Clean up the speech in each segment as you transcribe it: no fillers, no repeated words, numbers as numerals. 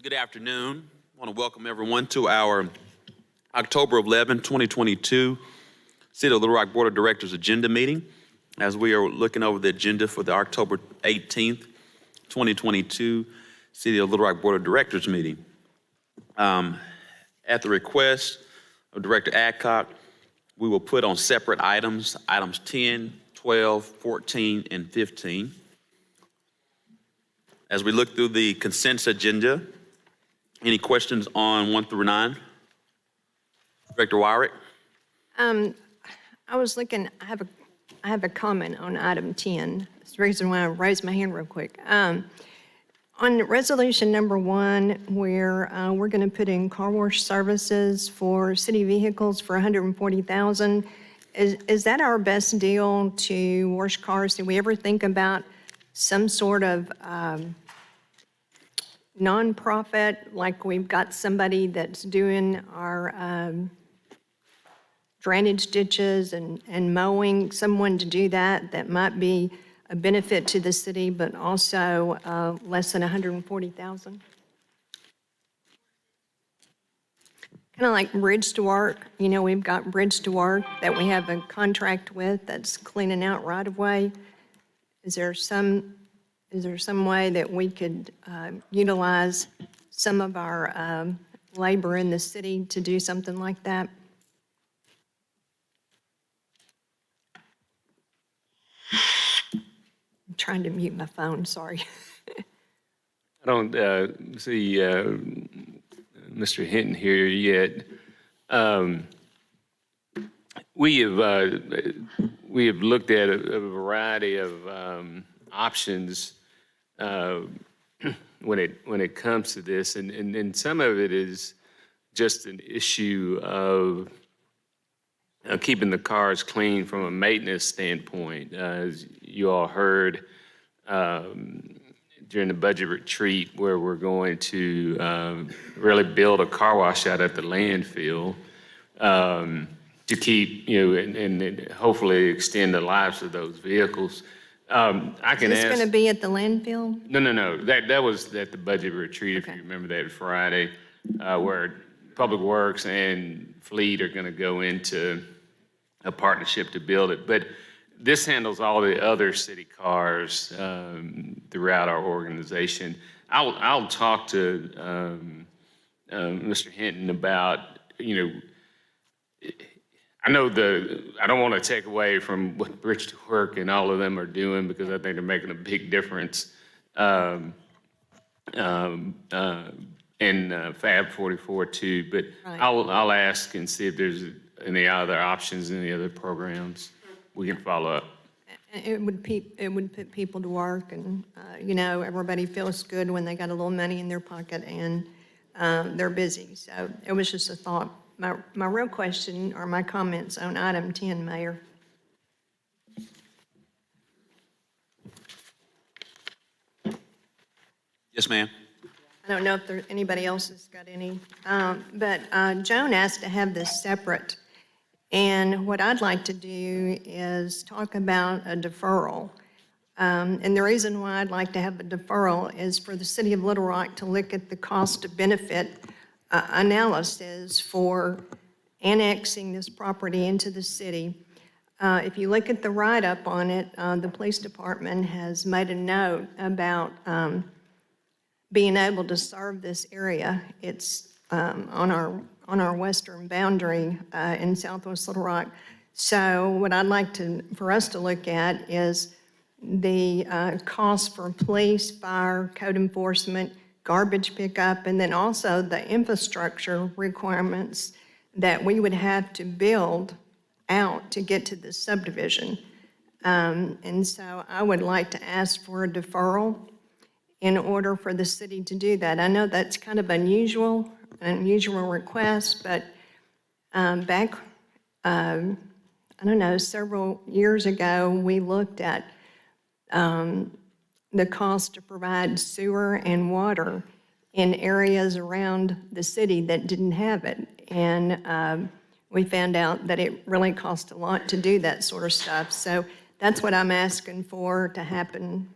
Good afternoon. I want to welcome everyone to our October 11, 2022 City of Little Rock Board of Directors agenda meeting. As we are looking over the agenda for the October 18th, 2022 City of Little Rock Board of Directors meeting. At the request of Director Adcock, we will put on separate items 10, 12, 14, and 15. As we look through the consent agenda, any questions on 1 through 9? Director Wyrick? I was looking, I have a comment on item 10. That's the reason why I raised my hand real quick. On resolution number 1, where we're going to put in car wash services for city vehicles for $140,000, is that our best deal to wash cars? Did we ever think about some sort of nonprofit, like we've got somebody that's doing our drainage ditches and mowing, someone to do that might be a benefit to the city, but also less than $140,000? Kind of like Bridge to Work. You know, we've got Bridge to Work that we have a contract with that's cleaning out right of way. Is there some way that we could utilize some of our labor in the city to do something like that? I'm trying to mute my phone, sorry. I don't see Mr. Hinton here yet. We have looked at a variety of options when it comes to this, and some of it is just an issue of keeping the cars clean from a maintenance standpoint. As you all heard during the budget retreat, where we're going to really build a car wash out at the landfill to keep, and hopefully extend the lives of those vehicles. I can Is this ask. going to be at the landfill? No. That was at the budget retreat, if you remember that Friday, where Public Works and Fleet are going to go into a partnership to build it. But this handles all the other city cars throughout our organization. I'll talk to Mr. Hinton about, I know I don't want to take away from what Bridge to Work and all of them are doing, because I think they're making a big difference in Fab 44 too. But Right. I'll ask and see if there's any other options, any other programs we can follow up. It would put people to work, and, everybody feels good when they got a little money in their pocket and they're busy. So it was just a thought. My real question or my comments on item 10, Mayor. Yes, ma'am. I don't know if anybody else has got any, but Joan asked to have this separate. And what I'd like to do is talk about a deferral. And the reason why I'd like to have a deferral is for the City of Little Rock to look at the cost of benefit analysis for annexing this property into the city. If you look at the write-up on it, the police department has made a note about being able to serve this area. It's on our western boundary in Southwest Little Rock. So what I'd like for us to look at is the cost for police, fire, code enforcement, garbage pickup, and then also the infrastructure requirements that we would have to build out to get to this subdivision. And so I would like to ask for a deferral in order for the city to do that. I know that's kind of an unusual request, but back, I don't know, several years ago, we looked at the cost to provide sewer and water in areas around the city that didn't have it. And we found out that it really cost a lot to do that sort of stuff. So that's what I'm asking for to happen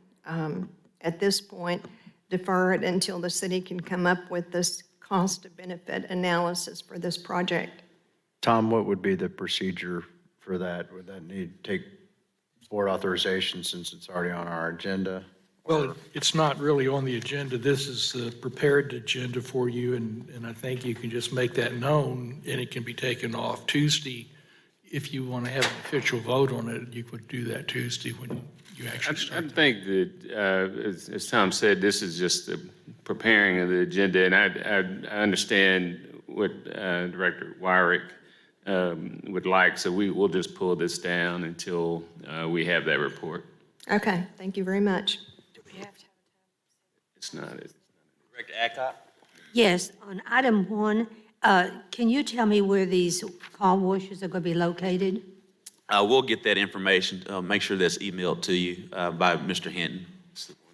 at this point. defer it until the city can come up with this cost-benefit analysis for this project. Tom, what would be the procedure for that? Would that need to take board authorization since it's already on our agenda? Well, it's not really on the agenda. This is the prepared agenda for you, and I think you can just make that known, and it can be taken off Tuesday. If you want to have an official vote on it, you could do that Tuesday when you actually I start. think that, as Tom said, this is just the preparing of the agenda, and I understand what Director Wyrick would like, so will just pull this down until we have that report. Okay, thank you very much. It's not, Director Adcock? Yes, on item 1, can you tell me where these car washes are going to be located? We'll get that information, make sure that's emailed to you by Mr. Hinton.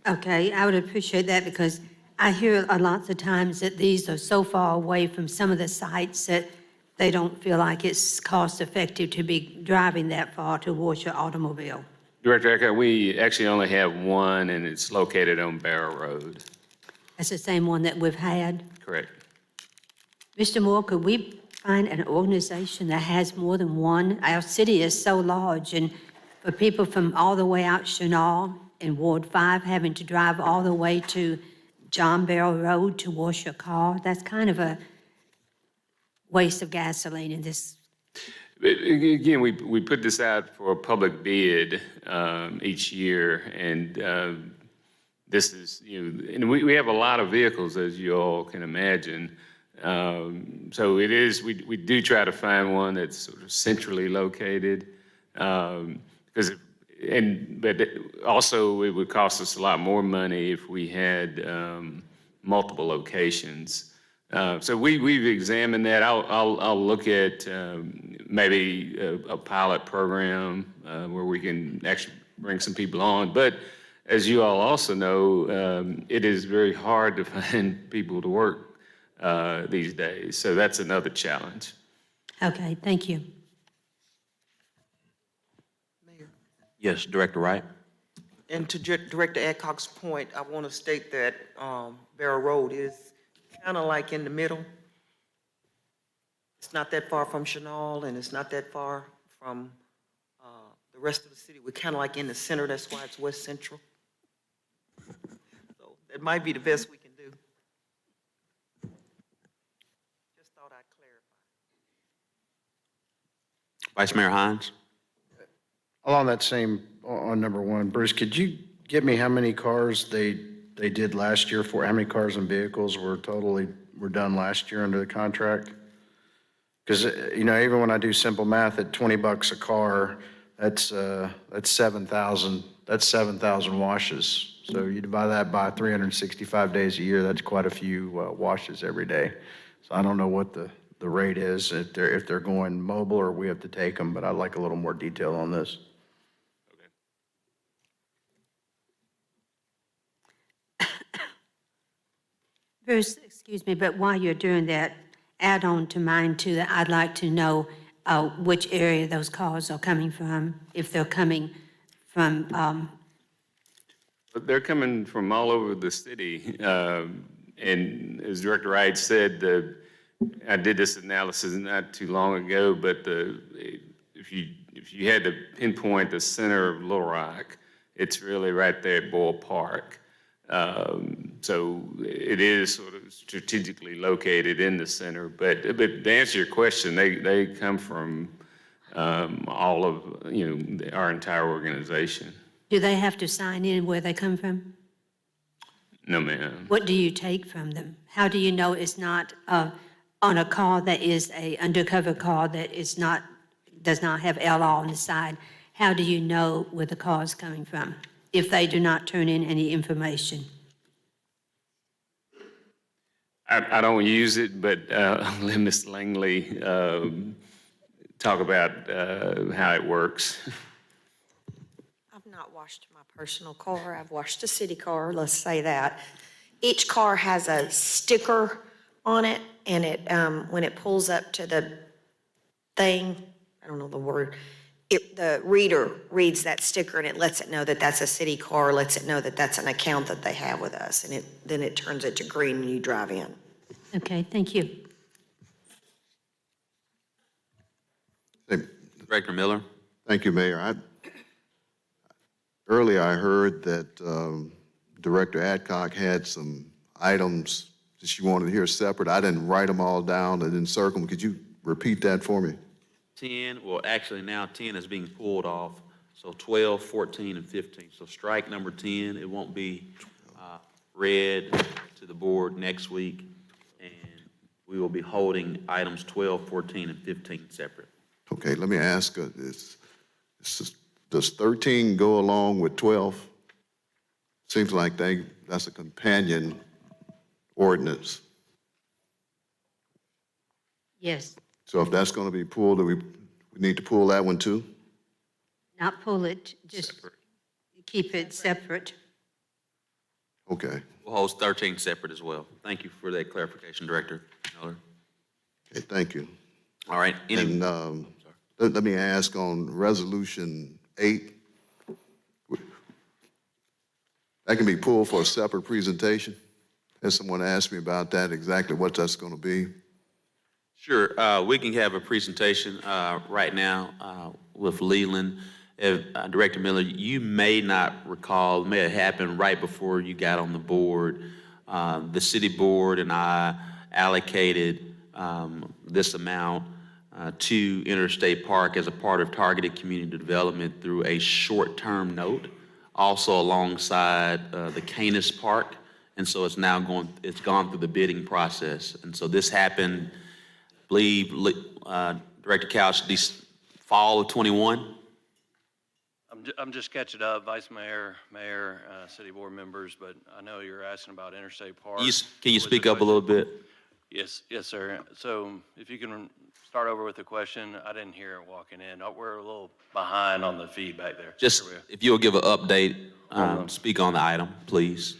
Okay, I would appreciate that because I hear lots of times that these are so far away from some of the sites that they don't feel like it's cost-effective to be driving that far to wash your automobile. Director Eckert, we actually only have one, and it's located on Barrow Road. That's the same one that we've had. Correct. Mr. Moore, could we find an organization that has more than one? Our city is so large, and for people from all the way out Chenal in Ward 5 having to drive all the way to John Barrow Road to wash your car, that's kind of a waste of gasoline in this. Again, we put this out for a public bid each year, and this is, and we have a lot of vehicles, as you all can imagine. So it is, we do try to find one that's sort of centrally located, because, but also it would cost us a lot more money if we had multiple locations. So we've examined that. I'll look at maybe a pilot program where we can actually bring some people on. But as you all also know, it is very hard to find people to work these days. So that's another challenge. Okay, thank you. Mayor, Yes, Director Wright? and to Director Adcock's point, I want to state that Barrow Road is kind of like in the middle. It's not that far from Chenal, and it's not that far from the rest of the city. We're kind of like in the center, that's why it's West Central. So that might be the best we can do. Just thought I'd clarify. Vice Mayor Hines? Along that same, on number 1, Bruce, could you give me how many cars they did last year for, how many cars and vehicles were done last year under the contract? Because, even when I do simple math at $20 a car, that's 7,000 washes. So you divide that by 365 days a year, that's quite a few washes every day. So I don't know what the rate is, if they're going mobile or we have to take them, but I'd like a little more detail on this. Bruce, excuse me, but while you're doing that, add on to mine too, that I'd like to know which area those cars are coming from, if they're coming from, But they're coming from all over the city. And as Director Wright said, I did this analysis not too long ago, but if you had to pinpoint the center of Little Rock, it's really right there at Boyle Park. So it is sort of strategically located in the center. But to answer your question, they come from all of, our entire organization. do they have to sign in where they come from? No, ma'am. What do you take from them? How do you know it's not on a car that is a undercover car that is not, does not have LR on the side? How do you know where the car is coming from if they do not turn in any information? I don't use it, but I'll let Ms. Langley talk about how it works. I've not washed my personal car. I've washed a city car, let's say that. Each car has a sticker on it, and it when it pulls up to the thing, I don't know the word, the reader reads that sticker and it lets it know that that's a city car, lets it know that that's an account that they have with us, and then it turns it to green when you drive in. Okay, thank you. Director Miller? Thank you, Mayor. Earlier, I heard that Director Adcock had some items that she wanted to hear separate. I didn't write them all down. I didn't circle them. Could you repeat that for me? 10, well, actually now 10 is being pulled off, so 12, 14, and 15. So strike number 10, it won't be read to the board next week, and we will be holding items 12, 14, and 15 separate. Okay, let me ask, does 13 go along with 12? Seems like that's a companion ordinance. Yes, So if that's going to be pulled, do we need to pull that one too? not pull it, just keep it separate. Okay, We'll hold 13 separate as well. Thank you for that clarification, Director Miller. okay, thank you. All right, any, And let me ask on Resolution 8, that can be pulled for a separate presentation? Has someone asked me about that, exactly what that's going to be? sure, we can have a presentation right now with Leland. Director Miller, you may not recall, it may have happened right before you got on the board. The city board and I allocated this amount to Interstate Park as a part of targeted community development through a short-term note, also alongside the Canis Park. And so it's now gone through the bidding process. And so this happened, I believe, Director Couch, fall of 21? I'm just catching up, Vice Mayor, Mayor, City Board members, but I know you're asking about Interstate Park. Can you Was the speak up a question- little bit? Yes, sir. So if you can start over with the question, I didn't hear it walking in. We're a little behind on the feedback there. Just, Here we are. if you'll give an update, speak on the item, please.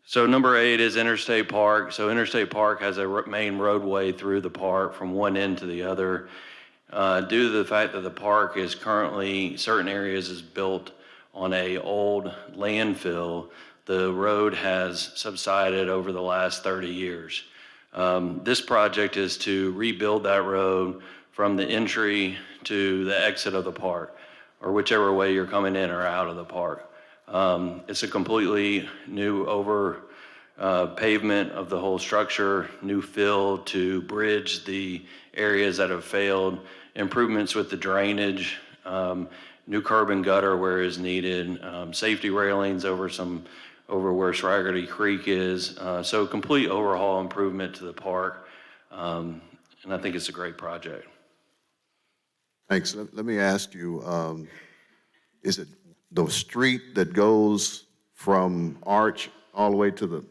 So number 8 is Interstate Park. So Interstate Park has a main roadway through the park from one end to the other. Due to the fact that the park is currently, certain areas is built on a old landfill, the road has subsided over the last 30 years. This project is to rebuild that road from the entry to the exit of the park, or whichever way you're coming in or out of the park. It's a completely new pavement of the whole structure, new fill to bridge the areas that have failed, improvements with the drainage, new curb and gutter where is needed, safety railings over where Scraggerty Creek is. So complete overhaul improvement to the park. And I think it's a great project. Thanks. Let me ask you, is it the street that goes from Arch all the way to the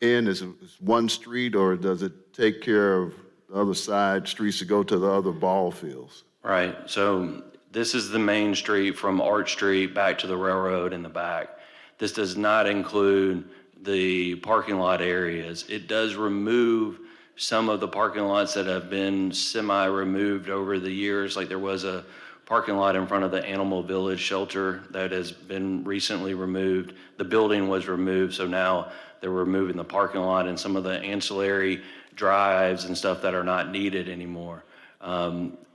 end, is it one street, or does it take care of the other side streets that go to the other ball fields? Right, so this is the main street from Arch Street back to the railroad in the back. This does not include the parking lot areas. It does remove some of the parking lots that have been semi-removed over the years, like there was a parking lot in front of the Animal Village shelter that has been recently removed. The building was removed, so now they're removing the parking lot and some of the ancillary drives and stuff that are not needed anymore.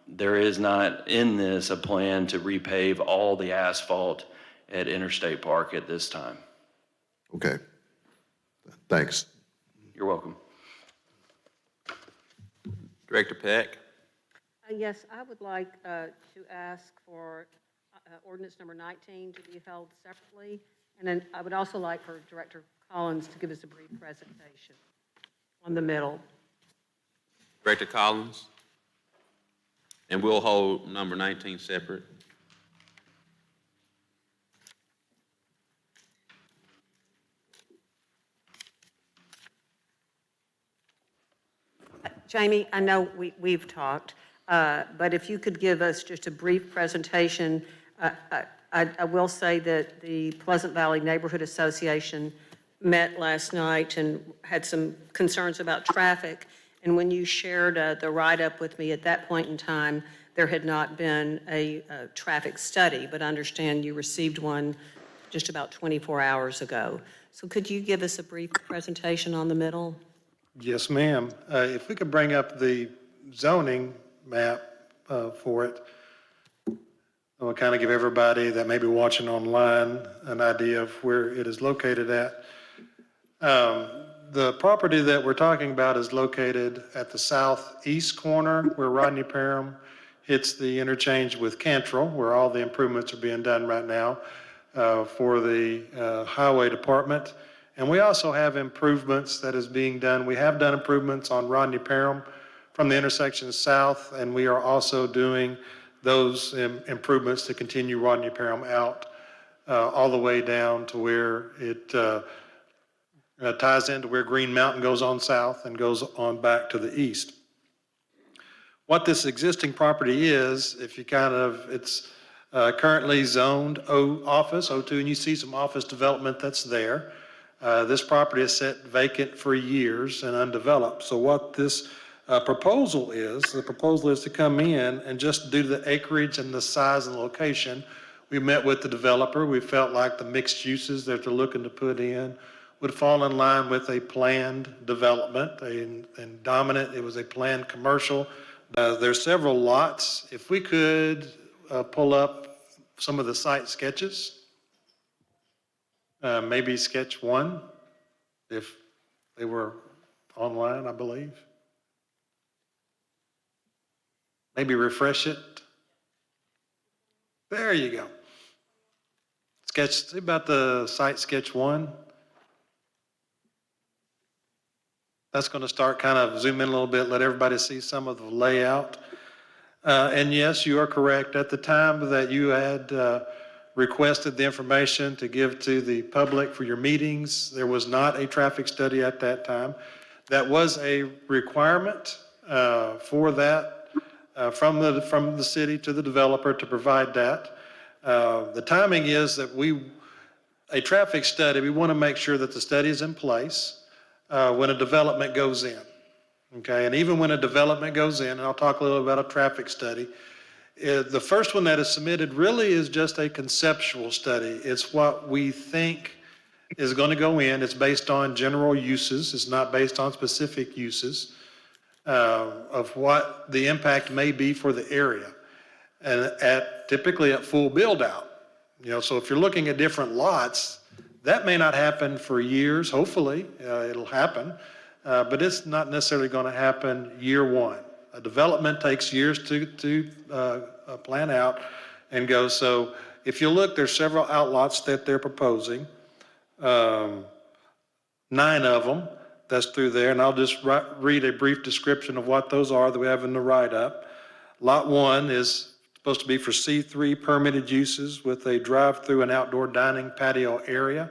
There is not in this a plan to repave all the asphalt at Interstate Park at this time. Okay. Thanks. You're welcome. Director Peck? Yes, I would like to ask for ordinance number 19 to be held separately. And then I would also like for Director Collins to give us a brief presentation on the middle. Director Collins? And we'll hold number 19 separate. Jamie, I know we've talked, but if you could give us just a brief presentation. I will say that the Pleasant Valley Neighborhood Association met last night and had some concerns about traffic. And when you shared the write-up with me at that point in time, there had not been a traffic study, but I understand you received one just about 24 hours ago. So could you give us a brief presentation on the middle? Yes, ma'am. If we could bring up the zoning map for it, I'll kind of give everybody that may be watching online an idea of where it is located at. The property that we're talking about is located at the southeast corner where Rodney Parham hits the interchange with Cantrell, where all the improvements are being done right now for the highway department. And we also have improvements that is being done. We have done improvements on Rodney Parham from the intersection south, and we are also doing those improvements to continue Rodney Parham out all the way down to where it ties into where Green Mountain goes on south and goes on back to the east. What this existing property is, if you it's currently zoned office, O2, and you see some office development that's there. This property is set vacant for years and undeveloped. So what this proposal is, the proposal is to come in and just due to the acreage and the size and location, we met with the developer. We felt like the mixed uses that they're looking to put in would fall in line with a planned development. And dominant, it was a planned commercial. There's several lots. If we could pull up some of the site sketches. Maybe sketch 1, if they were online, I believe. Maybe refresh it. There you go. See about the site sketch 1. That's going to start kind of zoom in a little bit, let everybody see some of the layout. And yes, you are correct. At the time that you had requested the information to give to the public for your meetings, there was not a traffic study at that time. That was a requirement for that from the city to the developer to provide that. The timing is that a traffic study, we want to make sure that the study is in place when a development goes in. Okay, and even when a development goes in, and I'll talk a little about a traffic study, the first one that is submitted really is just a conceptual study. It's what we think is going to go in. It's based on general uses. It's not based on specific uses of what the impact may be for the area. And typically at full build out. So if you're looking at different lots, that may not happen for years. Hopefully it'll happen, but it's not necessarily going to happen year one. A development takes years to plan out and go. So if you look, there's several outlots that they're proposing, 9 of them that's through there. And I'll just read a brief description of what those are that we have in the write-up. Lot 1 is supposed to be for C3 permitted uses with a drive-through and outdoor dining patio area.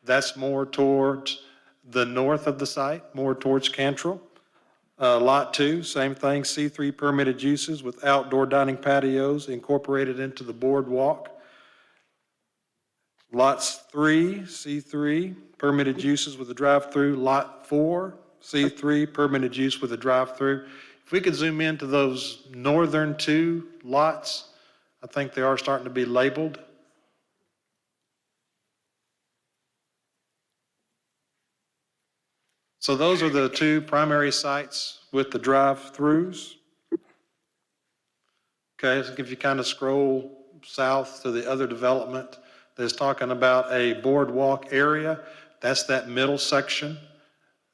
That's more towards the north of the site, more towards Cantrell. Lot 2, same thing, C3 permitted uses with outdoor dining patios incorporated into the boardwalk. Lots 3, C3 permitted uses with a drive-through. Lot 4, C3 permitted use with a drive-through. If we could zoom into those northern 2 lots, I think they are starting to be labeled. So those are the 2 primary sites with the drive-throughs. Okay, so if you kind of scroll south to the other development that's talking about a boardwalk area, that's that middle section.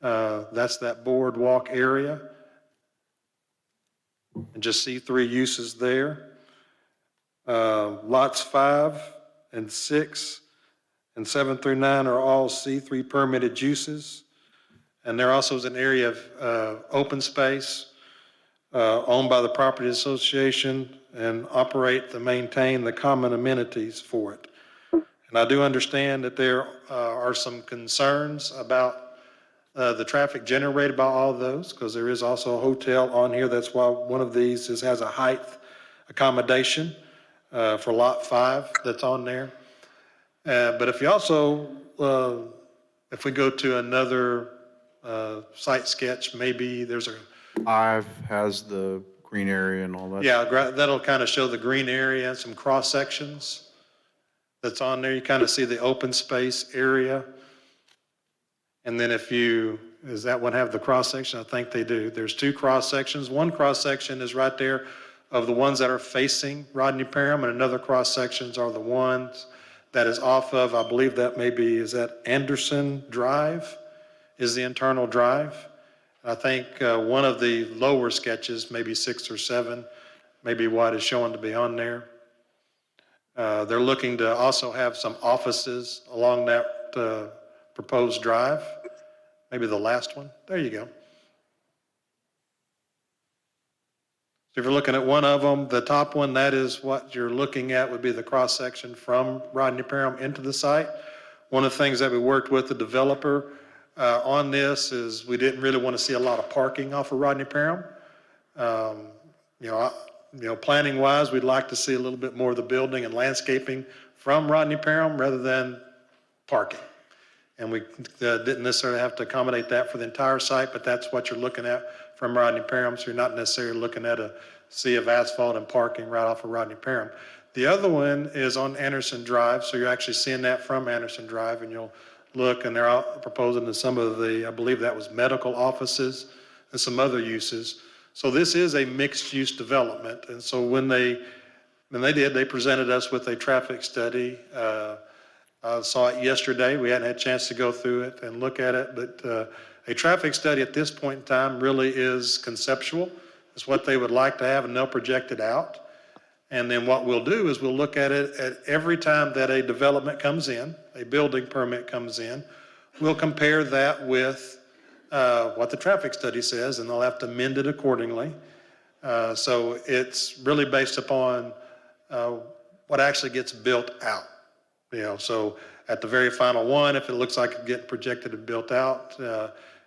That's that boardwalk area. And just C3 uses there. Lots 5 and 6 and 7 through 9 are all C3 permitted uses. And there also is an area of open space owned by the property association and operate to maintain the common amenities for it. And I do understand that there are some concerns about the traffic generated by all of those, because there is also a hotel on here. That's why one of these has a height accommodation for lot 5 that's on there. But if you also, if we go to another site sketch, maybe there's a 5 has the green area and all that? Yeah, that'll kind of show the green area and some cross sections that's on there. You kind of see the open space area. And then does that one have the cross section? I think they do. There's two cross sections. One cross section is right there of the ones that are facing Rodney Parham, and another cross sections are the ones that is off of, I believe that is that Anderson Drive is the internal drive. I think one of the lower sketches, maybe 6 or 7, maybe what is showing to be on there. They're looking to also have some offices along that proposed drive. Maybe the last one. There you go. So if you're looking at one of them, the top one, that is what you're looking at would be the cross-section from Rodney Parham into the site. One of the things that we worked with the developer on this is we didn't really want to see a lot of parking off of Rodney Parham. Planning-wise, we'd like to see a little bit more of the building and landscaping from Rodney Parham rather than parking. And we didn't necessarily have to accommodate that for the entire site, but that's what you're looking at from Rodney Parham. So you're not necessarily looking at a sea of asphalt and parking right off of Rodney Parham. The other one is on Anderson Drive. So you're actually seeing that from Anderson Drive, and you'll look, and they're out proposing to some of the, I believe that was medical offices and some other uses. So this is a mixed-use development. And so when they presented us with a traffic study. I saw it yesterday. We hadn't had a chance to go through it and look at it, but a traffic study at this point in time really is conceptual. It's what they would like to have, and they'll project it out. And then what we'll do is we'll look at it at every time that a development comes in, a building permit comes in, we'll compare that with what the traffic study says, and they'll have to amend it accordingly. So it's really based upon what actually gets built out. So at the very final one, if it looks like it's getting projected and built out,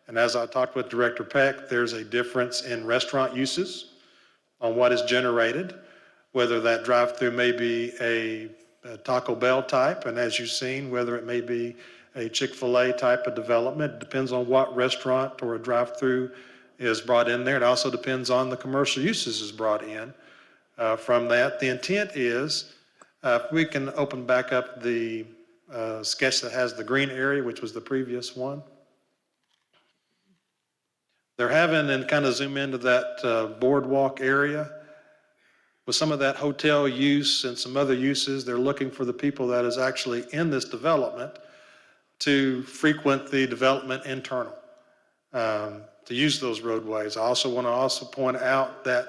and as I talked with Director Peck, there's a difference in restaurant uses on what is generated, whether that drive-through may be a Taco Bell type, and as you've seen, whether it may be a Chick-fil-A type of development. It depends on what restaurant or a drive-through is brought in there. It also depends on the commercial uses is brought in from that. The intent is, if we can open back up the sketch that has the green area, which was the previous one. They're having, and kind of zoom into that boardwalk area. With some of that hotel use and some other uses, they're looking for the people that is actually in this development to frequent the development internal, to use those roadways. I also want to point out that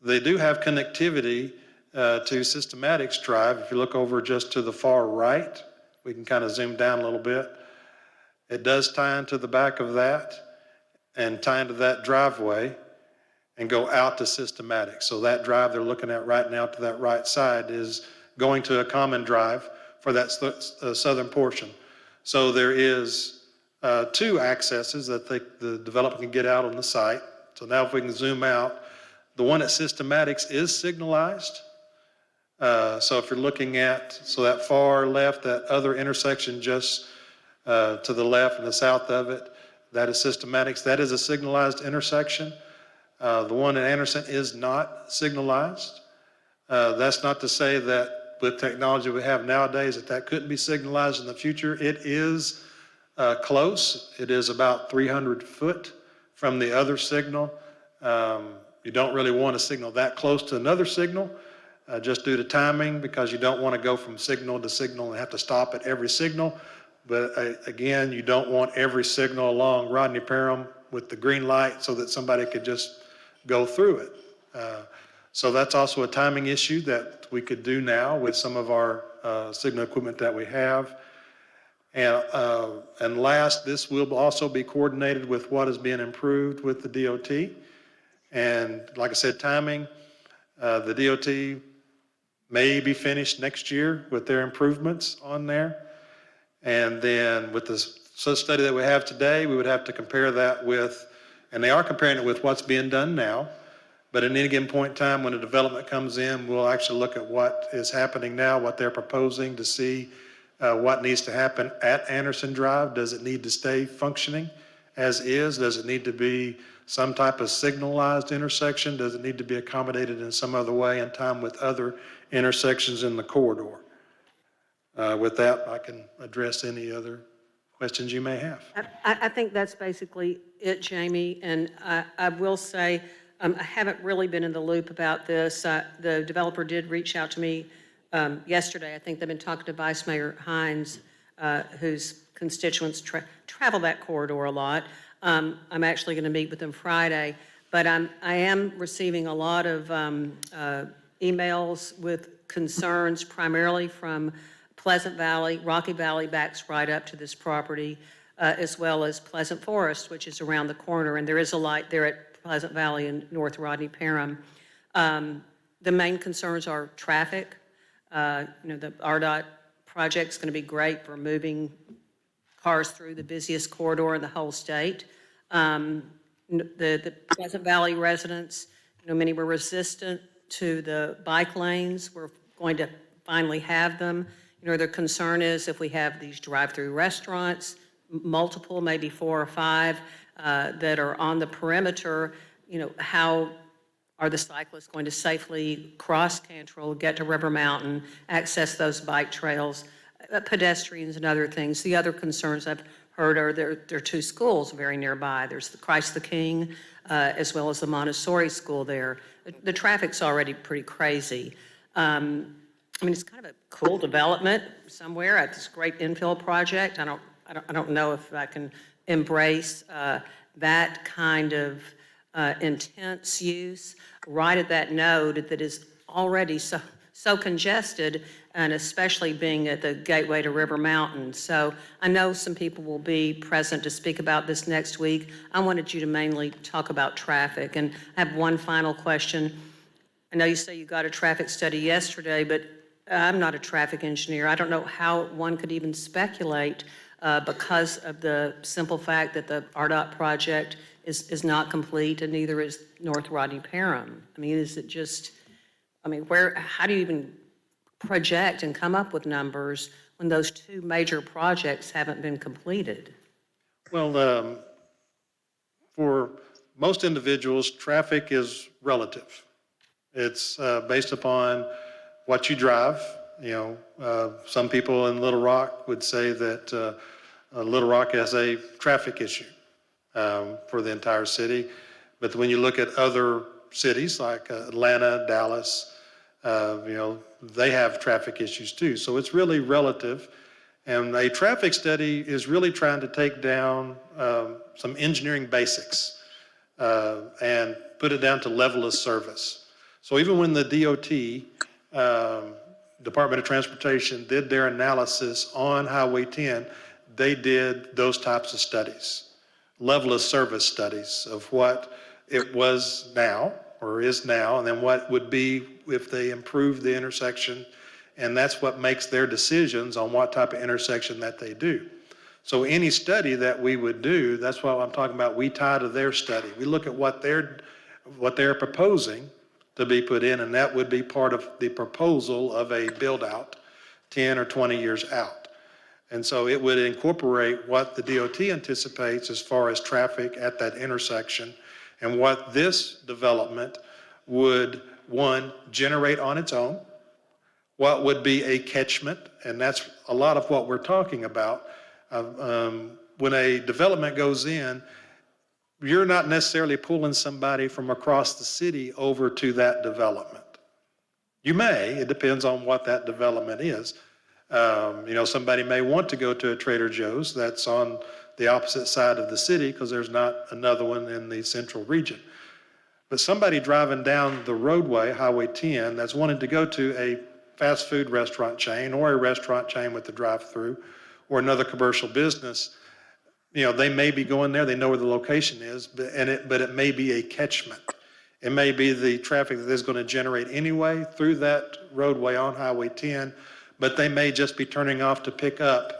they do have connectivity to Systematics Drive. If you look over just to the far right, we can kind of zoom down a little bit. It does tie into the back of that and tie into that driveway and go out to Systematics. So that drive they're looking at right now to that right side is going to a common drive for that southern portion. So there is 2 accesses that the developer can get out on the site. So now if we can zoom out, the one at Systematics is signalized. So if you're looking at, so that far left, that other intersection just to the left and the south of it, that is Systematics. That is a signalized intersection. The one in Anderson is not signalized. That's not to say that with technology we have nowadays that couldn't be signalized in the future. It is close. It is about 300 foot from the other signal. You don't really want to signal that close to another signal. Just due to timing, because you don't want to go from signal to signal and have to stop at every signal. But again, you don't want every signal along Rodney Parham with the green light so that somebody could just go through it. So that's also a timing issue that we could do now with some of our signal equipment that we have. And last, this will also be coordinated with what is being improved with the DOT. And like I said, timing, the DOT may be finished next year with their improvements on there. And then with the study that we have today, we would have to compare that with, and they are comparing it with what's being done now. But at any given point in time, when a development comes in, we'll actually look at what is happening now, what they're proposing to see what needs to happen at Anderson Drive. Does it need to stay functioning as is? Does it need to be some type of signalized intersection? Does it need to be accommodated in some other way in time with other intersections in the corridor? With that, I can address any other questions you may have. I think that's basically it, Jamie, and I will say, I haven't really been in the loop about this. The developer did reach out to me yesterday. I think they've been talking to Vice Mayor Hines, whose constituents travel that corridor a lot. I'm actually going to meet with them Friday, but I am receiving a lot of emails with concerns, primarily from Pleasant Valley. Rocky Valley backs right up to this property, as well as Pleasant Forest, which is around the corner, and there is a light there at Pleasant Valley and North Rodney Parham. The main concerns are traffic. The RDOT project's going to be great for moving cars through the busiest corridor in the whole state. The Pleasant Valley residents, many were resistant to the bike lanes. We're going to finally have them. Their concern is if we have these drive-through restaurants, multiple, maybe 4 or 5, that are on the perimeter, how are the cyclists going to safely cross Cantrell, get to River Mountain, access those bike trails, pedestrians and other things? The other concerns I've heard are there are 2 schools very nearby. There's the Christ the King, as well as the Montessori school there. The traffic's already pretty crazy. It's kind of a cool development somewhere at this great infill project. I don't know if I can embrace that kind of intense use right at that node that is already so congested, and especially being at the gateway to River Mountain. So I know some people will be present to speak about this next week. I wanted you to mainly talk about traffic. And I have one final question. I know you say you got a traffic study yesterday, but I'm not a traffic engineer. I don't know how one could even speculate because of the simple fact that the RDOT project is not complete, and neither is North Rodney Parham. Is it just, how do you even project and come up with numbers when those 2 major projects haven't been completed? Well, for most individuals, traffic is relative. It's based upon what you drive. Some people in Little Rock would say that Little Rock has a traffic issue for the entire city. But when you look at other cities like Atlanta, Dallas, they have traffic issues too. So it's really relative. And a traffic study is really trying to take down some engineering basics and put it down to level of service. So even when the DOT, Department of Transportation, did their analysis on Highway 10, they did those types of studies, level of service studies of what it was now or is now, and then what would be if they improved the intersection. And that's what makes their decisions on what type of intersection that they do. So any study that we would do, that's what I'm talking about, we tie to their study. We look at what they're proposing to be put in, and that would be part of the proposal of a build-out 10 or 20 years out. And so it would incorporate what the DOT anticipates as far as traffic at that intersection, and what this development would, one, generate on its own, what would be a catchment, and that's a lot of what we're talking about. When a development goes in, you're not necessarily pulling somebody from across the city over to that development. You may, it depends on what that development is. Somebody may want to go to a Trader Joe's that's on the opposite side of the city because there's not another one in the central region. But somebody driving down the roadway, Highway 10, that's wanting to go to a fast food restaurant chain or a restaurant chain with the drive-through or another commercial business, they may be going there, they know where the location is, but it may be a catchment. It may be the traffic that is going to generate anyway through that roadway on Highway 10, but they may just be turning off to pick up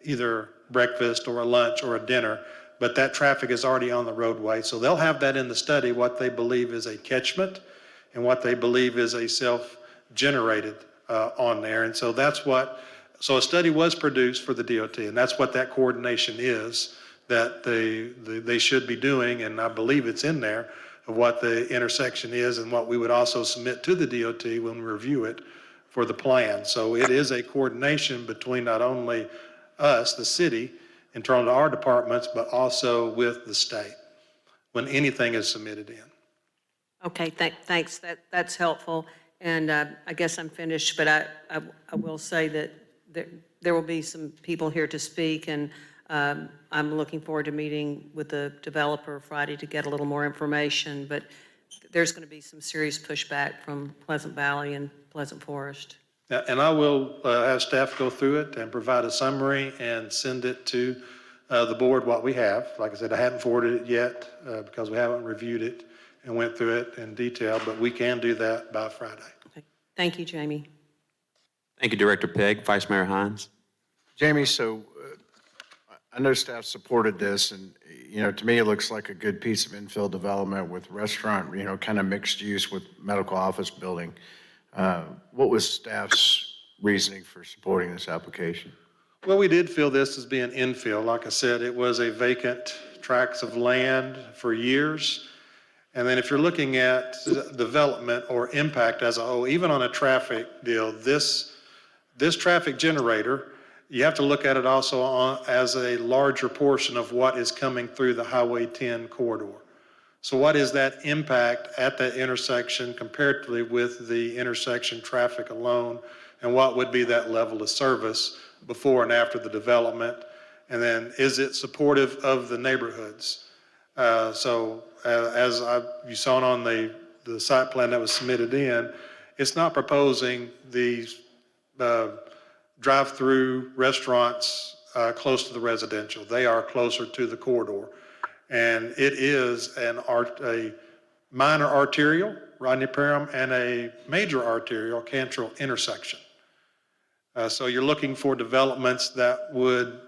either breakfast or a lunch or a dinner, but that traffic is already on the roadway. So they'll have that in the study, what they believe is a catchment and what they believe is a self-generated on there. And so so a study was produced for the DOT, and that's what that coordination is, that they should be doing, and I believe it's in there, of what the intersection is and what we would also submit to the DOT when we review it for the plan. So it is a coordination between not only us, the city, in terms of our departments, but also with the state when anything is submitted in. Okay, thanks, that's helpful. And I guess I'm finished, but I will say that there will be some people here to speak, and I'm looking forward to meeting with the developer Friday to get a little more information, but there's going to be some serious pushback from Pleasant Valley and Pleasant Forest. Yeah, and I will have staff go through it and provide a summary and send it to the board what we have. Like I said, I haven't forwarded it yet because we haven't reviewed it and went through it in detail, but we can do that by Friday. Okay. Thank you, Jamie. Thank you, Director Pegg. Vice Mayor Hines. Jamie, so I know staff supported this, and, to me, it looks like a good piece of infill development with restaurant, kind of mixed use with medical office building. What was staff's reasoning for supporting this application? Well, we did feel this as being infill. Like I said, it was a vacant tracts of land for years. And then if you're looking at development or impact as a whole, even on a traffic deal, this traffic generator, you have to look at it also as a larger portion of what is coming through the Highway 10 corridor. So what is that impact at that intersection comparatively with the intersection traffic alone? And what would be that level of service before and after the development? And then is it supportive of the neighborhoods? As you saw it on the site plan that was submitted in, it's not proposing these drive-through restaurants close to the residential. They are closer to the corridor. And it is a minor arterial, Rodney Parham, and a major arterial, Cantrell intersection. So you're looking for developments that would,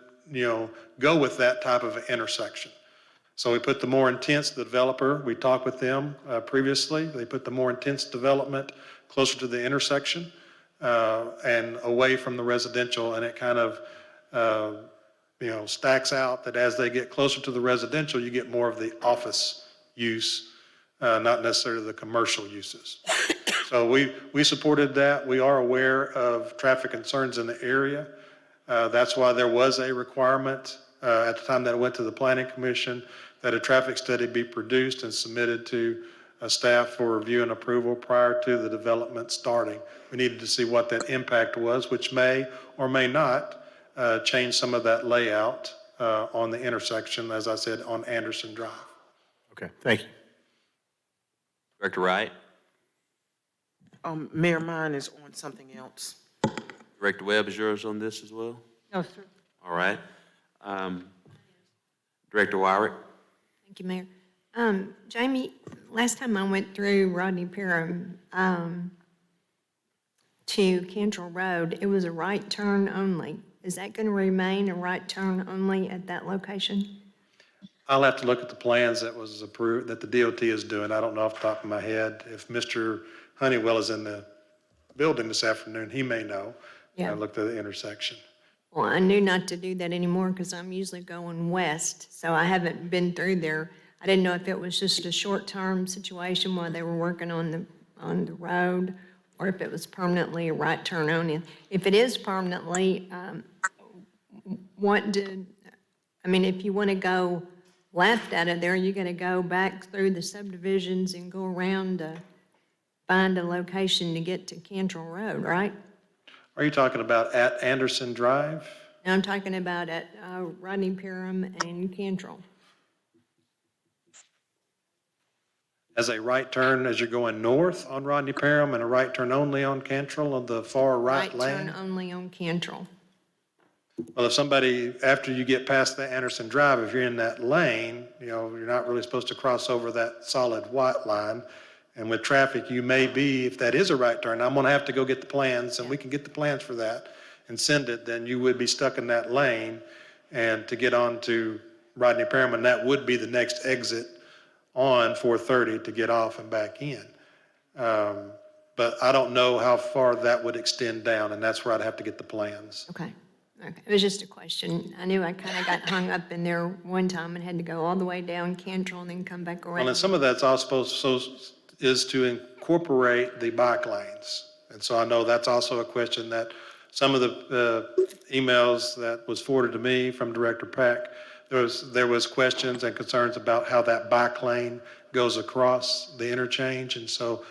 go with that type of an intersection. So we put the more intense developer, we talked with them previously, they put the more intense development closer to the intersection and away from the residential, and it kind of, stacks out that as they get closer to the residential, you get more of the office use, not necessarily the commercial uses. So we supported that. We are aware of traffic concerns in the area. That's why there was a requirement at the time that it went to the Planning Commission that a traffic study be produced and submitted to staff for review and approval prior to the development starting. We needed to see what that impact was, which may or may not change some of that layout on the intersection, as I said, on Anderson Drive. Okay, thank you. Director Wright. Mayor, mine is on something else. Director Webb, is yours on this as well? No, sir. All right. Director Wyrick. Thank you, Mayor. Jamie, last time I went through Rodney Parham to Cantrell Road, it was a right turn only. Is that going to remain a right turn only at that location? I'll have to look at the plans that was approved, that the DOT is doing. I don't know off the top of my head. If Mr. Honeywell is in the building this afternoon, he may know. Yeah. I looked at the intersection. Well, I knew not to do that anymore because I'm usually going west, so I haven't been through there. I didn't know if it was just a short-term situation while they were working on the road, or if it was permanently a right turn only. If it is permanently, if you want to go left out of there, you're going to go back through the subdivisions and go around to find a location to get to Cantrell Road, right? Are you talking about at Anderson Drive? Now I'm talking about at Rodney Parham and Cantrell. As a right turn as you're going north on Rodney Parham and a right turn only on Cantrell on the far right lane? Right turn only on Cantrell. Well, if somebody, after you get past the Anderson Drive, if you're in that lane, you're not really supposed to cross over that solid white line. And with traffic, you may be, if that is a right turn, I'm going to have to go get the plans, and we can get the plans for that and send it, then you would be stuck in that lane. And to get on to Rodney Parham, and that would be the next exit on 430 to get off and back in. But I don't know how far that would extend down, and that's where I'd have to get the plans. Okay. Okay, it was just a question. I knew I kind of got hung up in there one time and had to go all the way down Cantrell and then come back Well, and around. some of that's also is to incorporate the bike lanes. And so I know that's also a question that some of the emails that was forwarded to me from Director Peck, there was questions and concerns about how that bike lane goes across the interchange. And so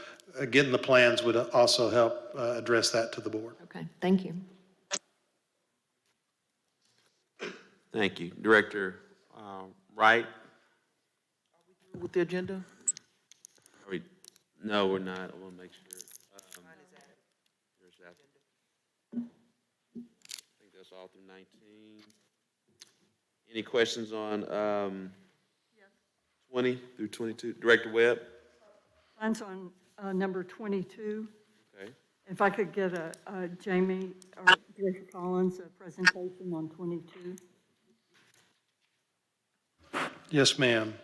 getting the plans would also help address that to the board. Okay, thank you. Thank you. Director Wright? With the agenda? Are we, no, we're not. I want to make sure. Where's that? I think that's all through 19. Any questions on 20 through 22? Director Webb? Mine's on number 22. Okay. If I could get a Jamie or Director Collins, a presentation on 22. Yes, ma'am.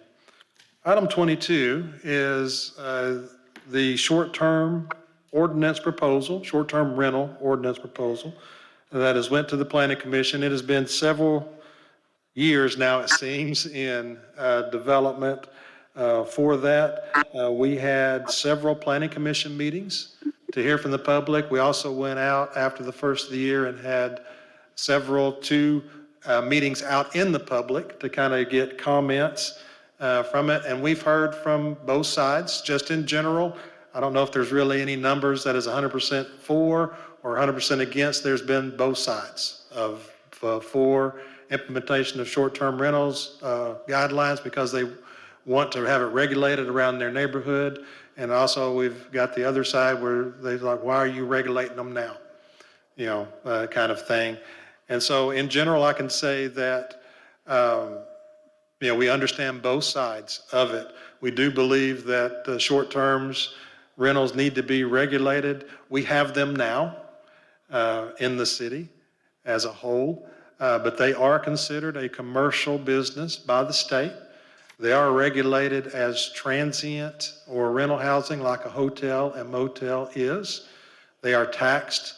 Item 22 is the short-term ordinance proposal, short-term rental ordinance proposal that has went to the Planning Commission. It has been several years now, it seems, in development for that. We had several Planning Commission meetings to hear from the public. We also went out after the first of the year and had two meetings out in the public to kind of get comments from it. And we've heard from both sides, just in general. I don't know if there's really any numbers that is 100% for or 100% against. There's been both sides of for implementation of short-term rentals guidelines because they want to have it regulated around their neighborhood. And also we've got the other side where they're like, why are you regulating them now? You know, kind of thing. And so in general, I can say that, we understand both sides of it. We do believe that the short-terms rentals need to be regulated. We have them now in the city as a whole, but they are considered a commercial business by the state. They are regulated as transient or rental housing like a hotel and motel is. They are taxed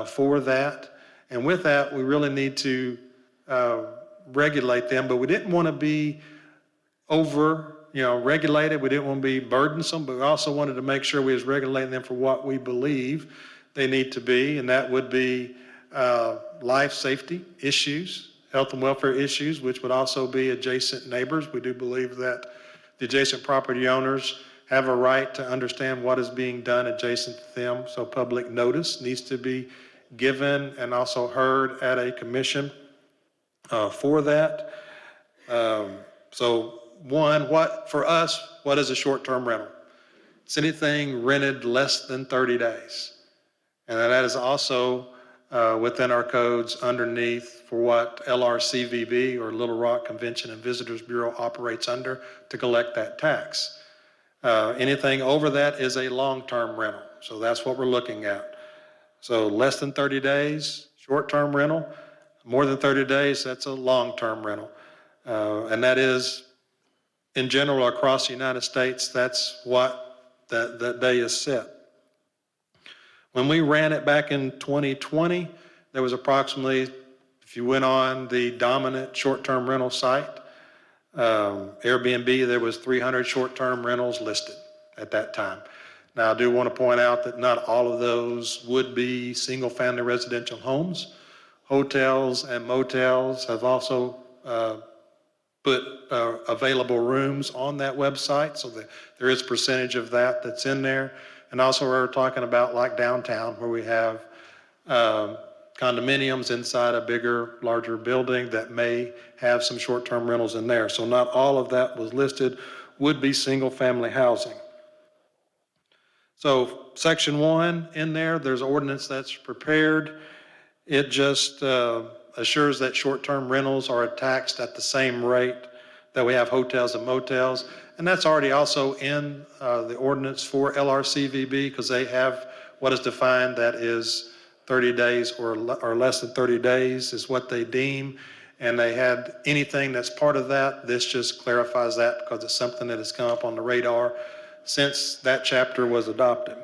for that. And with that, we really need to regulate them, but we didn't want to be regulated. We didn't want to be burdensome, but we also wanted to make sure we was regulating them for what we believe they need to be, and that would be life safety issues, health and welfare issues, which would also be adjacent neighbors. We do believe that the adjacent property owners have a right to understand what is being done adjacent to them, so public notice needs to be given and also heard at a commission for that. So one, for us, what is a short-term rental? It's anything rented less than 30 days. And that is also within our codes underneath for what LRCVB or Little Rock Convention and Visitors Bureau operates under to collect that tax. Anything over that is a long-term rental. So that's what we're looking at. So less than 30 days, short-term rental. More than 30 days, that's a long-term rental. And that is, in general, across the United States, that's what that day is set. When we ran it back in 2020, there was approximately, if you went on the dominant short-term rental site, Airbnb, there was 300 short-term rentals listed at that time. Now, I do want to point out that not all of those would be single-family residential homes. Hotels and motels have also put available rooms on that website, so that there is a percentage of that that's in there. And also we're talking about like downtown where we have condominiums inside a bigger, larger building that may have some short-term rentals in there. So not all of that was listed would be single-family housing. So section 1 in there, there's ordinance that's prepared. It just assures that short-term rentals are taxed at the same rate that we have hotels and motels. And that's already also in the ordinance for LRCVB because they have what is defined that is 30 days or less than 30 days is what they deem. And they had anything that's part of that. This just clarifies that because it's something that has come up on the radar since that chapter was adopted.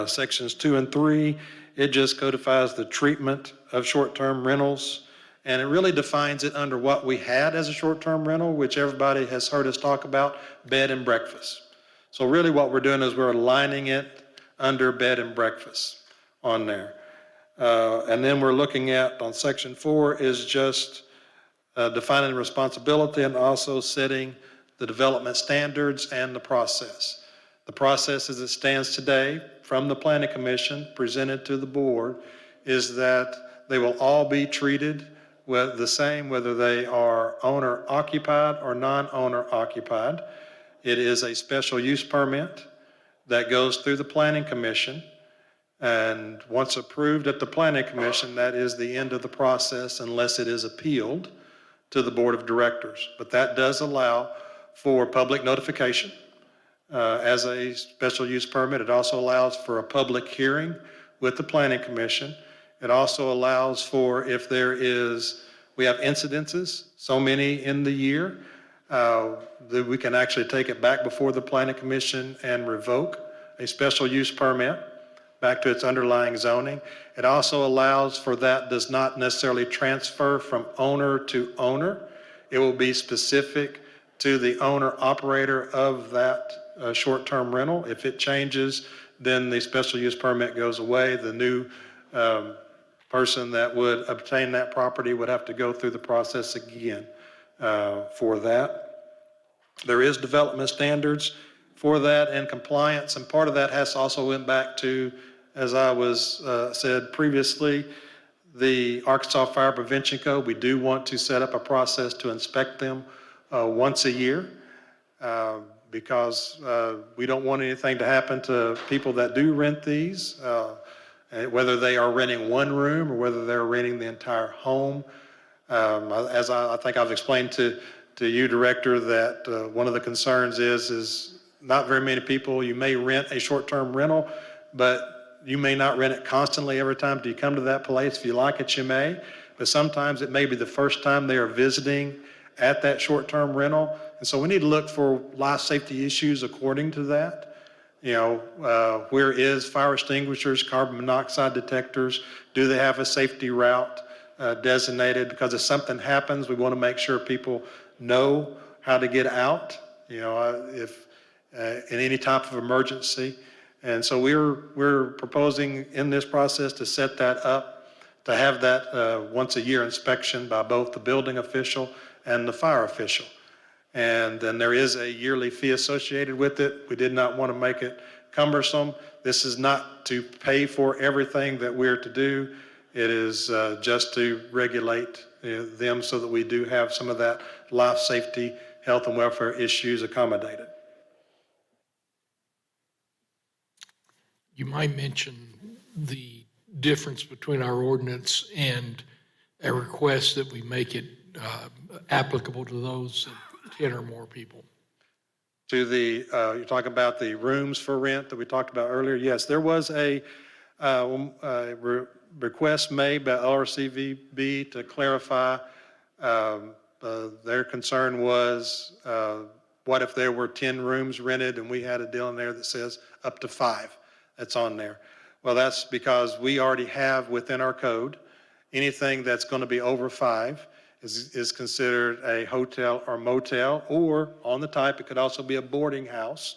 Sections 2 and 3 It just codifies the treatment of short-term rentals, and it really defines it under what we had as a short-term rental, which everybody has heard us talk about, bed and breakfast. So really what we're doing is we're aligning it under bed and breakfast on there. And then we're looking at, on section 4, is just defining responsibility and also setting the development standards and the process. The process as it stands today from the Planning Commission presented to the board is that they will all be treated with the same, whether they are owner occupied or non-owner occupied. It is a special use permit that goes through the Planning Commission. And once approved at the Planning Commission, that is the end of the process unless it is appealed to the Board of Directors. But that does allow for public notification as a special use permit. It also allows for a public hearing with the Planning Commission. It also allows for, if there is, we have incidences, so many in the year, that we can actually take it back before the Planning Commission and revoke a special use permit back to its underlying zoning. It also allows for that does not necessarily transfer from owner to owner. It will be specific to the owner operator of that short-term rental. If it changes, then the special use permit goes away. The new person that would obtain that property would have to go through the process again for that. There is development standards for that and compliance, and part of that has also went back to, as I was said previously, the Arkansas Fire Prevention Code. We do want to set up a process to inspect them once a year because we don't want anything to happen to people that do rent these, whether they are renting one room or whether they're renting the entire home. As I think I've explained to you, Director, that one of the concerns is not very many people, you may rent a short-term rental, but you may not rent it constantly every time you come to that place. If you like it, you may, but sometimes it may be the first time they are visiting at that short-term rental. And so we need to look for life safety issues according to that. You know, where is fire extinguishers, carbon monoxide detectors? Do they have a safety route designated? Because if something happens, we want to make sure people know how to get out, you know, if in any type of emergency. And so we're proposing in this process to set that up, to have that once a year inspection by both the building official and the fire official. And then there is a yearly fee associated with it. We did not want to make it cumbersome. This is not to pay for everything that we're to do. It is just to regulate them so that we do have some of that life safety, health and welfare issues accommodated. You might mention the difference between our ordinance and a request that we make it applicable to those of 10 or more people. To the, you're talking about the rooms for rent that we talked about earlier? Yes, there was a request made by LRCVB to clarify. Their concern was, what if there were 10 rooms rented and we had a deal in there that says up to 5? That's on there. Well, that's because we already have within our code, anything that's going to be over 5 is considered a hotel or motel, or on the type, it could also be a boarding house,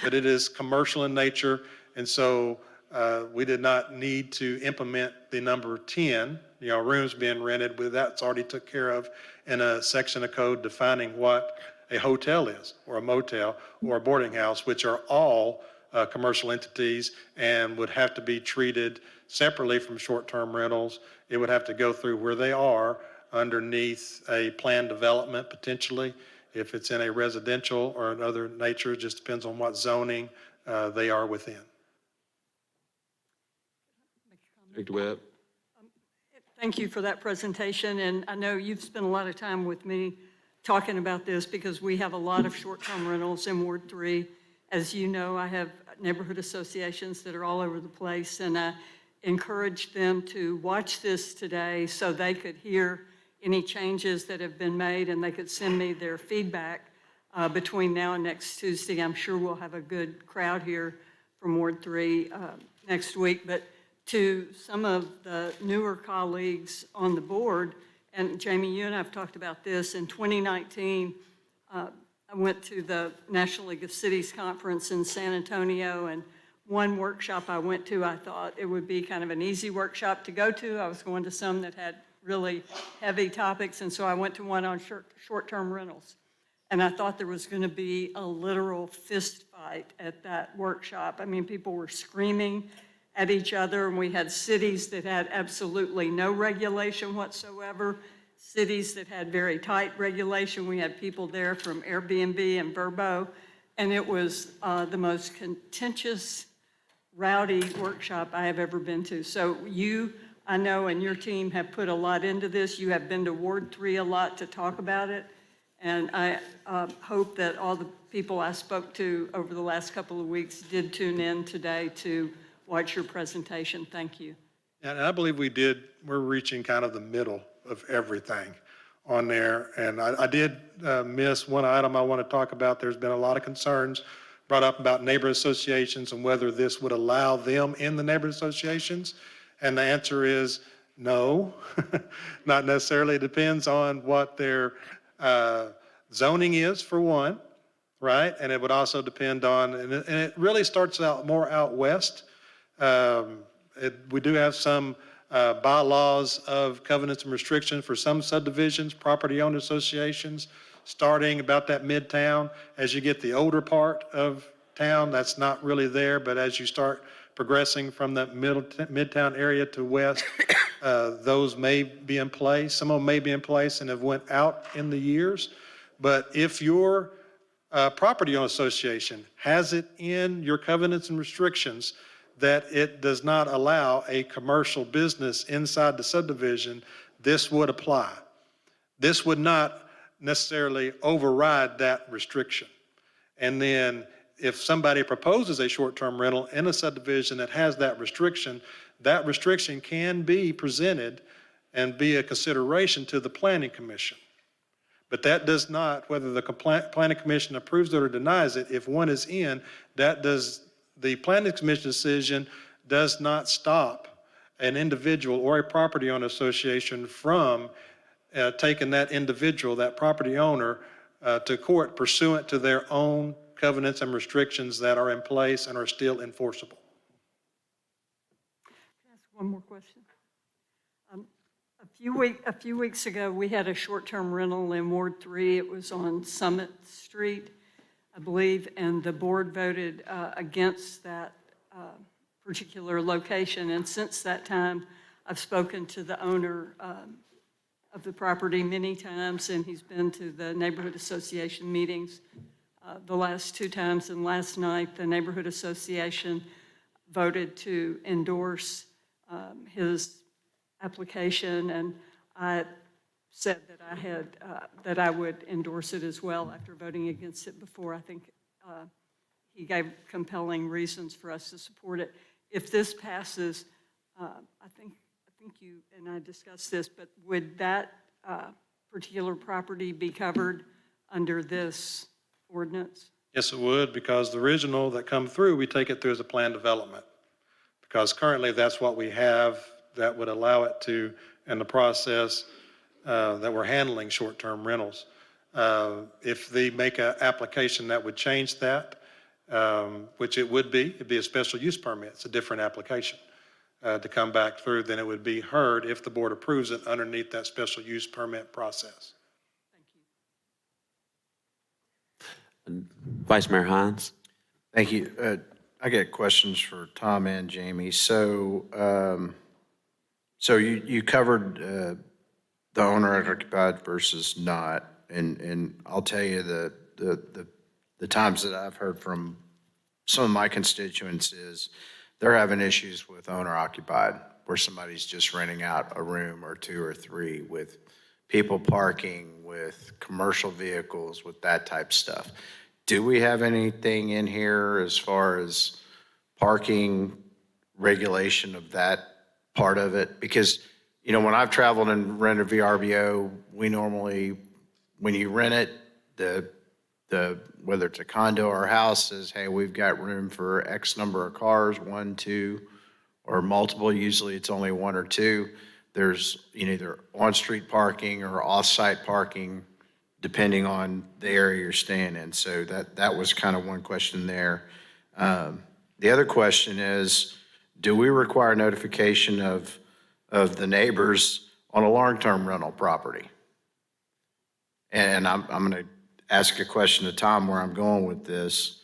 but it is commercial in nature. And so we did not need to implement the number 10, you know, rooms being rented, but that's already took care of in a section of code defining what a hotel is, or a motel, or a boarding house, which are all commercial entities and would have to be treated separately from short-term rentals. It would have to go through where they are underneath a planned development potentially. If it's in a residential or another nature, it just depends on what zoning they are within. Director Webb. Thank you for that presentation, and I know you've spent a lot of time with me talking about this because we have a lot of short-term rentals in Ward 3. As you know, I have neighborhood associations that are all over the place, and I encouraged them to watch this today so they could hear any changes that have been made and they could send me their feedback between now and next Tuesday. I'm sure we'll have a good crowd here from Ward 3 next week, but to some of the newer colleagues on the board, and Jamie, you and I have talked about this, in 2019, I went to the National League of Cities Conference in San Antonio, and one workshop I went to, I thought it would be kind of an easy workshop to go to. I was going to some that had really heavy topics, and so I went to one on short-term rentals. And I thought there was going to be a literal fist fight at that workshop. I mean, people were screaming at each other, and we had cities that had absolutely no regulation whatsoever, cities that had very tight regulation. We had people there from Airbnb and Vrbo, and it was the most contentious, rowdy workshop I have ever been to. So you, I know, and your team have put a lot into this. You have been to Ward 3 a lot to talk about it, and I hope that all the people I spoke to over the last couple of weeks did tune in today to watch your presentation. Thank you. And I believe we're reaching kind of the middle of everything on there. And I did miss one item I want to talk about. There's been a lot of concerns brought up about neighborhood associations and whether this would allow them in the neighborhood associations. And the answer is no, not necessarily. It depends on what their zoning is, for one, right? And it would also depend on, and it really starts out more out west. We do have some bylaws of covenants and restrictions for some subdivisions, property owner associations, starting about that midtown. As you get the older part of town, that's not really there, but as you start progressing from the midtown area to west, those may be in place. Some of them may be in place and have went out in the years. But if your property owner association has it in your covenants and restrictions that it does not allow a commercial business inside the subdivision, this would apply. This would not necessarily override that restriction. And then if somebody proposes a short-term rental in a subdivision that has that restriction can be presented and be a consideration to the Planning Commission. But that does not, whether the Planning Commission approves it or denies it, if one is in, the Planning Commission decision does not stop an individual or a property owner association from taking that individual, that property owner, to court pursuant to their own covenants and restrictions that are in place and are still enforceable. Can I ask one more question? A few weeks ago, we had a short-term rental in Ward 3. It was on Summit Street, I believe, and the board voted against that particular location. And since that time, I've spoken to the owner of the property many times, and he's been to the neighborhood association meetings the last 2 times. And last night, the neighborhood association voted to endorse his application, and I said that I would endorse it as well after voting against it before. I think he gave compelling reasons for us to support it. If this passes, I think you and I discussed this, but would that particular property be covered under this ordinance? Yes, it would, because the original that come through, we take it through as a planned development. Because currently that's what we have that would allow it to, in the process that we're handling short-term rentals. If they make an application that would change that, which it'd be a special use permit. It's a different application to come back through, then it would be heard if the board approves it underneath that special use permit process. Thank you. Vice Mayor Hines? Thank you. I got questions for Tom and Jamie. So you covered the owner occupied versus not, and I'll tell you the times that I've heard from some of my constituents is they're having issues with owner occupied, where somebody's just renting out a room or 2 or 3 with people parking, with commercial vehicles, with that type stuff. Do we have anything in here as far as parking regulation of that part of it? Because, you know, when I've traveled and rented VRBO, we normally, when you rent it, whether it's a condo or a house, says, hey, we've got room for X number of cars, 1, 2, or multiple, usually it's only one or two. There's either on-street parking or off-site parking, depending on the area you're staying in. So that was kind of one question there. The other question is, do we require notification of the neighbors on a long-term rental property? And I'm going to ask a question to Tom where I'm going with this.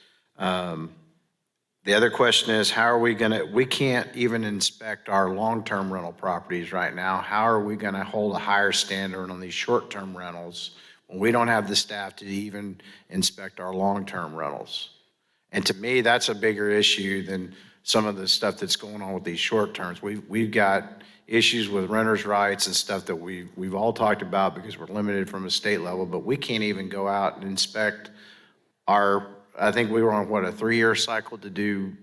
The other question is, how are we going to, we can't even inspect our long-term rental properties right now. How are we going to hold a higher standard on these short-term rentals when we don't have the staff to even inspect our long-term rentals? And to me, that's a bigger issue than some of the stuff that's going on with these short terms. We've got issues with renters' rights and stuff that we've all talked about because we're limited from a state level, but we can't even go out and inspect our, I think we were on, what, a 3-year cycle to do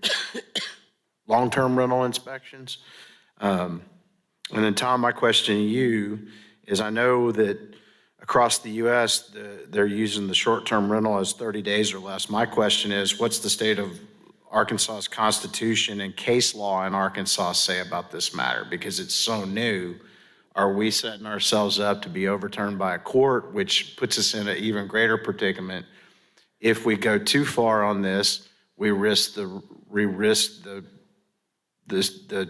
long-term rental inspections. And then, Tom, my question to you is, I know that across the U.S., they're using the short-term rental as 30 days or less. My question is, what's the state of Arkansas's Constitution and case law in Arkansas say about this matter? Because it's so new. Are we setting ourselves up to be overturned by a court, which puts us in an even greater predicament? If we go too far on this, we risk the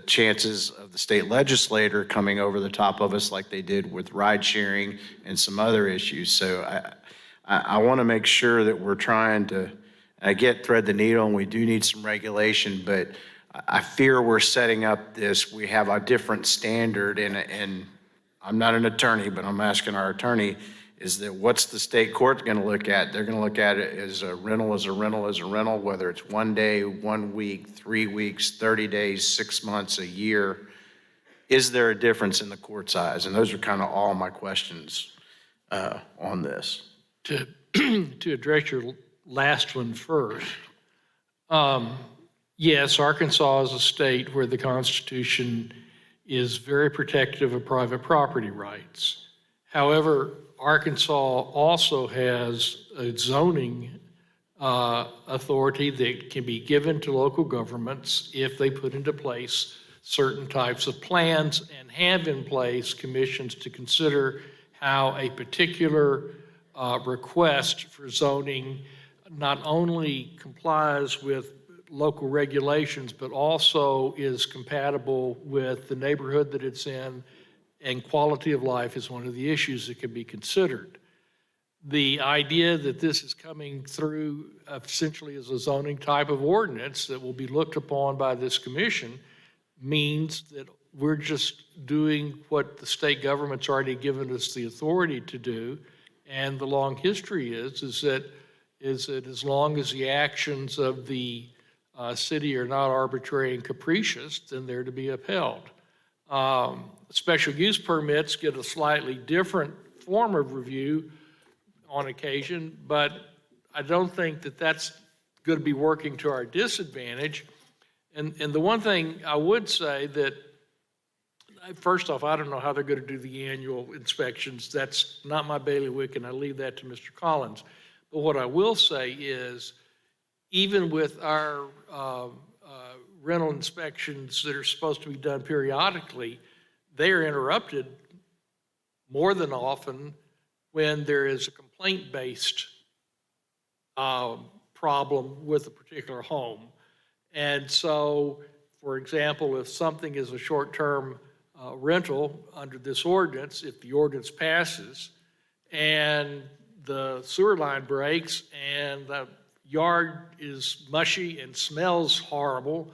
chances of the state legislator coming over the top of us like they did with ride sharing and some other issues. So I want to make sure that we're trying to, I get thread the needle and we do need some regulation, but I fear we're setting up this, we have a different standard, and I'm not an attorney, but I'm asking our attorney, is that what's the state court going to look at? They're going to look at it as a rental, as a rental, as a rental, whether it's 1 day, 1 week, 3 weeks, 30 days, 6 months, a year. Is there a difference in the court's eyes? And those are kind of all my questions on this. To address your last one first, yes, Arkansas is a state where the Constitution is very protective of private property rights. However, Arkansas also has a zoning authority that can be given to local governments if they put into place certain types of plans and have in place commissions to consider how a particular request for zoning not only complies with local regulations, but also is compatible with the neighborhood that it's in, and quality of life is one of the issues that can be considered. The idea that this is coming through essentially as a zoning type of ordinance that will be looked upon by this commission means that we're just doing what the state government's already given us the authority to do. And the long history is that as long as the actions of the city are not arbitrary and capricious, then they're to be upheld. Special use permits get a slightly different form of review on occasion, but I don't think that that's going to be working to our disadvantage. And the one thing I would say that, first off, I don't know how they're going to do the annual inspections. That's not my bailiwick, and I leave that to Mr. Collins. But what I will say is, even with our rental inspections that are supposed to be done periodically, they are interrupted more than often when there is a complaint-based problem with a particular home. And so, for example, if something is a short-term rental under this ordinance, if the ordinance passes and the sewer line breaks and the yard is mushy and smells horrible,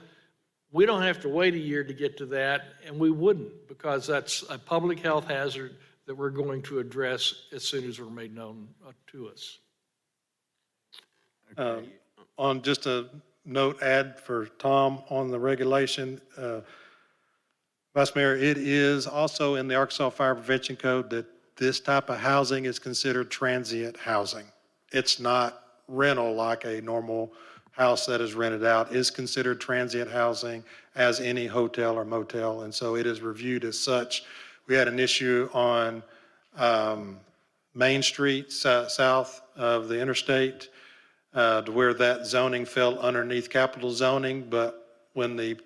we don't have to wait a year to get to that, and we wouldn't, because that's a public health hazard that we're going to address as soon as we're made known to us. On just a note add for Tom on the regulation, Vice Mayor, it is also in the Arkansas Fire Prevention Code that this type of housing is considered transient housing. It's not rental like a normal house that is rented out. Is considered transient housing as any hotel or motel, and so it is reviewed as such. We had an issue on Main Street, south of the interstate, to where that zoning fell underneath capital zoning, but when the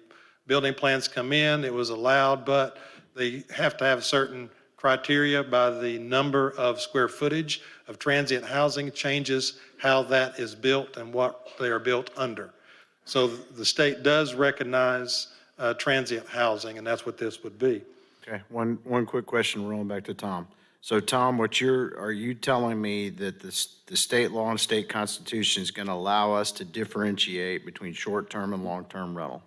building plans come in, it was allowed, but they have to have certain criteria by the number of square footage of transient housing changes how that is built and what they are built under. So the state does recognize transient housing, and that's what this would be. Okay, one quick question, rolling back to Tom. So Tom, are you telling me that the state law and state constitution is going to allow us to differentiate between short-term and long-term rental?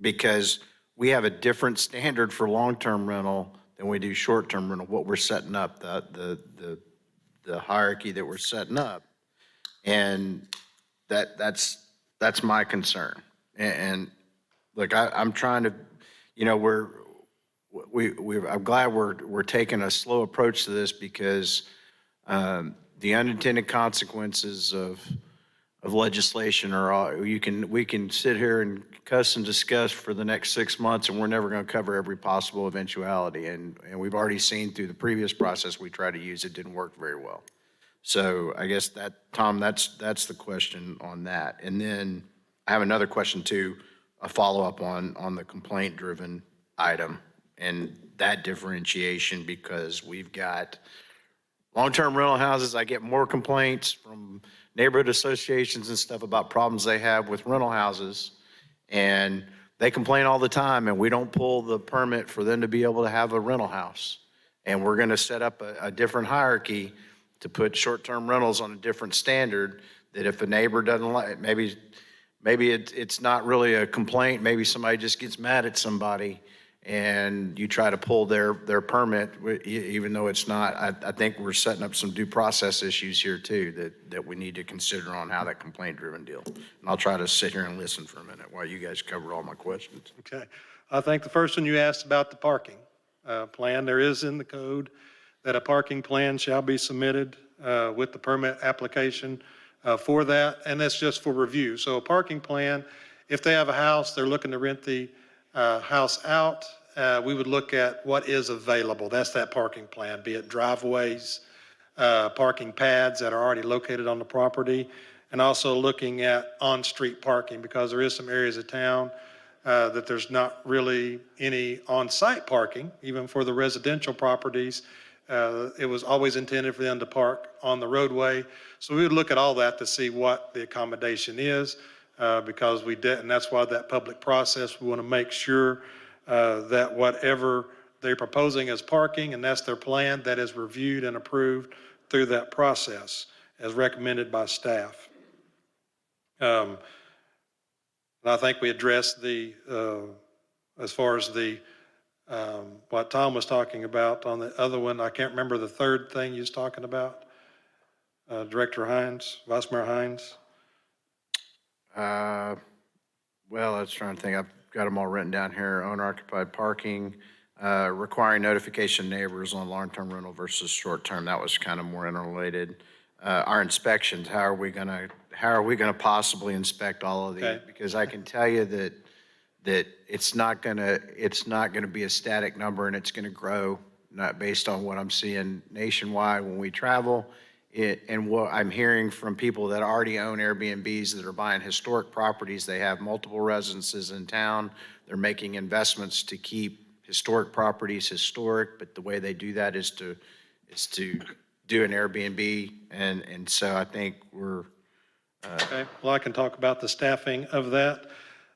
Because we have a different standard for long-term rental than we do short-term rental, what we're setting up, the hierarchy that we're setting up. And that's my concern. And look, I'm trying to, you know, I'm glad we're taking a slow approach to this because the unintended consequences of legislation are all, we can sit here and cuss and discuss for the next 6 months and we're never going to cover every possible eventuality. And we've already seen through the previous process we tried to use, it didn't work very well. So I guess Tom, that's the question on that. And then I have another question too, a follow-up on the complaint-driven item and that differentiation, because we've got long-term rental houses. I get more complaints from neighborhood associations and stuff about problems they have with rental houses. And they complain all the time and we don't pull the permit for them to be able to have a rental house. And we're going to set up a different hierarchy to put short-term rentals on a different standard, that if a neighbor doesn't like, maybe it's not really a complaint, maybe somebody just gets mad at somebody and you try to pull their permit, even though it's not. I think we're setting up some due process issues here too that we need to consider on how that complaint-driven deal. And I'll try to sit here and listen for a minute while you guys cover all my questions. Okay. I think the first one you asked about the parking plan, there is in the code that a parking plan shall be submitted with the permit application for that, and that's just for review. So a parking plan, if they have a house, they're looking to rent the house out, we would look at what is available. That's that parking plan, be it driveways, parking pads that are already located on the property, and also looking at on-street parking, because there is some areas of town that there's not really any on-site parking, even for the residential properties. It was always intended for them to park on the roadway. So we would look at all that to see what the accommodation is, because we did, and that's why that public process, we want to make sure that whatever they're proposing as parking, and that's their plan, that is reviewed and approved through that process as recommended by staff. And I think we addressed the, as far as the, what Tom was talking about on the other one. I can't remember the third thing he was talking about. Director Hines, Vice Mayor Hines. Well, I was trying to think. I've got them all written down here. Owner-occupied parking, requiring notification of neighbors on long-term rental versus short-term. That was kind of more interrelated. Our inspections, how are we gonna possibly inspect all of these? Okay. Because I can tell you that it's not gonna be a static number, and it's gonna grow, not based on what I'm seeing nationwide when we travel. And what I'm hearing from people that already own Airbnbs that are buying historic properties, they have multiple residences in town. They're making investments to keep historic properties historic, but the way they do that is to do an Airbnb. And so I think we're, Okay, well, I can talk about the staffing of that.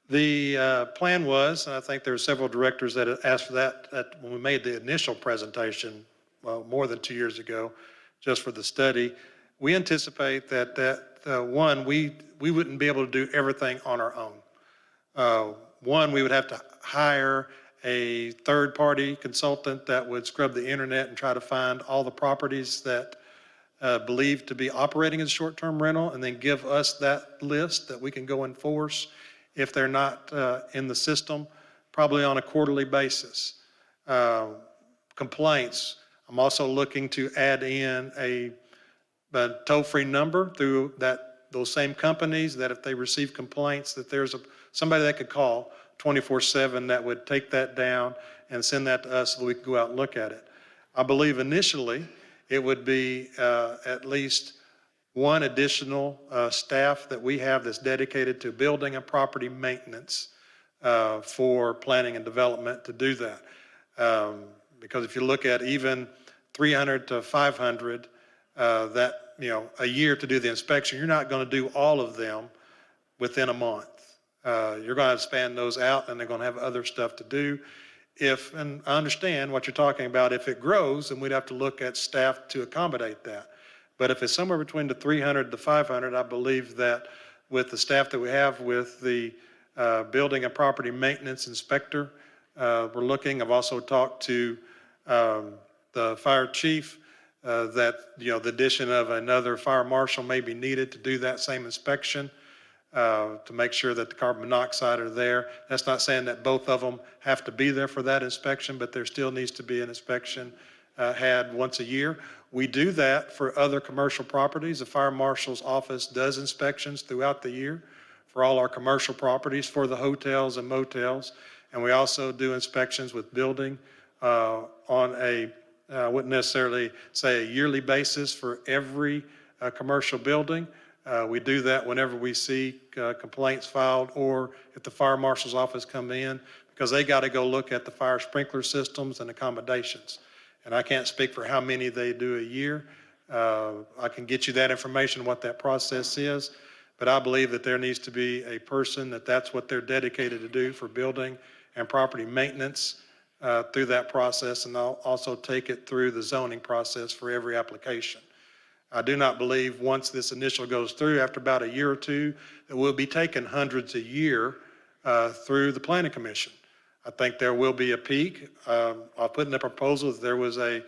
The plan was, and I think there were several directors that had asked for that when we made the initial presentation, well, more than 2 years ago, just for the study. We anticipate that one, we wouldn't be able to do everything on our own. One, we would have to hire a third-party consultant that would scrub the internet and try to find all the properties that believed to be operating as short-term rental, and then give us that list that we can go enforce if they're not in the system, probably on a quarterly basis. Complaints, I'm also looking to add in a toll-free number through those same companies, that if they receive complaints, that there's somebody that could call 24/7 that would take that down and send that to us so that we can go out and look at it. I believe initially it would be at least one additional staff that we have that's dedicated to building and property maintenance for planning and development to do that. Because if you look at even 300 to 500, that, a year to do the inspection, you're not going to do all of them within a month. You're going to span those out, and they're going to have other stuff to do. And I understand what you're talking about, if it grows, then we'd have to look at staff to accommodate that. But if it's somewhere between the 300 to 500, I believe that with the staff that we have with the building and property maintenance inspector, I've also talked to the fire chief, that, the addition of another fire marshal may be needed to do that same inspection, to make sure that the carbon monoxide are there. That's not saying that both of them have to be there for that inspection, but there still needs to be an inspection had once a year. We do that for other commercial properties. The fire marshal's office does inspections throughout the year for all our commercial properties, for the hotels and motels. And we also do inspections with building on I wouldn't necessarily say a yearly basis for every commercial building. We do that whenever we see complaints filed, or if the fire marshal's office come in, because they got to go look at the fire sprinkler systems and accommodations. And I can't speak for how many they do a year. I can get you that information, what that process is, but I believe that there needs to be a person that's what they're dedicated to do for building and property maintenance through that process, and I'll also take it through the zoning process for every application. I do not believe once this initial goes through, after about a year or two, that we'll be taking hundreds a year through the planning commission. I think there will be a peak. I'll put in the proposal that there was a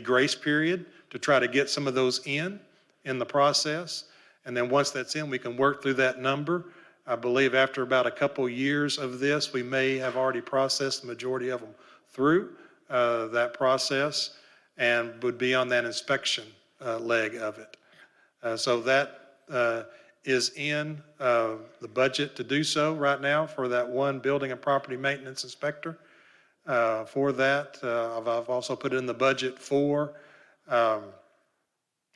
grace period to try to get some of those in the process. And then once that's in, we can work through that number. I believe after about a couple years of this, we may have already processed the majority of them through that process and would be on that inspection leg of it. So that is in the budget to do so right now for that one building and property maintenance inspector. For that, I've also put in the budget for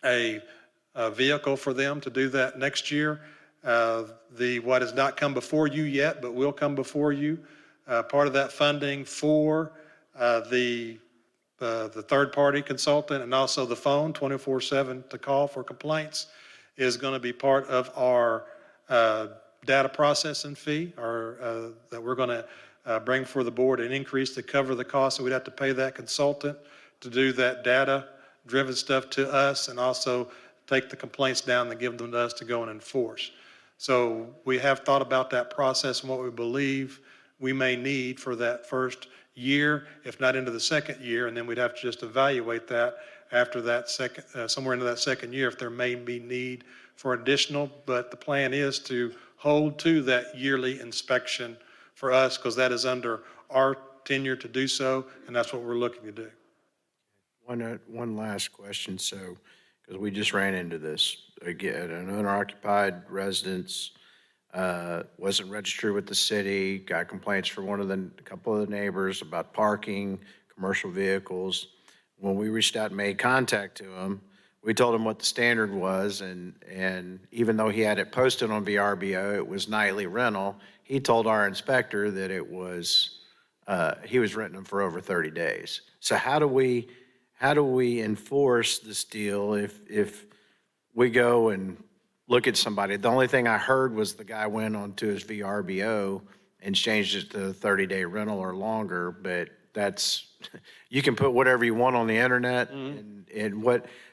a vehicle for them to do that next year. What has not come before you yet, but will come before you, part of that funding for the third-party consultant and also the phone 24/7 to call for complaints is going to be part of our data processing fee, or that we're going to bring for the board an increase to cover the cost. So we'd have to pay that consultant to do that data-driven stuff to us, and also take the complaints down and give them to us to go and enforce. So we have thought about that process and what we believe we may need for that first year, if not into the second year, and then we'd have to just evaluate that after that second, somewhere into that second year, if there may be need for additional. But the plan is to hold to that yearly inspection for us, because that is under our tenure to do so, and that's what we're looking to do. One last question, so, because we just ran into this, again, an owner-occupied residence, wasn't registered with the city, got complaints from a couple of the neighbors about parking, commercial vehicles. When we reached out and made contact to him, we told him what the standard was, and even though he had it posted on VRBO, it was nightly rental, he told our inspector that it was, he was renting them for over 30 days. So how do we enforce this deal if we go and look at somebody? The only thing I heard was the guy went onto his VRBO and changed it to 30-day rental or longer, but you can put whatever you want on the internet,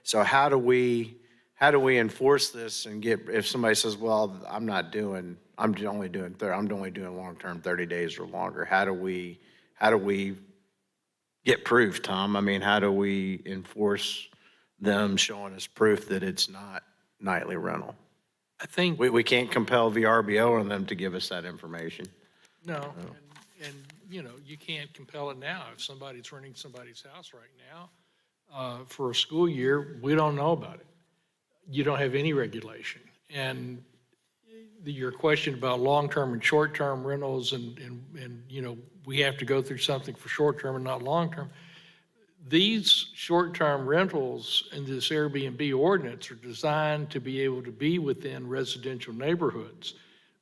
so how do we enforce this and if somebody says, well, I'm only doing long-term 30 days or longer, how do we get proof, Tom? I mean, how do we enforce them showing us proof that it's not nightly rental? I think, We can't compel VRBO on them to give us that information. no, and, you can't compel it now. If somebody's renting somebody's house right now for a school year, we don't know about it. You don't have any regulation. And your question about long-term and short-term rentals and we have to go through something for short-term and not long-term. These short-term rentals in this Airbnb ordinance are designed to be able to be within residential neighborhoods.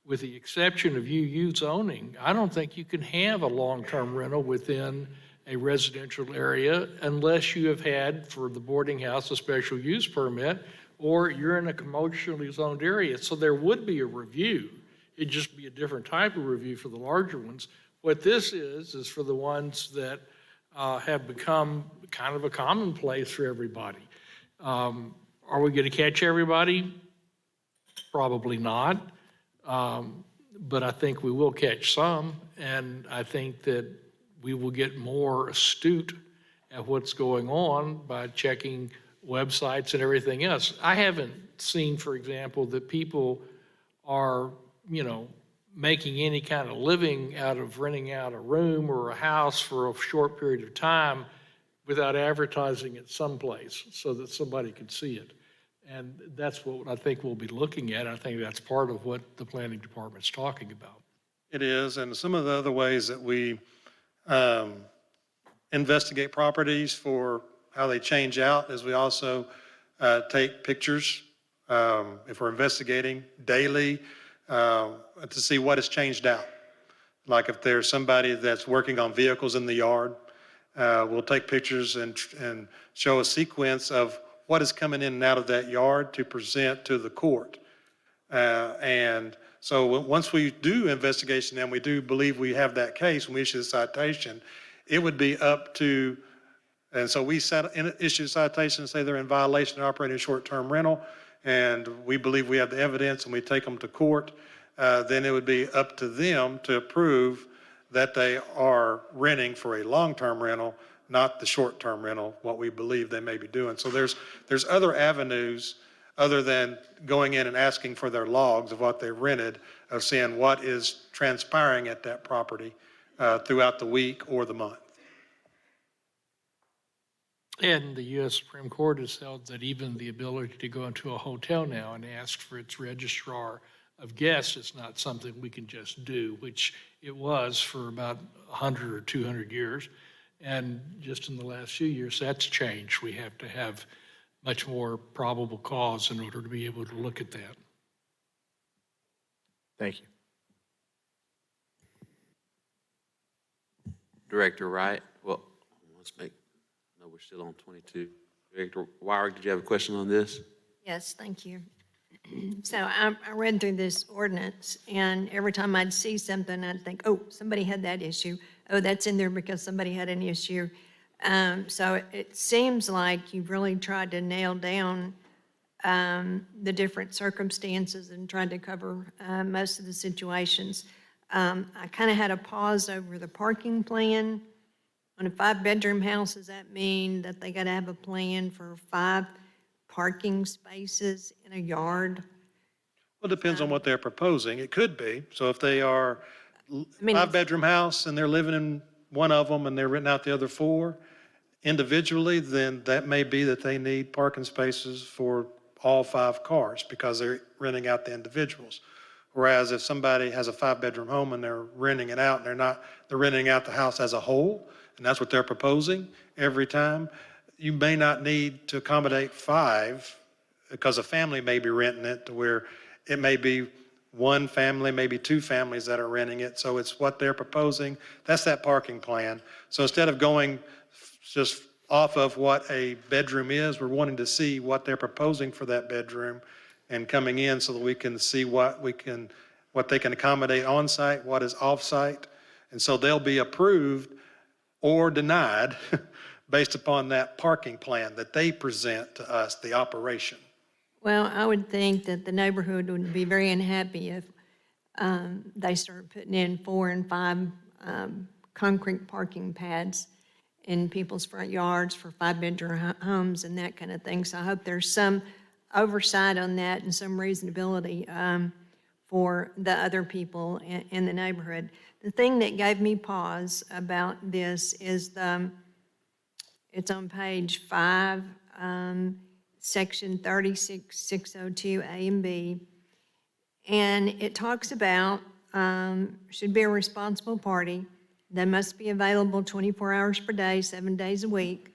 with the exception of UU zoning, I don't think you can have a long-term rental within a residential area unless you have had, for the boarding house, a special use permit, or you're in a commercially zoned area. So there would be a review. It'd just be a different type of review for the larger ones. What this is for the ones that have become kind of a commonplace for everybody. Are we going to catch everybody? Probably not. But I think we will catch some, and I think that we will get more astute at what's going on by checking websites and everything else. I haven't seen, for example, that people are, making any kind of living out of renting out a room or a house for a short period of time without advertising it someplace so that somebody could see it. And that's what I think we'll be looking at. I think that's part of what the planning department's talking about. It is, and some of the other ways that we investigate properties for how they change out is we also take pictures if we're investigating daily to see what has changed out. Like if there's somebody that's working on vehicles in the yard, we'll take pictures and show a sequence of what is coming in and out of that yard to present to the court. And so once we do investigation and we do believe we have that case, when we issue the citation, it would be up to, and so we issue a citation and say they're in violation of operating a short-term rental, and we believe we have the evidence and we take them to court, then it would be up to them to prove that they are renting for a long-term rental, not the short-term rental, what we believe they may be doing. So there's other avenues other than going in and asking for their logs of what they rented, of seeing what is transpiring at that property throughout the week or the month. And the U.S. Supreme Court has held that even the ability to go into a hotel now and ask for its registrar of guests is not something we can just do, which it was for about 100 or 200 years. And just in the last few years, that's changed. We have to have much more probable cause in order to be able to look at that. Thank you. Director Wright, well, let's make, no, we're still on 22. Director Wyrick, did you have a question on this? Yes, thank you. So I read through this ordinance, and every time I'd see something, I'd think, oh, somebody had that issue. Oh, that's in there because somebody had an issue. So it seems like you've really tried to nail down the different circumstances and tried to cover most of the situations. I kind of had a pause over the parking plan. On a 5-bedroom house, does that mean that they got to have a plan for 5 parking spaces in a yard? Well, it depends on what they're proposing. It could be. So if they are 5-bedroom house and they're living in one of them and they're renting out the other 4 individually, then that may be that they need parking spaces for all 5 cars because they're renting out the individuals. Whereas if somebody has a 5-bedroom home and they're renting it out and they're renting out the house as a whole, and that's what they're proposing every time, you may not need to accommodate 5 because a family may be renting it to where it may be 1 family, maybe 2 families that are renting it. So it's what they're proposing. That's that parking plan. So instead of going just off of what a bedroom is, we're wanting to see what they're proposing for that bedroom and coming in so that we can see what they can accommodate on site, what is off site. And so they'll be approved or denied based upon that parking plan that they present to us, the operation. Well, I would think that the neighborhood would be very unhappy if they started putting in 4 and 5 concrete parking pads in people's front yards for 5-bedroom homes and that kind of thing. So I hope there's some oversight on that and some reasonability for the other people in the neighborhood. The thing that gave me pause about this is it's on page 5, section 36602 A and B, and it talks about should be a responsible party that must be available 24 hours per day, 7 days a week,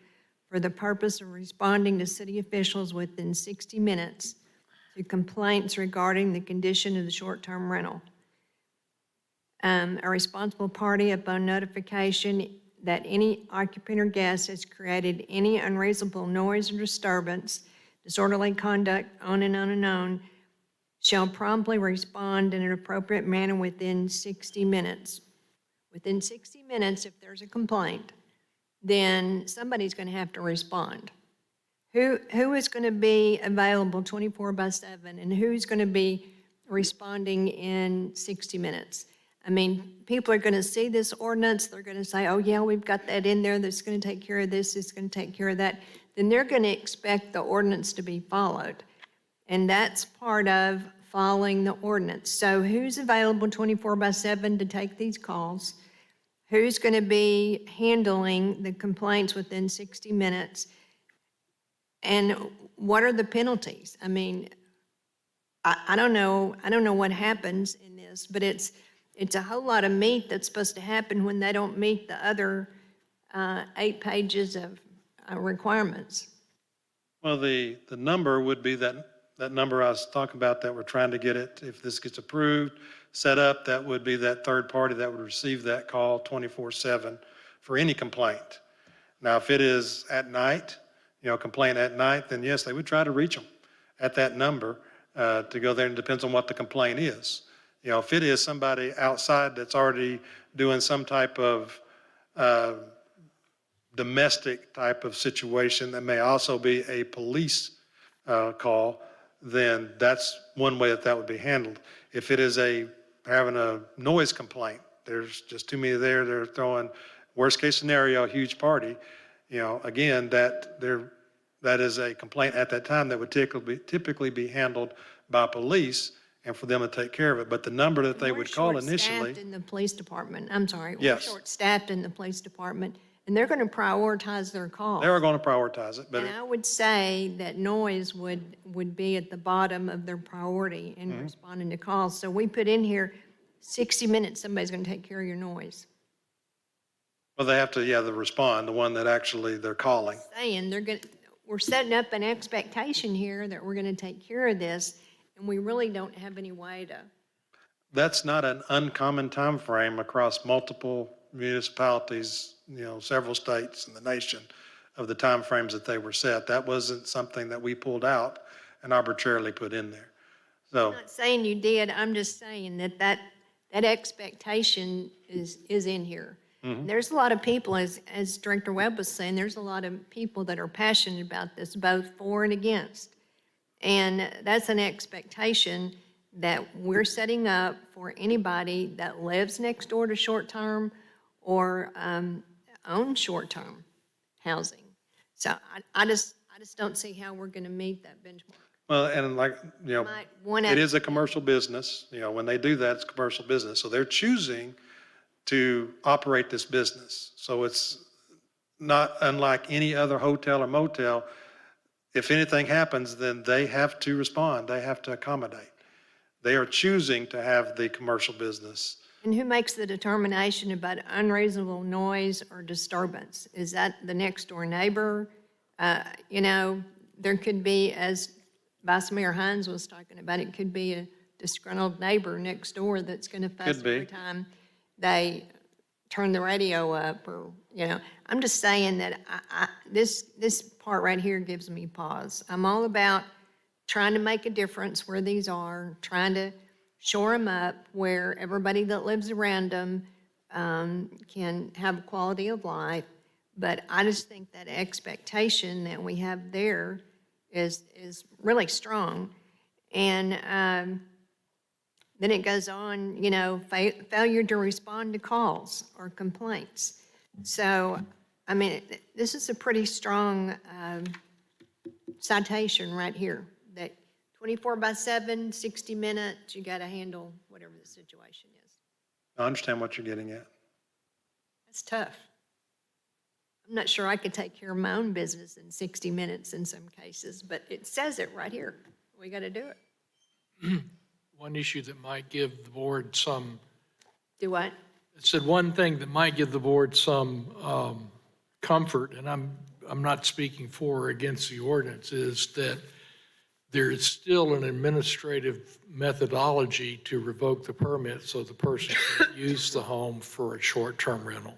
for the purpose of responding to city officials within 60 minutes to complaints regarding the condition of the short-term rental. A responsible party upon notification that any occupant or guest has created any unreasonable noise or disturbance, disorderly conduct on and on and on, shall promptly respond in an appropriate manner within 60 minutes. Within 60 minutes, if there's a complaint, then somebody's going to have to respond. Who is going to be available 24/7, and who's going to be responding in 60 minutes? I mean, people are going to see this ordinance, they're going to say, oh, yeah, we've got that in there, that's going to take care of this, it's going to take care of that. Then they're going to expect the ordinance to be followed. And that's part of following the ordinance. So who's available 24/7 to take these calls? Who's going to be handling the complaints within 60 minutes? And what are the penalties? I mean, I don't know what happens in this, but it's a whole lot of meat that's supposed to happen when they don't meet the other 8 pages of requirements. Well, the number would be that number I was talking about that we're trying to get it, if this gets approved, set up, that would be that third party that would receive that call 24/7 for any complaint. Now, if it is at night, complaint at night, then yes, they would try to reach them at that number to go there, and it depends on what the complaint is. If it is somebody outside that's already doing some type of domestic type of situation that may also be a police call, then that's one way that would be handled. If it is having a noise complaint, there's just too many there, they're throwing, worst case scenario, a huge party, again, that is a complaint at that time that would typically be handled by police, and for them to take care of it. But the number that they would call initially. We're short-staffed in the police department, I'm sorry. Yes. We're short-staffed in the police department, and they're going to prioritize their calls. They are going to prioritize it, but And I would say that noise would be at the bottom of their priority in responding to calls. So we put in here, 60 minutes, somebody's going to take care of your noise. well, they have to, the respond, the one that actually they're calling. Saying we're setting up an expectation here that we're going to take care of this, and we really don't have any way to. That's not an uncommon time frame across multiple municipalities, several states in the nation, of the time frames that they were set. That wasn't something that we pulled out and arbitrarily put in there. So, I'm not saying you did, I'm just saying that expectation is in here. There's a lot of people, as Director Webb was saying, there's a lot of people that are passionate about this, both for and against. And that's an expectation that we're setting up for anybody that lives next door to short-term or owns short-term housing. So I just don't see how we're going to meet that benchmark. well, and Might wanna- it is a commercial business. When they do that, it's commercial business. So they're choosing to operate this business. So it's not unlike any other hotel or motel. If anything happens, then they have to respond. They have to accommodate. They are choosing to have the commercial business. And who makes the determination about unreasonable noise or disturbance? Is that the next door neighbor? There could be, as Vice Mayor Hines was talking about, it could be a disgruntled neighbor next door that's going to fuss Could be. every time they turn the radio up, or, I'm just saying that this part right here gives me pause. I'm all about trying to make a difference where these are, trying to shore them up where everybody that lives around them can have a quality of life. But I just think that expectation that we have there is really strong. And then it goes on, failure to respond to calls or complaints. So, I mean, this is a pretty strong citation right here, that 24/7, 60 minutes, you got to handle whatever the situation is. I understand what you're getting at. That's tough. I'm not sure I could take care of my own business in 60 minutes in some cases, but it says it right here. We got to do it. One issue that might give the board some, Do what? it said one thing that might give the board some comfort, and I'm not speaking for or against the ordinance, is that there is still an administrative methodology to revoke the permit so the person can use the home for a short-term rental.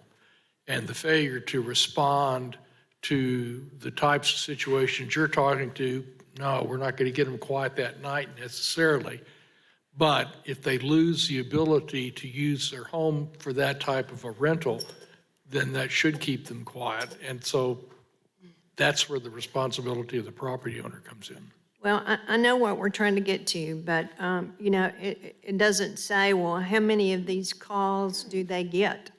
And the failure to respond to the types of situations you're talking to, no, we're not going to get them quiet that night necessarily. But if they lose the ability to use their home for that type of a rental, then that should keep them quiet. And so that's where the responsibility of the property owner comes in. Well, I know what we're trying to get to, but, you know, it doesn't say, well, how many of these calls do they get?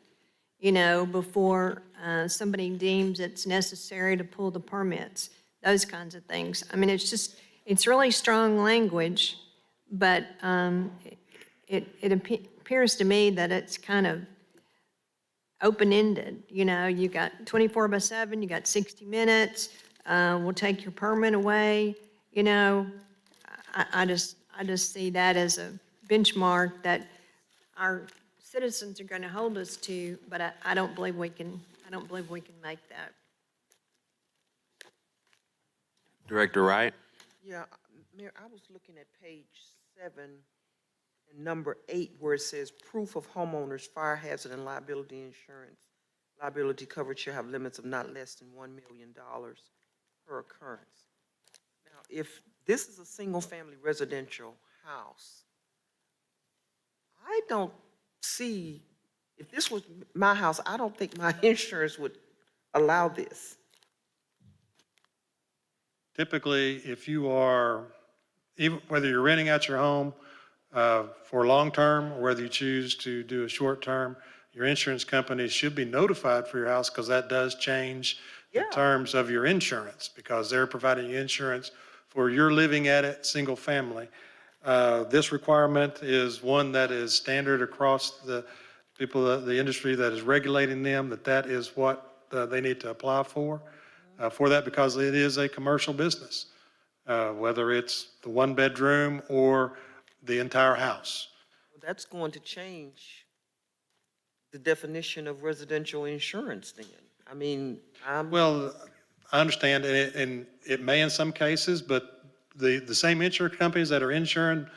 You know, before somebody deems it's necessary to pull the permits, those kinds of things. I mean, it's really strong language, but it appears to me that it's kind of open-ended. You know, you got 24/7, you got 60 minutes, we'll take your permit away. You know, I just see that as a benchmark that our citizens are going to hold us to, but I don't believe we can make that. Director Wright? Yeah, Mayor, I was looking at page 7 and number 8, where it says proof of homeowner's fire hazard and liability insurance. Liability coverage shall have limits of not less than $1 million per occurrence. Now, if this is a single-family residential house, I don't see, if this was my house, I don't think my insurance would allow this. Typically, if you are, even whether you're renting out your home for long-term, or whether you choose to do a short-term, your insurance company should be notified for your house, because that does change the Yeah. terms of your insurance, because they're providing you insurance for your living at it, single family. This requirement is one that is standard across the people, the industry that is regulating them, that is what they need to apply for that, because it is a commercial business, whether it's the one bedroom or the entire house. That's going to change the definition of residential insurance then. I mean, Well, I understand, and it may in some cases, but the same insurance companies that are insuring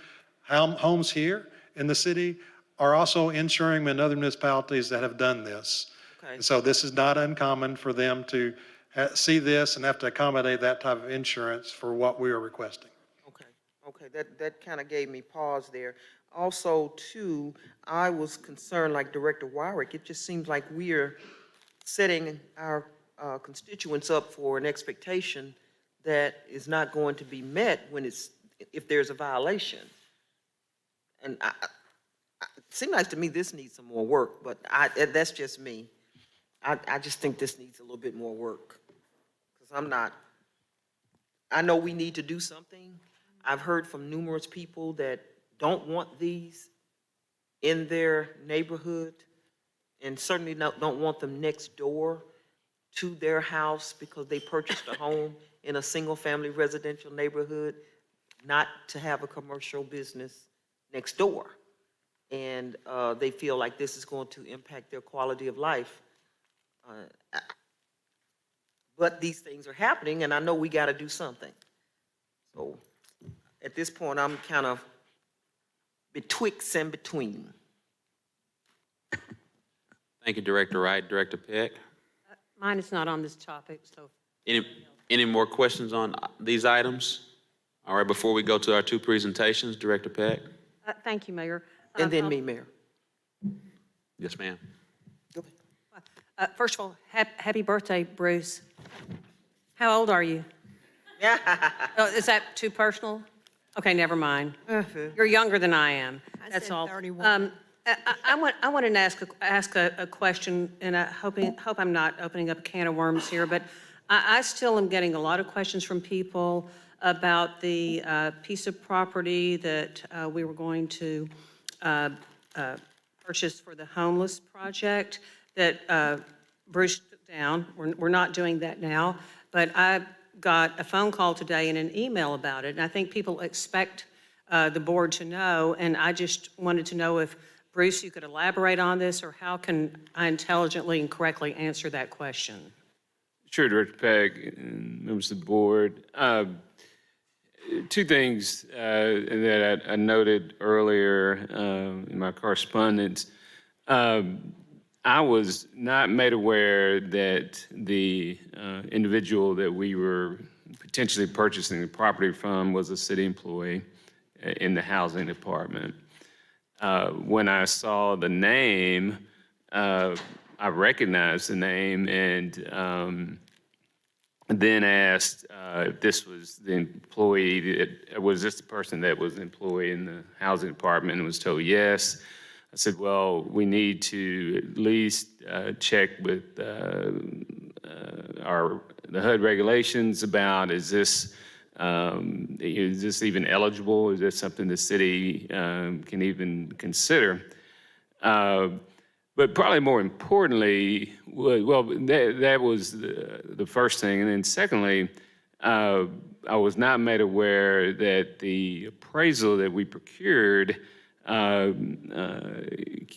homes here in the city are also insuring them in other municipalities that have done this. Okay. And so this is not uncommon for them to see this and have to accommodate that type of insurance for what we are requesting. Okay, that kind of gave me pause there. Also, too, I was concerned, like Director Wyrick, it just seems like we're setting our constituents up for an expectation that is not going to be met if there's a violation. And it seems like to me this needs some more work, but that's just me. I just think this needs a little bit more work, because I know we need to do something. I've heard from numerous people that don't want these in their neighborhood, and certainly don't want them next door to their house because they purchased a home in a single-family residential neighborhood, not to have a commercial business next door. And they feel like this is going to impact their quality of life. But these things are happening, and I know we got to do something. So at this point, I'm kind of betwixt and between. Thank you, Director Wright. Director Peck? Mine is not on this topic, so. Any more questions on these items? All right, before we go to our two presentations, Director Peck? Thank you, Mayor. And then me, Mayor. Yes, ma'am. Go ahead. First of all, happy birthday, Bruce. How old are you? Oh, is that too personal? Okay, never mind. You're younger than I am. I That's said all. 31. I wanted to ask a question, and I hope I'm not opening up a can of worms here, but I still am getting a lot of questions from people about the piece of property that we were going to purchase for the homeless project that Bruce took down. We're not doing that now, but I got a phone call today and an email about it, and I think people expect the board to know, and I just wanted to know if, Bruce, you could elaborate on this, or how can I intelligently and correctly answer that question? Sure, Director Peck, and members of the board. Two things that I noted earlier in my correspondence. I was not made aware that the individual that we were potentially purchasing the property from was a city employee in the housing department. When I saw the name, I recognized the name and then asked if this was the employee, was this the person that was employed in the housing department, and was told yes. I said, well, we need to at least check with the HUD regulations about, is this even eligible? Is this something the city can even consider? But probably more importantly, well, that was the first thing. And then secondly, I was not made aware that the appraisal that we procured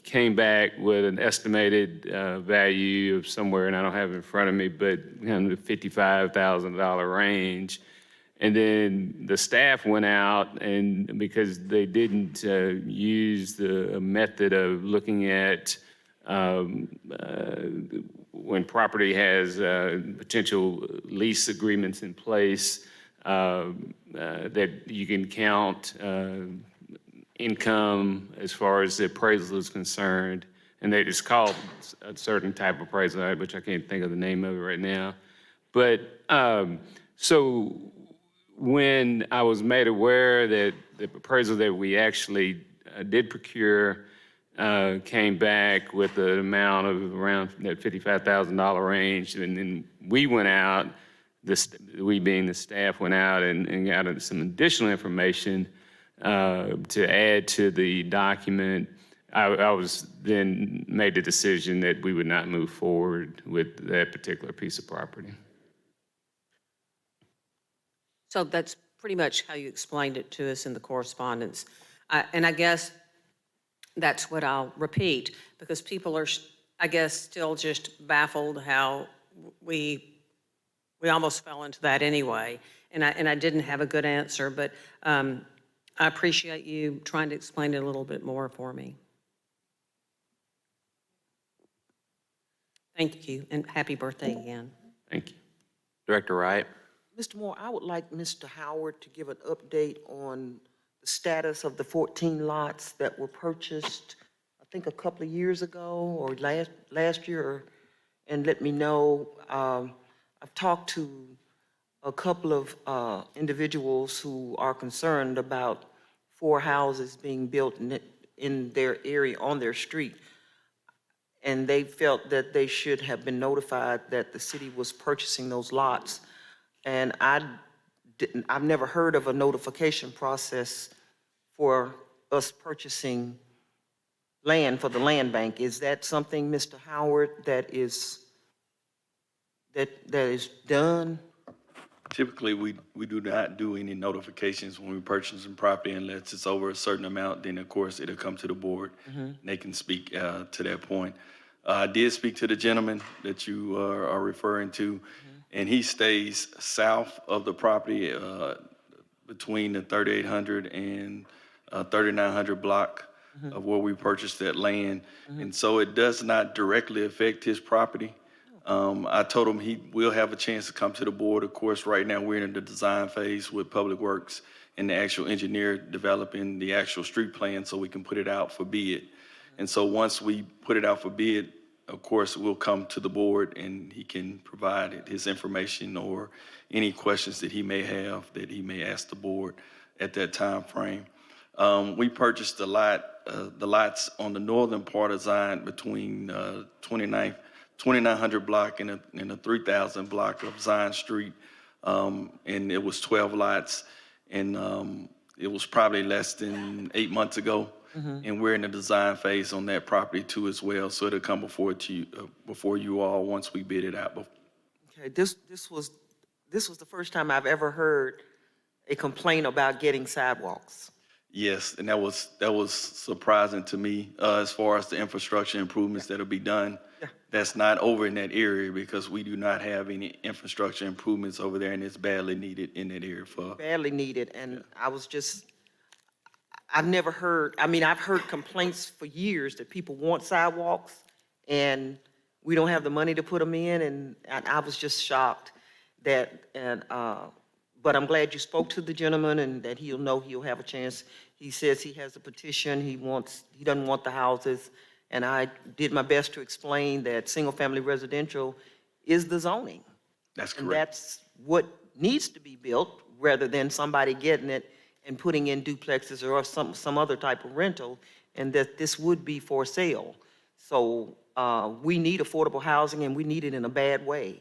came back with an estimated value of somewhere, and I don't have it in front of me, but in the $55,000 range. And then the staff went out, and because they didn't use the method of looking at when property has potential lease agreements in place, that you can count income as far as the appraisal is concerned. And they just called a certain type of appraisal, which I can't think of the name of it right now. But so when I was made aware that the appraisal that we actually did procure came back with an amount of around that $55,000 range, and then we went out, we being the staff went out and got some additional information to add to the document. I was then made the decision that we would not move forward with that particular piece of property. So that's pretty much how you explained it to us in the correspondence. And I guess that's what I'll repeat, because people are, I guess, still just baffled how we almost fell into that anyway. And I didn't have a good answer, but I appreciate you trying to explain it a little bit more for me. Thank you, and happy birthday again. Thank you. Director Wright. Mr. Moore, I would like Mr. Howard to give an update on the status of the 14 lots that were purchased, I think a couple of years ago or last year, and let me know. I've talked to a couple of individuals who are concerned about 4 houses being built in their area on their street. And they felt that they should have been notified that the city was purchasing those lots. And I've never heard of a notification process for us purchasing land for the land bank. Is that something, Mr. Howard, that is done? Typically, we do not do any notifications when we purchase some property unless it's over a certain amount. Then, of course, it'll come to the board. And they can speak to that point. I did speak to the gentleman that you are referring to, and he stays south of the property between the 3800 and 3900 block of where we purchased that land. And so it does not directly affect his property. I told him he will have a chance to come to the board. Of course, right now we're in the design phase with Public Works and the actual engineer developing the actual street plan so we can put it out for bid. And so once we put it out for bid, of course, we'll come to the board and he can provide his information or any questions that he may have that he may ask the board at that time frame. We purchased the lots on the northern part of Zion between 2900 block and a 3000 block of Zion Street. And it was 12 lots. And it was probably less than 8 months ago. And we're in the design phase on that property too as well. So it'll come before you all once we bid it out. Okay, this was the first time I've ever heard a complaint about getting sidewalks. Yes, and that was surprising to me as far as the infrastructure improvements that'll be done. Yeah. that's not over in that area because we do not have any infrastructure improvements over there, and it's badly needed in that area for, Badly needed, and I've never heard, I mean, I've heard complaints for years that people want sidewalks, and we don't have the money to put them in, and I was just shocked that, but I'm glad you spoke to the gentleman and that he'll know he'll have a chance. He says he has a petition, he doesn't want the houses, and I did my best to explain that single-family residential is the zoning. that's And correct. that's what needs to be built, rather than somebody getting it and putting in duplexes or some other type of rental, and that this would be for sale. So we need affordable housing, and we need it in a bad way.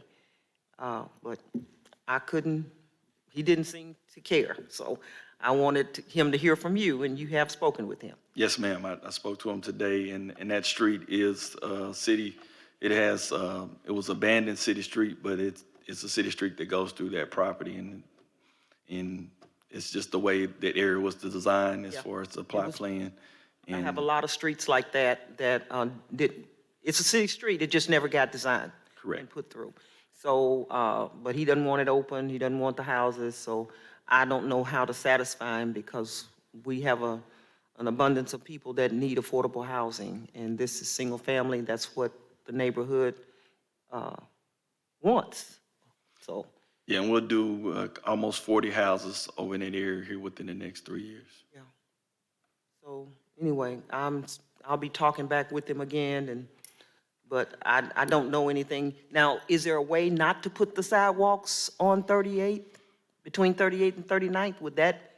But he didn't seem to care. So I wanted him to hear from you, and you have spoken with him. Yes, ma'am. I spoke to him today, and that street is city, it was abandoned city street, but it's a city street that goes through that property, and it's just the way that area was designed as Yeah. far as the plot plan. I And have a lot of streets like that it's a city street, it just never got designed. Correct. And put through. So, but he doesn't want it open, he doesn't want the houses, so I don't know how to satisfy him because we have an abundance of people that need affordable housing, and this is single family, that's what the neighborhood wants, so. yeah, and we'll do almost 40 houses over in that area here within the next 3 years. Yeah. So, anyway, I'll be talking back with him again, but I don't know anything. Now, is there a way not to put the sidewalks on 38th, between 38th and 39th? Would that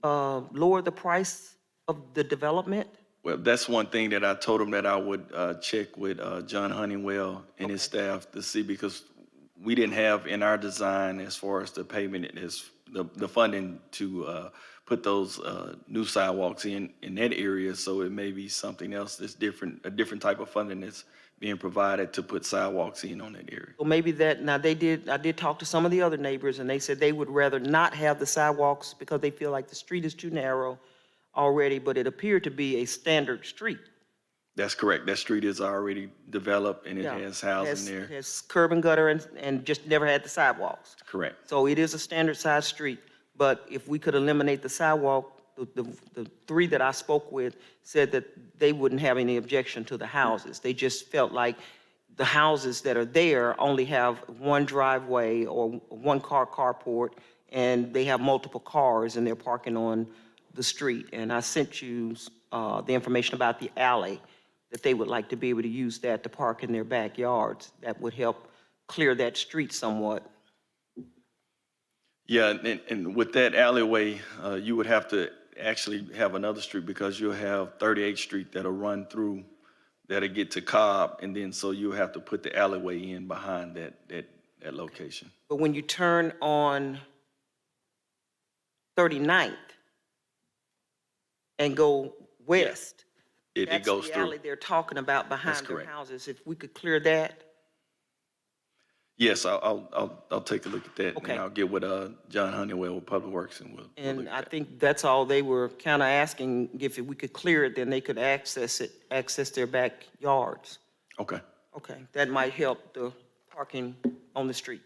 lower the price of the development? Well, that's one thing that I told him that I would check with John Honeywell and his staff to see, because we didn't have in our design as far as the pavement, the funding to put those new sidewalks in that area. So it may be something else that's different, a different type of funding that's being provided to put sidewalks in on that area. Well, maybe that, now I did talk to some of the other neighbors, and they said they would rather not have the sidewalks because they feel like the street is too narrow already, but it appeared to be a standard street. That's correct. That street is already developed and it Yeah. has housing there. Has curb and gutter and just never had the sidewalks. Correct. So it is a standard size street, but if we could eliminate the sidewalk, the three that I spoke with said that they wouldn't have any objection to the houses. They just felt like the houses that are there only have one driveway or one car carport, and they have multiple cars and they're parking on the street. And I sent you the information about the alley, that they would like to be able to use that to park in their backyards. That would help clear that street somewhat. Yeah, and with that alleyway, you would have to actually have another street because you'll have 38th Street that'll run through, that'll get to Cobb, and then so you have to put the alleyway in behind that location. But when you turn on 39th and go west, It goes that's the through. alley they're talking about behind That's their correct. houses. If we could clear that, Yes, I'll take a look at that, Okay. and I'll get with John Honeywell with Public Works, and we'll and look at I that. think that's all they were kind of asking, if we could clear it, then they could access their backyards. Okay. Okay, that might help the parking on the street.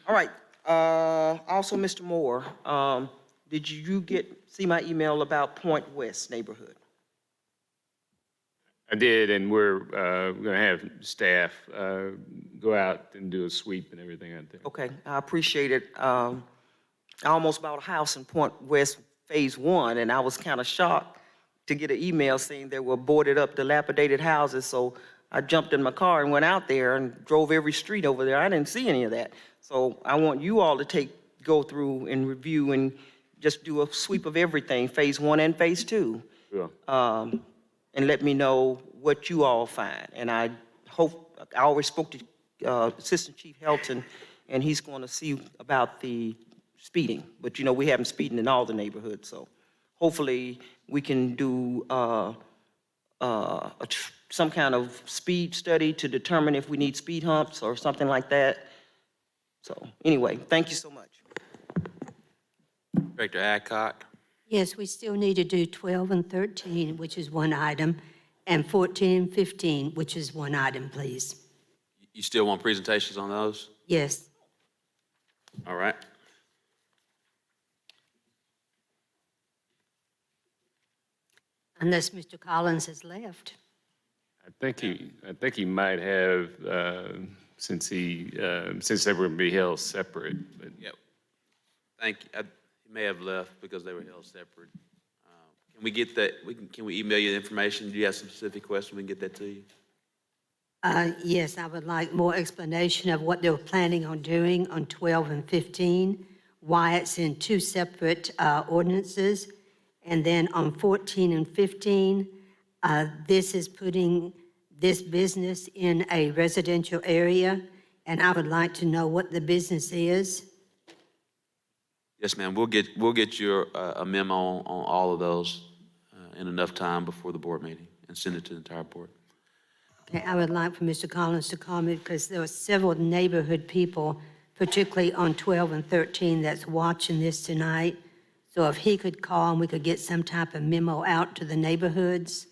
All right, also, Mr. Moore, did you see my email about Point West neighborhood? I did, and we're going to have staff go out and do a sweep and everything out there. Okay, I appreciate it. I almost bought a house in Point West Phase 1, and I was kind of shocked to get an email saying there were boarded up, dilapidated houses, so I jumped in my car and went out there and drove every street over there. I didn't see any of that. So I want you all to go through and review and just do a sweep of everything, Phase 1 and Phase 2. Sure. And let me know what you all find. And I always spoke to Assistant Chief Helton, and he's going to see about the speeding. But, we haven't speeding in all the neighborhoods, so hopefully we can do some kind of speed study to determine if we need speed humps or something like that. So, anyway, thank you so much. Director Adcock. Yes, we still need to do 12 and 13, which is one item. and 14 and 15, which is one item, please. You still want presentations on those? Yes. All right. Unless Mr. Collins has left. I think he might have, since they were going to be held separate, but. Yep. Thank you. He may have left because they were held separate. Can we get that, can we email you the information? Do you have some specific questions? We can get that to you. Yes, I would like more explanation of what they were planning on doing on 12 and 15, why it's in two separate ordinances. And then on 14 and 15, this is putting this business in a residential area, and I would like to know what the business is. Yes, ma'am. We'll get you a memo on all of those in enough time before the board meeting and send it to the entire board. Okay, I would like for Mr. Collins to comment because there are several neighborhood people, particularly on 12 and 13, that's watching this tonight. So if he could call and we could get some type of memo out to the neighborhoods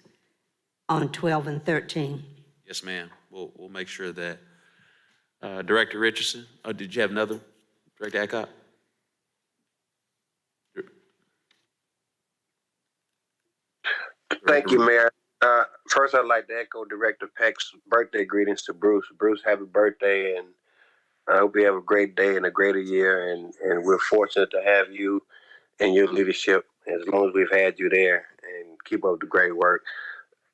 on 12 and 13. Yes, ma'am. We'll make sure that. Director Richardson, did you have another? Director Adcock? Thank you, Mayor. First, I'd like to echo Director Peck's birthday greetings to Bruce. Bruce, happy birthday, and I hope you have a great day and a greater year. And we're fortunate to have you and your leadership as long as we've had you there, and keep up the great work.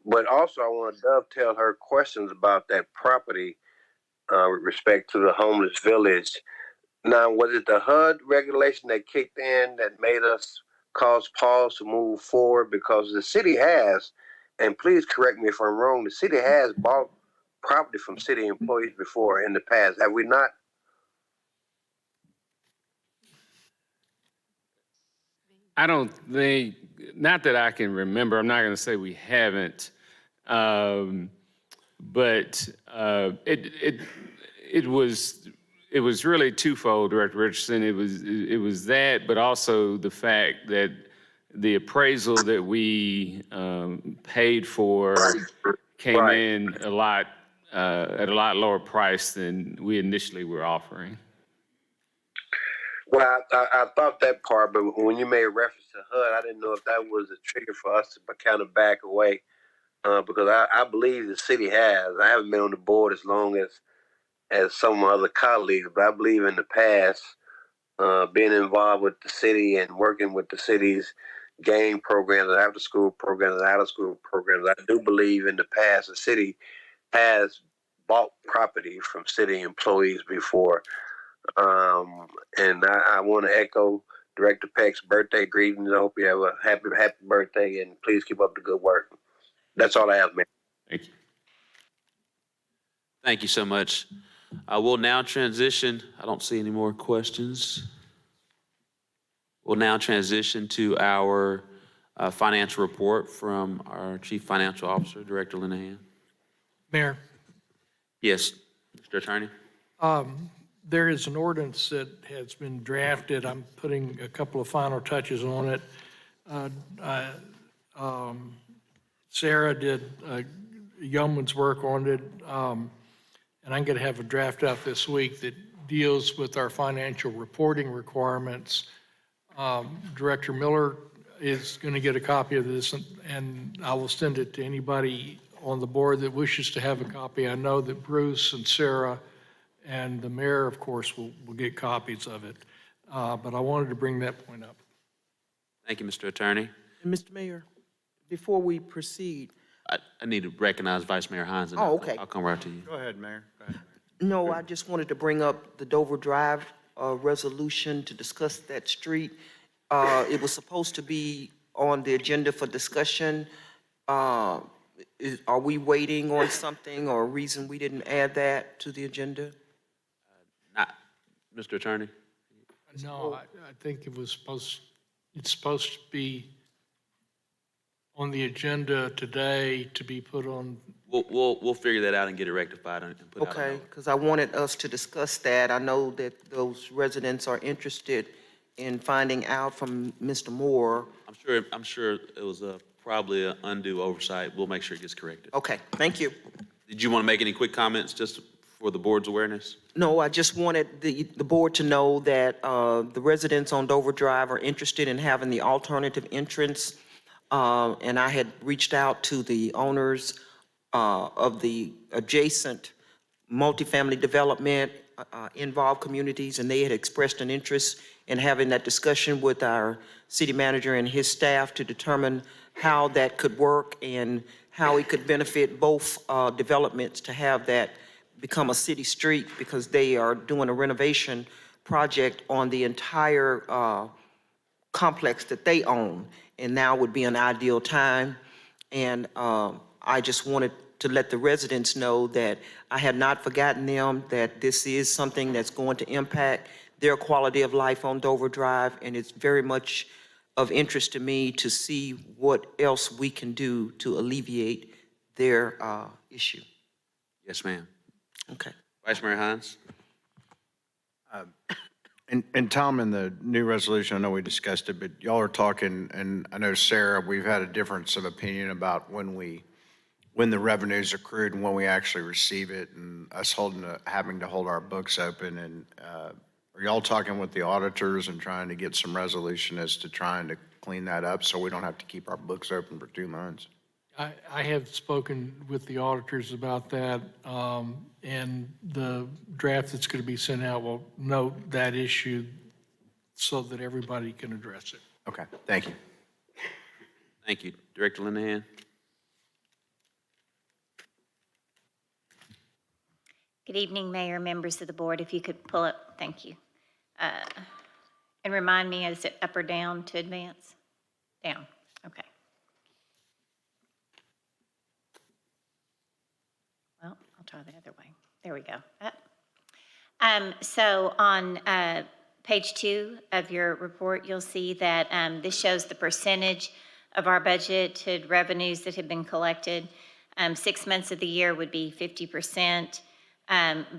But also, I want to dovetail her questions about that property with respect to the homeless village. Now, was it the HUD regulation that kicked in that made us cause pause to move forward? Because the city has, and please correct me if I'm wrong, the city has bought property from city employees before in the past. Have we not? I don't think, not that I can remember, I'm not going to say we haven't, but it was really twofold, Director Richardson. It was that, but also the fact that the appraisal that we paid for came in a lot at a lot lower price than we initially were offering. Well, I thought that part, but when you made reference to HUD, I didn't know if that was a trigger for us to kind of back away, because I believe the city has. I haven't been on the board as long as some of my other colleagues, but I believe in the past, being involved with the city and working with the city's game programs, and after-school programs, and out-of-school programs, I do believe in the past the city has bought property from city employees before. And I want to echo Director Peck's birthday greetings. I hope you have a happy birthday, and please keep up the good work. That's all I have, man. Thank you. Thank you so much. We'll now transition. I don't see any more questions. We'll now transition to our financial report from our Chief Financial Officer, Director Linehan. Mayor, Yes, Mr. Attorney. there is an ordinance that has been drafted. I'm putting a couple of final touches on it. Sarah did yeoman's work on it, and I'm going to have a draft out this week that deals with our financial reporting requirements. Director Miller is going to get a copy of this, and I will send it to anybody on the board that wishes to have a copy. I know that Bruce and Sarah and the mayor, of course, will get copies of it. But I wanted to bring that point up. Thank you, Mr. Attorney. And Mr. Mayor, before we proceed, I need to recognize Vice Mayor Hines. and Oh, okay. I'll come right to you. Go ahead, Mayor. Go ahead. no, I just wanted to bring up the Dover Drive resolution to discuss that street. It was supposed to be on the agenda for discussion. Are we waiting on something or a reason we didn't add that to the agenda? Not, Mr. Attorney? No, I think it's supposed to be on the agenda today to be put on. We'll figure that out and get it rectified and put out a Okay, note. because I wanted us to discuss that. I know that those residents are interested in finding out from Mr. Moore. I'm sure it was probably an undue oversight. We'll make sure it gets corrected. Okay, thank you. Did you want to make any quick comments just for the board's awareness? No, I just wanted the board to know that the residents on Dover Drive are interested in having the alternative entrance. And I had reached out to the owners of the adjacent multifamily development involved communities, and they had expressed an interest in having that discussion with our city manager and his staff to determine how that could work and how it could benefit both developments to have that become a city street, because they are doing a renovation project on the entire complex that they own, and now would be an ideal time. And I just wanted to let the residents know that I have not forgotten them, that this is something that's going to impact their quality of life on Dover Drive, and it's very much of interest to me to see what else we can do to alleviate their issue. Yes, ma'am. Okay. Vice Mayor Hines? And Tom, in the new resolution, I know we discussed it, but y'all are talking, and I know Sarah, we've had a difference of opinion about when the revenue's accrued and when we actually receive it, and us having to hold our books open. And are y'all talking with the auditors and trying to get some resolution as to trying to clean that up so we don't have to keep our books open for 2 months? I have spoken with the auditors about that, and the draft that's going to be sent out will note that issue so that everybody can address it. Okay, thank you. Thank you. Director Linehan? Good evening, Mayor, members of the board. If you could pull up, thank you. And remind me, is it up or down to advance? Down, okay. Well, I'll try the other way. There we go. Up. So on page 2 of your report, you'll see that this shows the percentage of our budgeted revenues that have been collected. 6 months of the year would be 50%.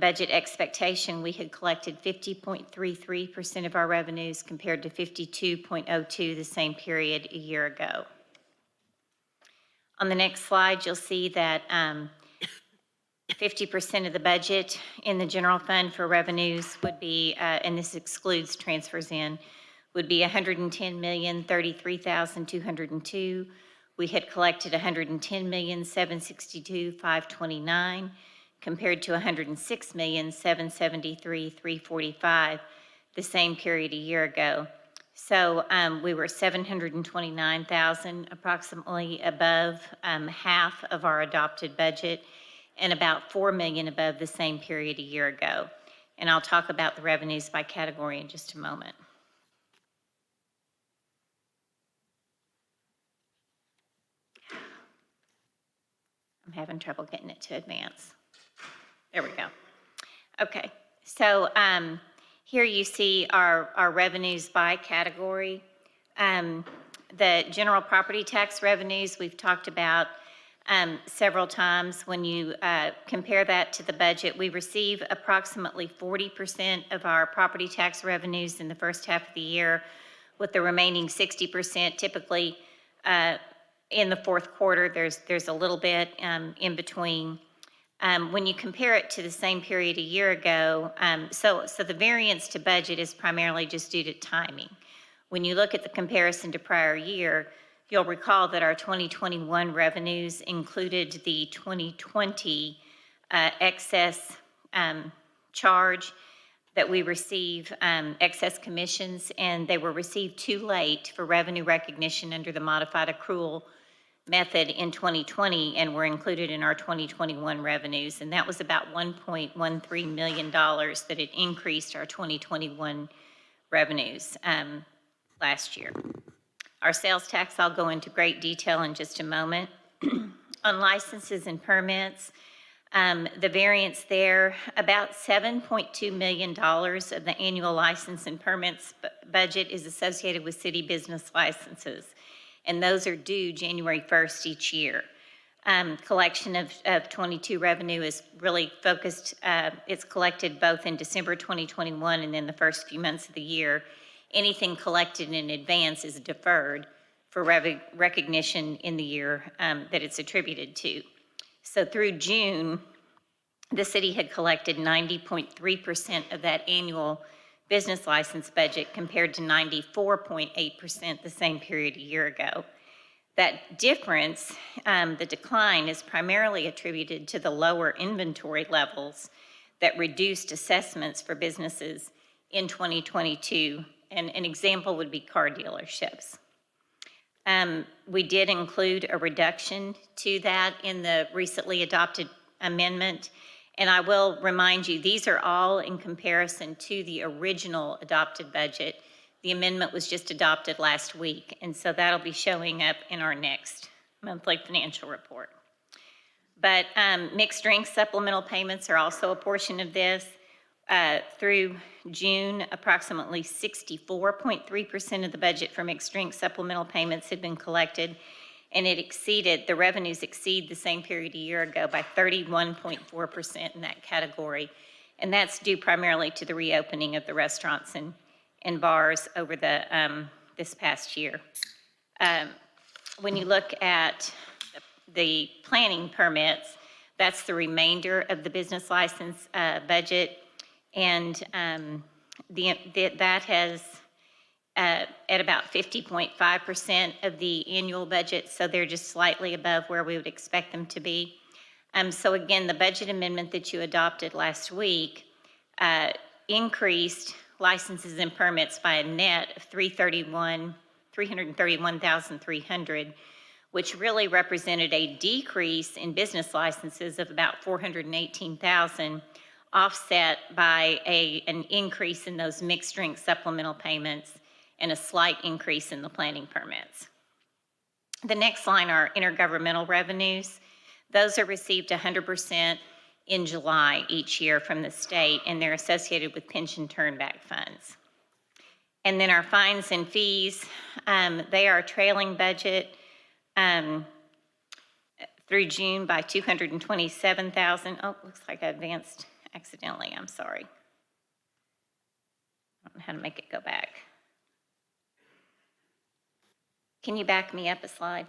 Budget expectation, we had collected 50.33% of our revenues compared to 52.02% the same period a year ago. On the next slide, you'll see that 50% of the budget in the general fund for revenues would be, and this excludes transfers in, would be $110,033,202. We had collected $110,762,529 compared to $106,773,345 the same period a year ago. So we were $729,000 approximately above half of our adopted budget, and about $4 million above the same period a year ago. And I'll talk about the revenues by category in just a moment. I'm having trouble getting it to advance. There we go. Okay, so here you see our revenues by category. The general property tax revenues we've talked about several times. When you compare that to the budget, we receive approximately 40% of our property tax revenues in the first half of the year, with the remaining 60% typically in the fourth quarter. There's a little bit in between. When you compare it to the same period a year ago, so the variance to budget is primarily just due to timing. When you look at the comparison to prior year, you'll recall that our 2021 revenues included the 2020 excess charge that we receive, excess commissions, and they were received too late for revenue recognition under the modified accrual method in 2020 and were included in our 2021 revenues. And that was about $1.13 million that it increased our 2021 revenues last year. Our sales tax, I'll go into great detail in just a moment. On licenses and permits, the variance there, about $7.2 million of the annual license and permits budget is associated with city business licenses, and those are due January 1st each year. Collection of 22 revenue is really focused, it's collected both in December 2021 and then the first few months of the year. Anything collected in advance is deferred for recognition in the year that it's attributed to. So through June, the city had collected 90.3% of that annual business license budget compared to 94.8% the same period a year ago. That difference, the decline, is primarily attributed to the lower inventory levels that reduced assessments for businesses in 2022. And an example would be car dealerships. We did include a reduction to that in the recently adopted amendment. And I will remind you, these are all in comparison to the original adopted budget. The amendment was just adopted last week, and so that'll be showing up in our next monthly financial report. But mixed drink supplemental payments are also a portion of this. Through June, approximately 64.3% of the budget for mixed drink supplemental payments had been collected, and the revenues exceed the same period a year ago by 31.4% in that category. And that's due primarily to the reopening of the restaurants and bars over this past year. When you look at the planning permits, that's the remainder of the business license budget. And that has at about 50.5% of the annual budget, so they're just slightly above where we would expect them to be. So again, the budget amendment that you adopted last week increased licenses and permits by a net of 331,300, which really represented a decrease in business licenses of about 418,000, offset by an increase in those mixed drink supplemental payments and a slight increase in the planning permits. The next line are intergovernmental revenues. Those are received 100% in July each year from the state, and they're associated with pension turnback funds. And then our fines and fees, they are a trailing budget through June by 227,000. Oh, looks like I advanced accidentally, I'm sorry. I don't know how to make it go back. Can you back me up a slide?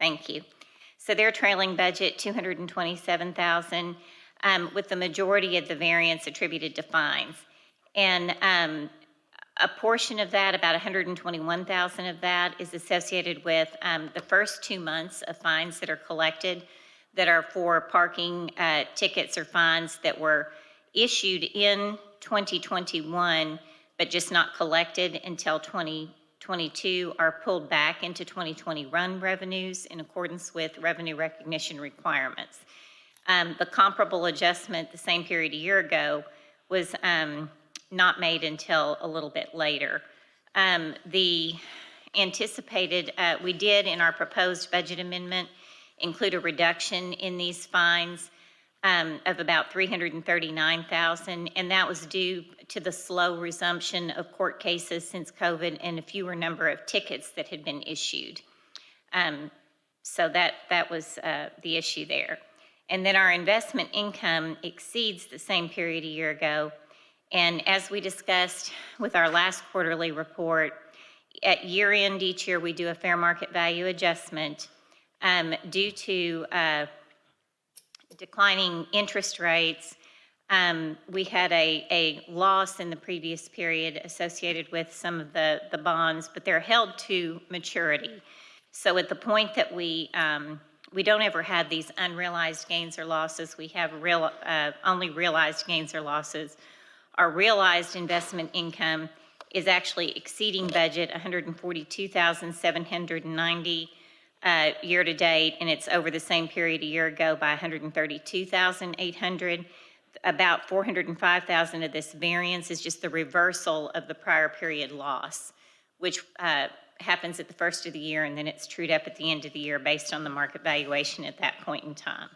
Thank you. So their trailing budget, 227,000, with the majority of the variance attributed to fines. And a portion of that, about 121,000 of that, is associated with the first 2 months of fines that are collected that are for parking tickets or fines that were issued in 2021, but just not collected until 2022, are pulled back into 2021 revenues in accordance with revenue recognition requirements. The comparable adjustment the same period a year ago was not made until a little bit later. The anticipated, we did in our proposed budget amendment include a reduction in these fines of about 339,000, and that was due to the slow resumption of court cases since COVID and a fewer number of tickets that had been issued. So that was the issue there. And then our investment income exceeds the same period a year ago. And as we discussed with our last quarterly report, at year end each year we do a fair market value adjustment due to declining interest rates. We had a loss in the previous period associated with some of the bonds, but they're held to maturity. So at the point that we don't ever have these unrealized gains or losses, we have only realized gains or losses. Our realized investment income is actually exceeding budget, 142,790 year to date, and it's over the same period a year ago by 132,800. About 405,000 of this variance is just the reversal of the prior period loss, which happens at the first of the year, and then it's trued up at the end of the year based on the market valuation at that point in time.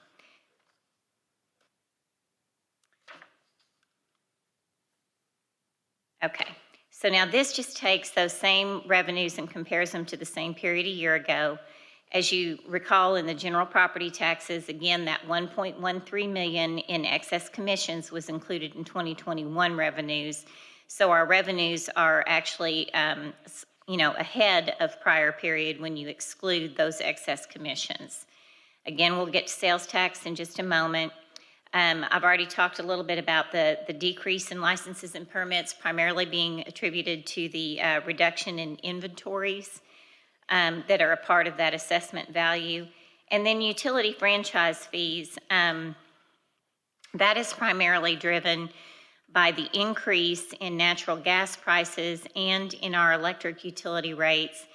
Okay, so now this just takes those same revenues and compares them to the same period a year ago. As you recall, in the general property taxes, again, that 1.13 million in excess commissions was included in 2021 revenues. So our revenues are actually ahead of prior period when you exclude those excess commissions. Again, we'll get to sales tax in just a moment. I've already talked a little bit about the decrease in licenses and permits, primarily being attributed to the reduction in inventories that are a part of that assessment value. And then utility franchise fees, that is primarily driven by the increase in natural gas prices and in our electric utility rates.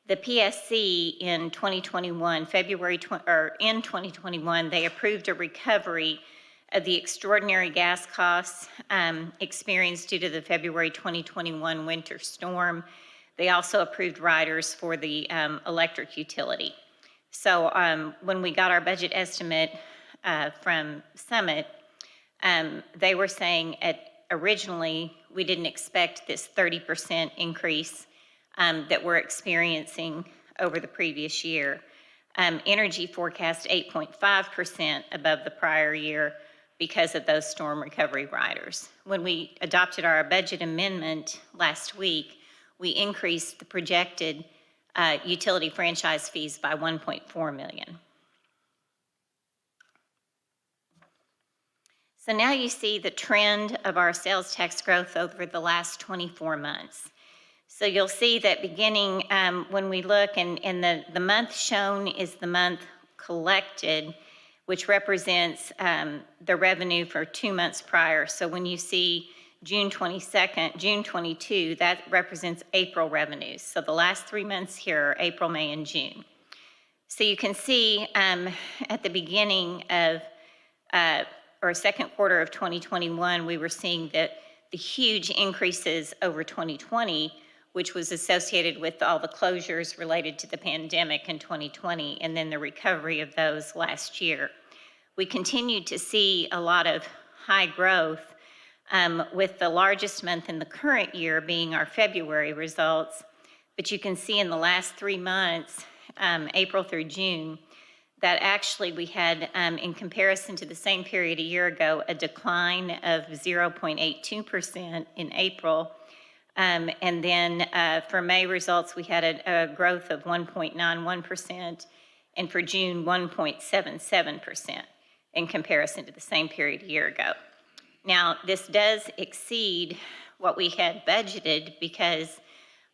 The PSC in 2021, in 2021, they approved a recovery of the extraordinary gas costs experienced due to the February 2021 winter storm. They also approved riders for the electric utility. So when we got our budget estimate from Summit, they were saying originally we didn't expect this 30% increase that we're experiencing over the previous year. Energy forecast 8.5% above the prior year because of those storm recovery riders. When we adopted our budget amendment last week, we increased the projected utility franchise fees by $1.4 million. So now you see the trend of our sales tax growth over the last 24 months. So you'll see that beginning when we look, and the month shown is the month collected, which represents the revenue for 2 months prior. So when you see June 22nd, June 22, that represents April revenues. So the last 3 months here are April, May, and June. So you can see at the beginning of, or second quarter of 2021, we were seeing that the huge increases over 2020, which was associated with all the closures related to the pandemic in 2020, and then the recovery of those last year. We continued to see a lot of high growth, with the largest month in the current year being our February results. But you can see in the last 3 months, April through June, that actually we had, in comparison to the same period a year ago, a decline of 0.82% in April. And then for May results, we had a growth of 1.91%, and for June, 1.77% in comparison to the same period a year ago. Now, this does exceed what we had budgeted because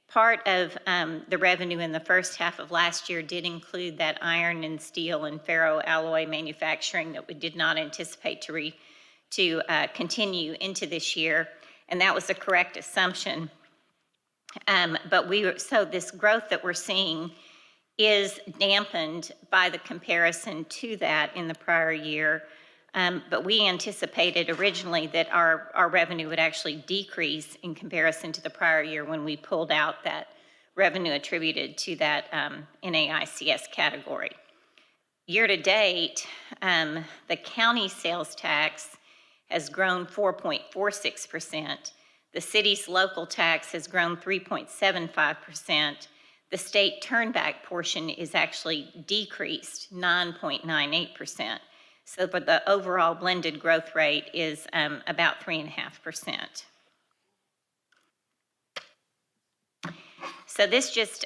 part of the revenue in the first half of last year did include that iron and steel and ferroalloy manufacturing that we did not anticipate to continue into this year, and that was the correct assumption. So this growth that we're seeing is dampened by the comparison to that in the prior year. But we anticipated originally that our revenue would actually decrease in comparison to the prior year when we pulled out that revenue attributed to that NAICS category. Year to date, the county sales tax has grown 4.46%. The city's local tax has grown 3.75%. The state turnback portion is actually decreased 9.98%. So but the overall blended growth rate is about 3.5%. So this just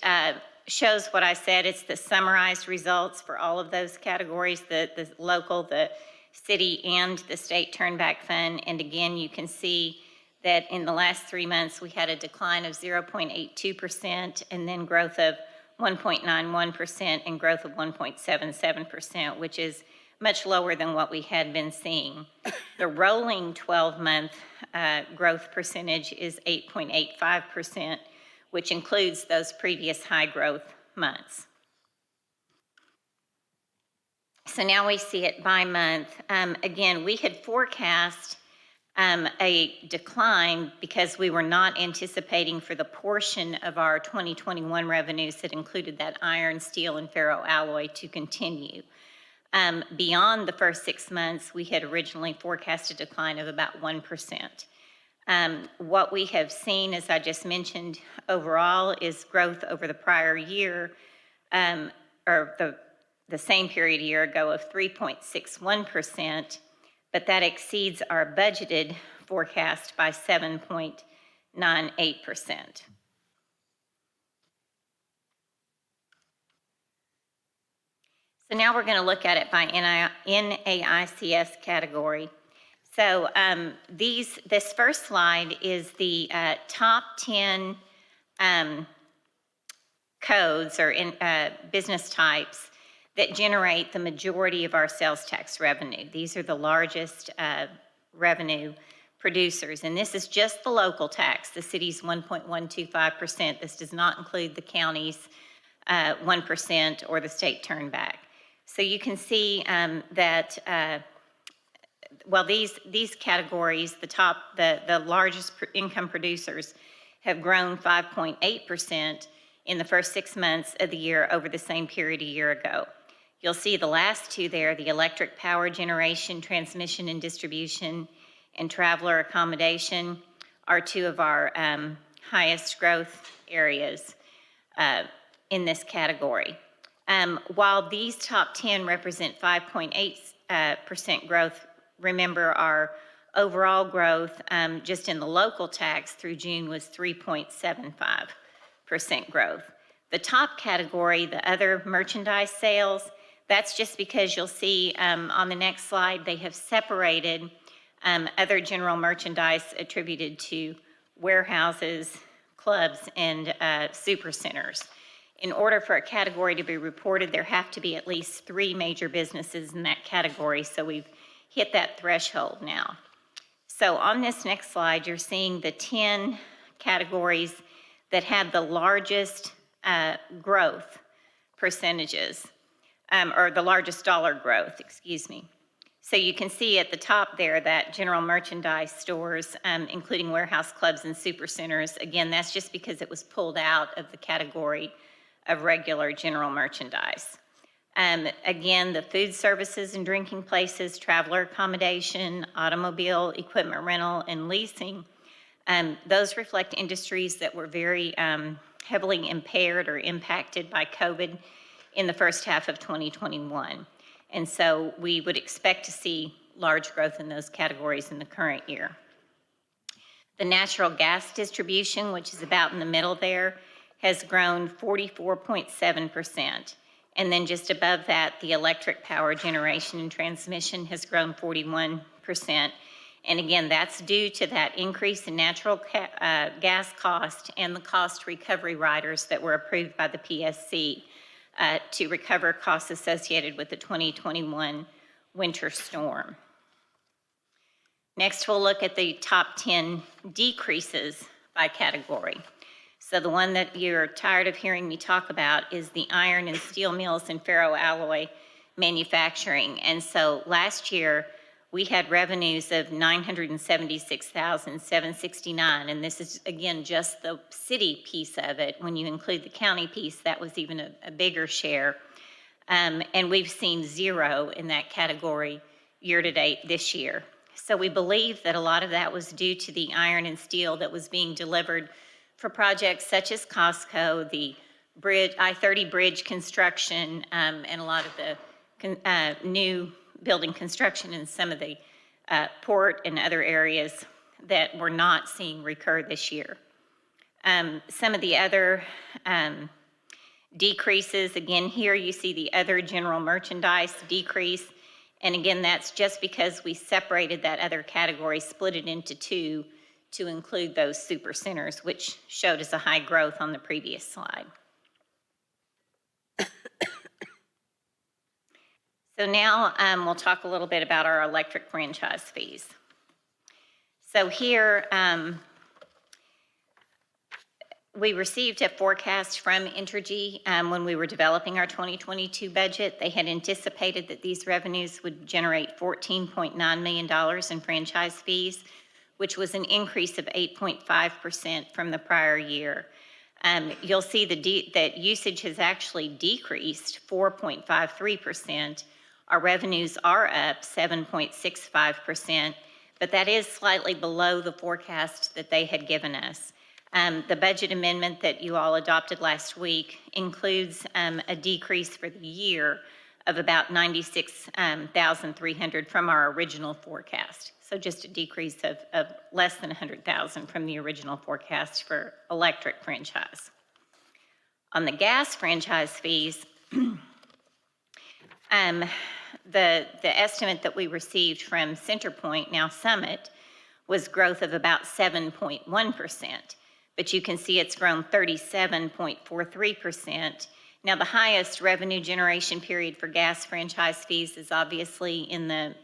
shows what I said. It's the summarized results for all of those categories, the local, the city, and the state turnback fund. And again, you can see that in the last 3 months, we had a decline of 0.82% and then growth of 1.91% and growth of 1.77%, which is much lower than what we had been seeing. The rolling 12-month growth percentage is 8.85%, which includes those previous high growth months. So now we see it by month. Again, we had forecast a decline because we were not anticipating for the portion of our 2021 revenues that included that iron, steel, and ferroalloy to continue. Beyond the first 6 months, we had originally forecast a decline of about 1%. What we have seen, as I just mentioned, overall is growth over the prior year, or the same period a year ago of 3.61%, but that exceeds our budgeted forecast by 7.98%. So now we're going to look at it by NAICS category. So this first slide is the top 10 codes or business types that generate the majority of our sales tax revenue. These are the largest revenue producers, and this is just the local tax, the city's 1.125%. This does not include the county's 1% or the state turnback. So you can see that, well, these categories, the largest income producers have grown 5.8% in the first 6 months of the year over the same period a year ago. You'll see the last two there, the electric power generation, transmission and distribution, and traveler accommodation are two of our highest growth areas in this category. While these top 10 represent 5.8% growth, remember our overall growth just in the local tax through June was 3.75% growth. The top category, the other merchandise sales, that's just because you'll see on the next slide, they have separated other general merchandise attributed to warehouses, clubs, and super centers. In order for a category to be reported, there have to be at least 3 major businesses in that category, so we've hit that threshold now. So on this next slide, you're seeing the 10 categories that had the largest growth percentages, or the largest dollar growth, excuse me. So you can see at the top there that general merchandise stores, including warehouse clubs and super centers, again, that's just because it was pulled out of the category of regular general merchandise. Again, the food services and drinking places, traveler accommodation, automobile, equipment rental, and leasing, those reflect industries that were very heavily impaired or impacted by COVID in the first half of 2021. And so we would expect to see large growth in those categories in the current year. The natural gas distribution, which is about in the middle there, has grown 44.7%. And then just above that, the electric power generation and transmission has grown 41%. And again, that's due to that increase in natural gas cost and the cost recovery riders that were approved by the PSC to recover costs associated with the 2021 winter storm. Next, we'll look at the top 10 decreases by category. So the one that you're tired of hearing me talk about is the iron and steel mills and ferroalloy manufacturing. And so last year, we had revenues of $976,769, and this is, again, just the city piece of it. When you include the county piece, that was even a bigger share. And we've seen 0 in that category year-to-date this year. So we believe that a lot of that was due to the iron and steel that was being delivered for projects such as Costco, the I-30 bridge construction, and a lot of the new building construction in some of the port and other areas that we're not seeing recur this year. Some of the other decreases, again, here you see the other general merchandise decrease. And again, that's just because we separated that other category, split it into 2 to include those super centers, which showed us a high growth on the previous slide. So now we'll talk a little bit about our electric franchise fees. So here, we received a forecast from Entergy when we were developing our 2022 budget. They had anticipated that these revenues would generate $14.9 million in franchise fees, which was an increase of 8.5% from the prior year. You'll see that usage has actually decreased 4.53%. Our revenues are up 7.65%, but that is slightly below the forecast that they had given us. The budget amendment that you all adopted last week includes a decrease for the year of about $96,300 from our original forecast. So just a decrease of less than $100,000 from the original forecast for electric franchise. On the gas franchise fees, The estimate that we received from CenterPoint, now Summit, was growth of about 7.1%, but you can see it's grown 37.43%. Now, the highest revenue generation period for gas franchise fees is obviously in the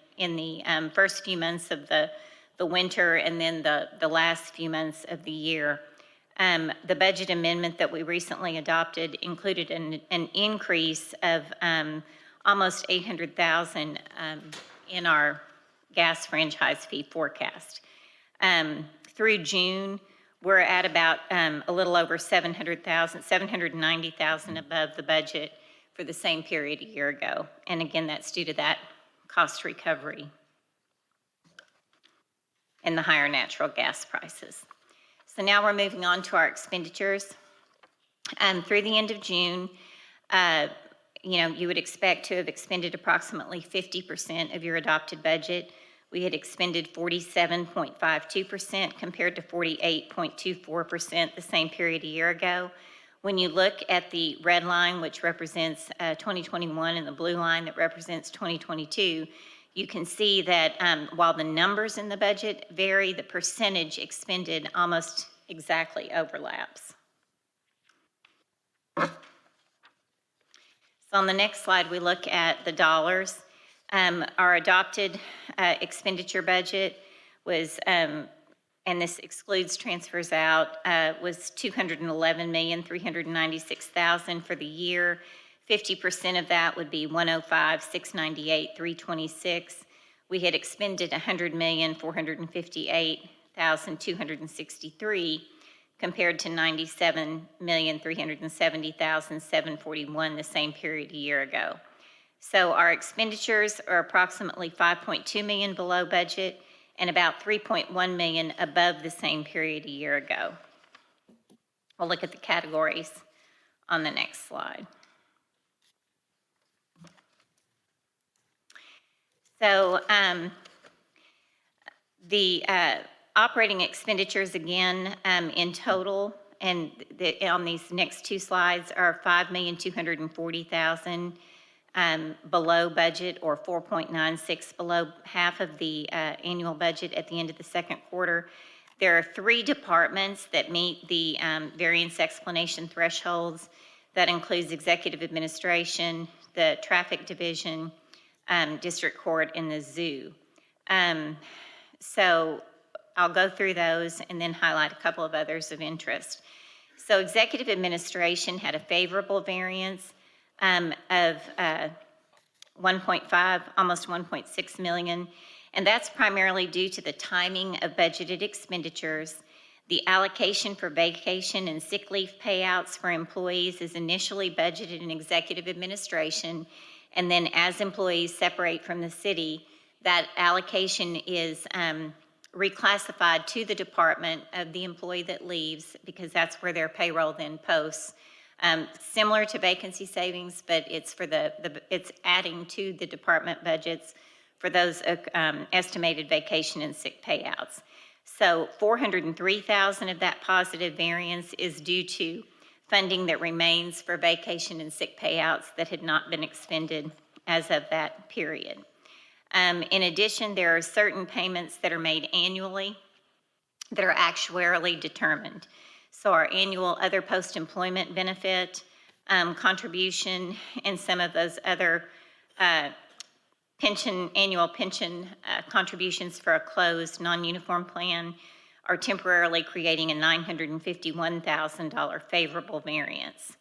first few months of the winter and then the last few months of the year. The budget amendment that we recently adopted included an increase of almost $800,000 in our gas franchise fee forecast. Through June, we're at about a little over $790,000 above the budget for the same period a year ago. And again, that's due to that cost recovery and the higher natural gas prices. So now we're moving on to our expenditures. Through the end of June, you would expect to have expended approximately 50% of your adopted budget. We had expended 47.52% compared to 48.24% the same period a year ago. When you look at the red line, which represents 2021, and the blue line that represents 2022, you can see that while the numbers in the budget vary, the percentage expended almost exactly overlaps. So on the next slide, we look at the dollars. Our adopted expenditure budget was, and this excludes transfers out, was $211,396,000 for the year. 50% of that would be $105,698,326. We had expended $100,458,263 compared to $97,370,741 the same period a year ago. So our expenditures are approximately $5.2 million below budget and about $3.1 million above the same period a year ago. We'll look at the categories on the next slide. So the operating expenditures again in total, and on these next two slides, are $5,240,000 below budget, or 4.96 below half of the annual budget at the end of the second quarter. There are 3 departments that meet the variance explanation thresholds. That includes executive administration, the traffic division, district court, and the zoo. So I'll go through those and then highlight a couple of others of interest. So executive administration had a favorable variance of 1.5, almost 1.6 million, and that's primarily due to the timing of budgeted expenditures. The allocation for vacation and sick leave payouts for employees is initially budgeted in executive administration, and then as employees separate from the city, that allocation is reclassified to the department of the employee that leaves, because that's where their payroll then posts. Similar to vacancy savings, but it's for it's adding to the department budgets for those estimated vacation and sick payouts. So $403,000 of that positive variance is due to funding that remains for vacation and sick payouts that had not been expended as of that period. In addition, there are certain payments that are made annually that are actuarially determined. So our annual other post-employment benefit contribution and some of those other annual pension contributions for a closed non-uniform plan are temporarily creating a $951,000 favorable variance.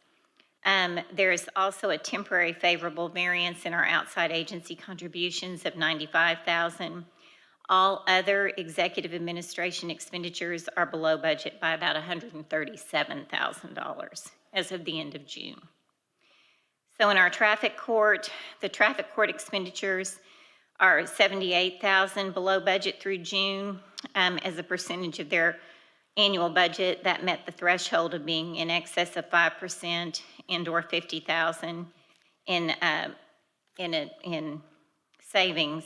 There is also a temporary favorable variance in our outside agency contributions of $95,000. All other executive administration expenditures are below budget by about $137,000 as of the end of June. So in our traffic court, the traffic court expenditures are $78,000 below budget through June. As a percentage of their annual budget, that met the threshold of being in excess of 5% and/or $50,000 in savings.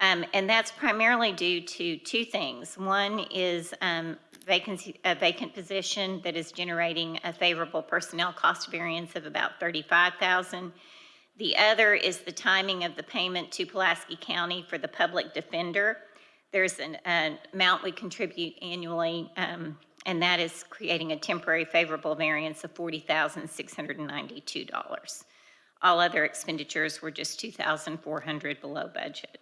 And that's primarily due to 2 things. One is a vacant position that is generating a favorable personnel cost variance of about $35,000. The other is the timing of the payment to Pulaski County for the public defender. There's an amount we contribute annually, and that is creating a temporary favorable variance of $40,692. All other expenditures were just $2,400 below budget.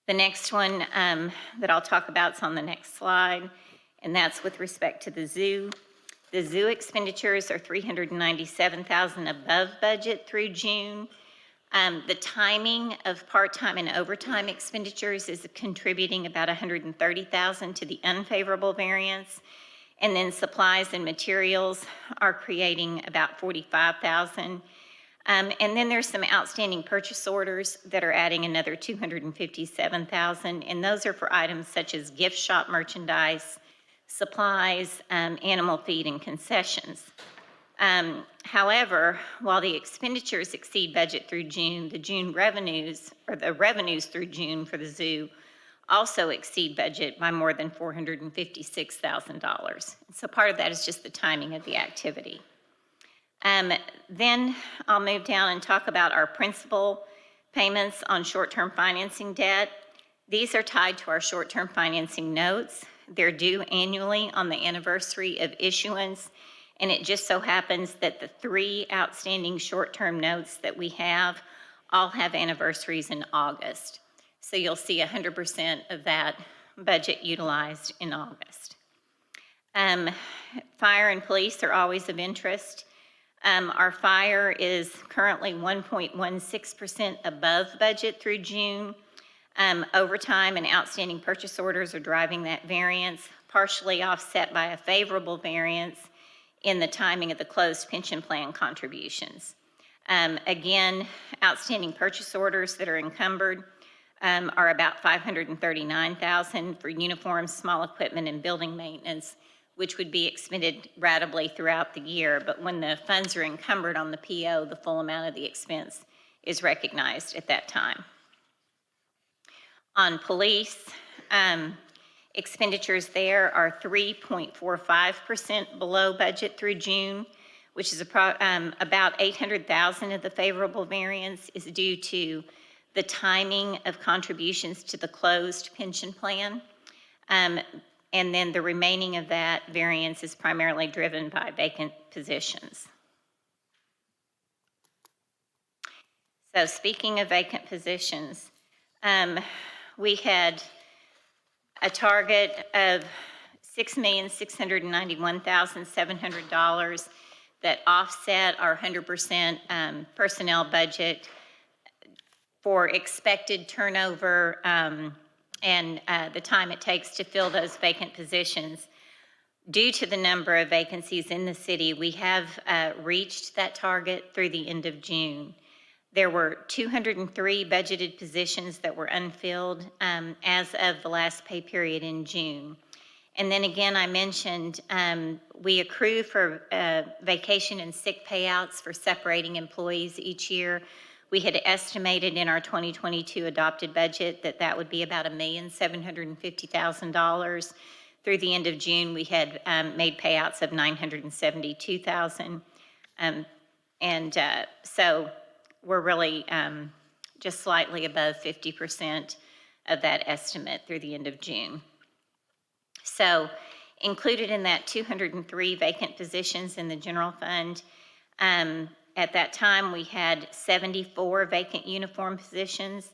The next one that I'll talk about is on the next slide, and that's with respect to the zoo. The zoo expenditures are $397,000 above budget through June. The timing of part-time and overtime expenditures is contributing about $130,000 to the unfavorable variance. And then supplies and materials are creating about $45,000. And then there's some outstanding purchase orders that are adding another $257,000. And those are for items such as gift shop merchandise, supplies, animal feed, and concessions. However, while the expenditures exceed budget through June, the revenues through June for the zoo also exceed budget by more than $456,000. So part of that is just the timing of the activity. Then I'll move down and talk about our principal payments on short-term financing debt. These are tied to our short-term financing notes. They're due annually on the anniversary of issuance, and it just so happens that the 3 outstanding short-term notes that we have all have anniversaries in August. So you'll see 100% of that budget utilized in August. Fire and police are always of interest. Our fire is currently 1.16% above budget through June. Overtime and outstanding purchase orders are driving that variance, partially offset by a favorable variance in the timing of the closed pension plan contributions. Again, outstanding purchase orders that are encumbered are about $539,000 for uniforms, small equipment, and building maintenance, which would be expended ratably throughout the year. But when the funds are encumbered on the PO, the full amount of the expense is recognized at that time. On police, expenditures there are 3.45% below budget through June, which is about $800,000 of the favorable variance is due to the timing of contributions to the closed pension plan. And then the remaining of that variance is primarily driven by vacant positions. So speaking of vacant positions, we had a target of $6,691,700 that offset our 100% personnel budget for expected turnover and the time it takes to fill those vacant positions. Due to the number of vacancies in the city, we have reached that target through the end of June. There were 203 budgeted positions that were unfilled as of the last pay period in June. And then again, I mentioned we accrue for vacation and sick payouts for separating employees each year. We had estimated in our 2022 adopted budget that that would be about $1,750,000. Through the end of June, we had made payouts of $972,000. So we're really just slightly above 50% of that estimate through the end of June. So included in that 203 vacant positions in the general fund, at that time we had 74 vacant uniform positions.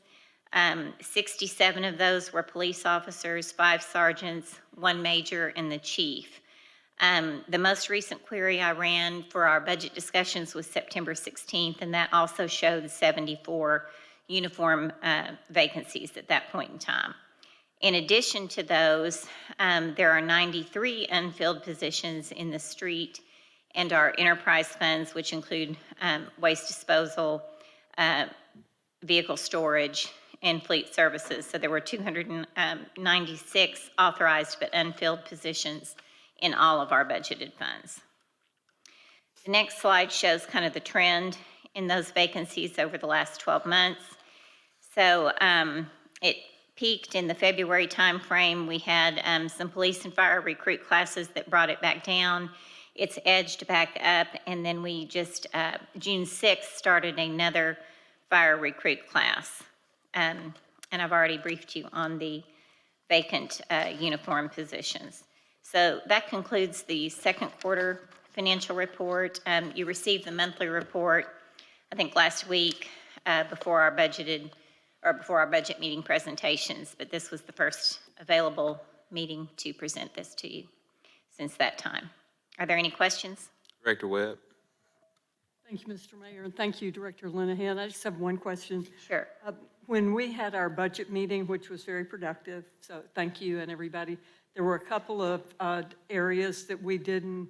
67 of those were police officers, 5 sergeants, 1 major, and the chief. The most recent query I ran for our budget discussions was September 16th, and that also showed 74 uniform vacancies at that point in time. In addition to those, there are 93 unfilled positions in the street and our enterprise funds, which include waste disposal, vehicle storage, and fleet services. So there were 296 authorized but unfilled positions in all of our budgeted funds. The next slide shows kind of the trend in those vacancies over the last 12 months. So it peaked in the February timeframe. We had some police and fire recruit classes that brought it back down. It's edged back up, and then we just, June 6th, started another fire recruit class. And I've already briefed you on the vacant uniform positions. So that concludes the second quarter financial report. You received the monthly report, I think last week, before our budget meeting presentations, but this was the first available meeting to present this to you since that time. Are there any questions? Director Webb? Thank you, Mr. Mayor, and thank you, Director Linehan. I just have one question. Sure. When we had our budget meeting, which was very productive, so thank you and everybody, there were a couple of areas that we didn't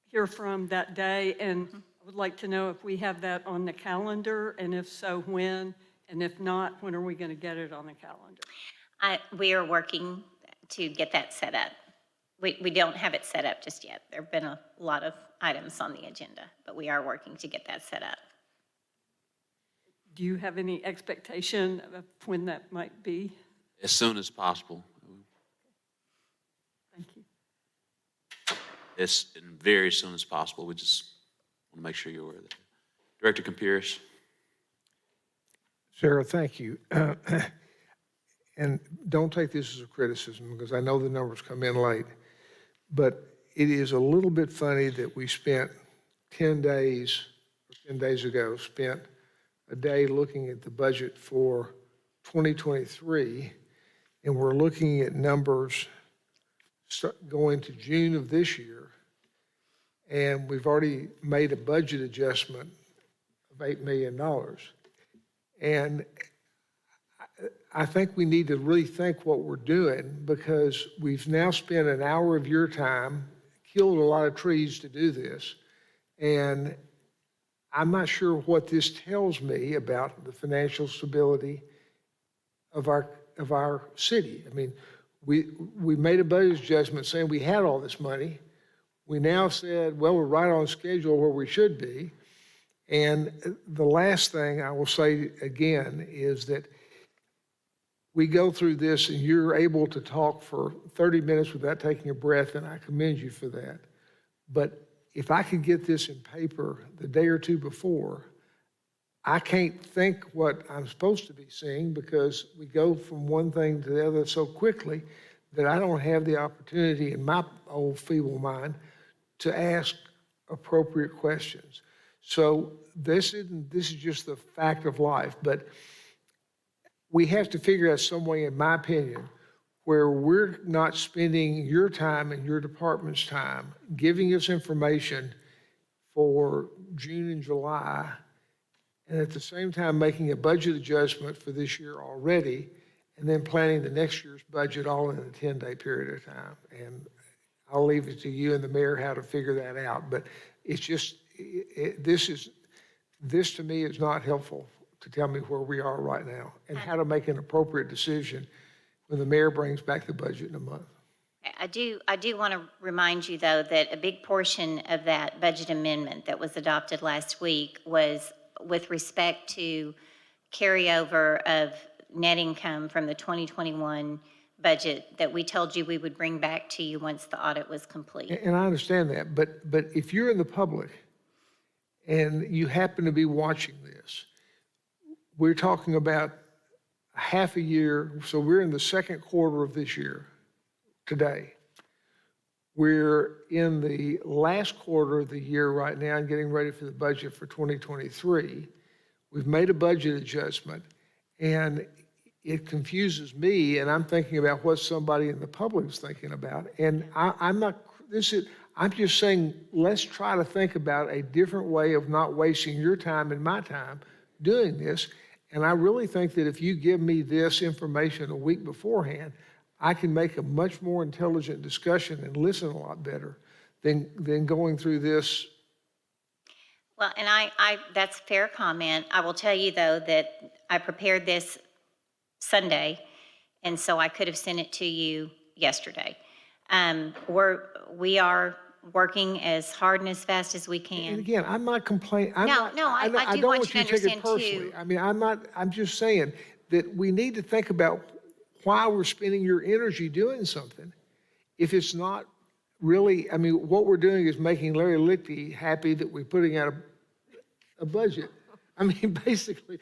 hear from that day, and I would like to know if we have that on the calendar, and if so, when, and if not, when are we going to get it on the calendar? We are working to get that set up. We don't have it set up just yet. There have been a lot of items on the agenda, but we are working to get that set up. Do you have any expectation of when that might be? As soon as possible. Thank you. As very soon as possible. We just want to make sure you're aware of that. Director Campiris? Sarah, thank you. And don't take this as a criticism, because I know the numbers come in late, but it is a little bit funny that we spent 10 days ago, spent a day looking at the budget for 2023, and we're looking at numbers going to June of this year, and we've already made a budget adjustment of $8 million. And I think we need to really think what we're doing, because we've now spent an hour of your time, killed a lot of trees to do this, and I'm not sure what this tells me about the financial stability of our city. I mean, we made a budget adjustment saying we had all this money. We now said, well, we're right on schedule where we should be. And the last thing I will say again is that we go through this and you're able to talk for 30 minutes without taking a breath, and I commend you for that. But if I could get this in paper the day or two before, I can't think what I'm supposed to be seeing, because we go from one thing to the other so quickly that I don't have the opportunity in my old feeble mind to ask appropriate questions. So this is just the fact of life, but we have to figure out some way, in my opinion, where we're not spending your time and your department's time giving us information for June and July, and at the same time making a budget adjustment for this year already, and then planning the next year's budget all in a 10-day period of time. And I'll leave it to you and the mayor how to figure that out. But it's just, this to me is not helpful to tell me where we are right now and how to make an appropriate decision when the mayor brings back the budget in a month. I do want to remind you, though, that a big portion of that budget amendment that was adopted last week was with respect to carryover of net income from the 2021 budget that we told you we would bring back to you once the audit was complete. And I understand that, but if you're in the public and you happen to be watching this, we're talking about half a year, so we're in the second quarter of this year today. We're in the last quarter of the year right now and getting ready for the budget for 2023. We've made a budget adjustment, and it confuses me, and I'm thinking about what somebody in the public is thinking about. And I'm just saying, let's try to think about a different way of not wasting your time and my time doing this. And I really think that if you give me this information a week beforehand, I can make a much more intelligent discussion and listen a lot better than going through this. Well, and that's a fair comment. I will tell you, though, that I prepared this Sunday, and so I could have sent it to you yesterday. We are working as hard and as fast as we can. And again, I'm not complaining. I do want you to understand, too. I mean, I'm just saying that we need to think about why we're spending your energy doing something if it's not really, I mean, what we're doing is making Larry Lichty happy that we're putting out a budget. I mean, basically,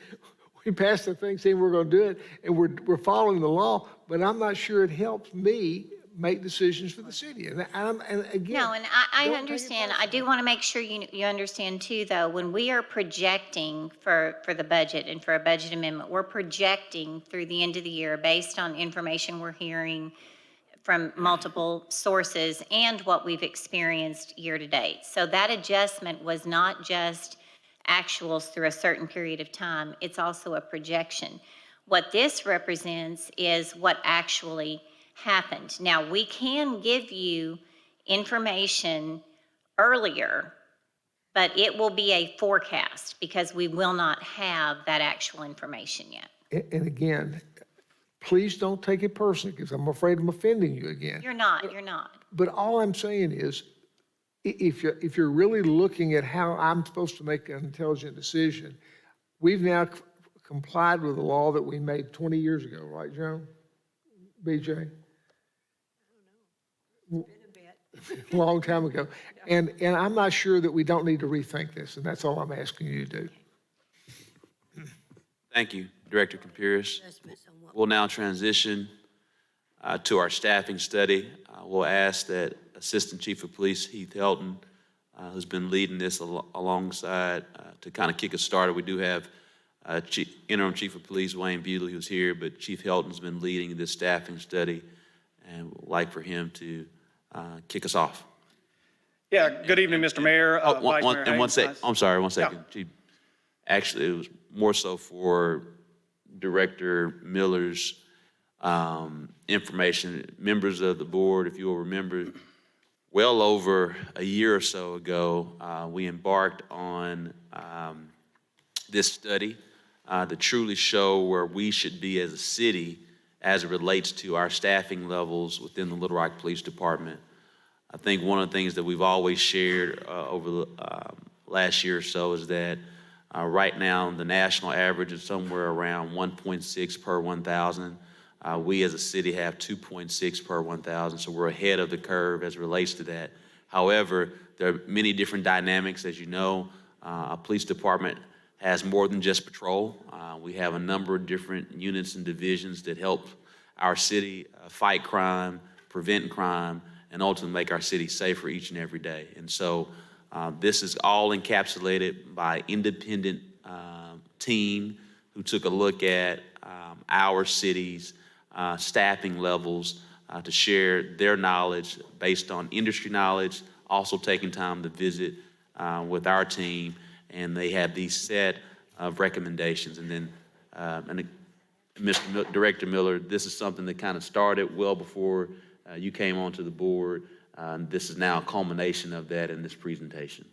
we passed the thing saying we're going to do it, and we're following the law, but I'm not sure it helps me make decisions for the city. And again. No, and I don't take it understand. I do want to make sure you understand too, though, when we are projecting for the budget and for a budget amendment, we're projecting through the end of the year based on information we're hearing from multiple sources and what we've experienced year to date. So that adjustment was not just actuals through a certain period of time, it's also a projection. What this represents is what actually happened. Now, we can give you information earlier, but it will be a forecast because we will not have that actual information yet. And again, please don't take it personally, because I'm afraid I'm offending you again. You're not. But all I'm saying is, if you're really looking at how I'm supposed to make an intelligent decision, we've now complied with the law that we made 20 years ago, right, Joan? BJ? Long time ago. And I'm not sure that we don't need to rethink this, and that's all I'm asking you to do. Thank you, Director Campiris. We'll now transition to our staffing study. We'll ask that Assistant Chief of Police Heath Helton, who's been leading this alongside, to kind of kick us started. We do have Interim Chief of Police Wayne Bewley, who's here, but Chief Helton's been leading this staffing study, and we'd like for him to kick us off. Yeah, good evening, Mr. Mayor. Vice Mayor And one Haynes. sec, I'm sorry, 1 second. Chief. Actually, it was more so for Director Miller's information. Members of the board, if you will remember, well over a year or so ago, we embarked on this study to truly show where we should be as a city as it relates to our staffing levels within the Little Rock Police Department. I think one of the things that we've always shared over the last year or so is that right now the national average is somewhere around 1.6 per 1,000. We as a city have 2.6 per 1,000, so we're ahead of the curve as it relates to that. However, there are many different dynamics. As you know, a police department has more than just patrol. We have a number of different units and divisions that help our city fight crime, prevent crime, and ultimately make our city safer each and every day. And so this is all encapsulated by independent team who took a look at our city's staffing levels to share their knowledge based on industry knowledge, also taking time to visit with our team, and they have these set of recommendations. And then, Mr. Director Miller, this is something that kind of started well before you came onto the board. This is now a culmination of that in this presentation.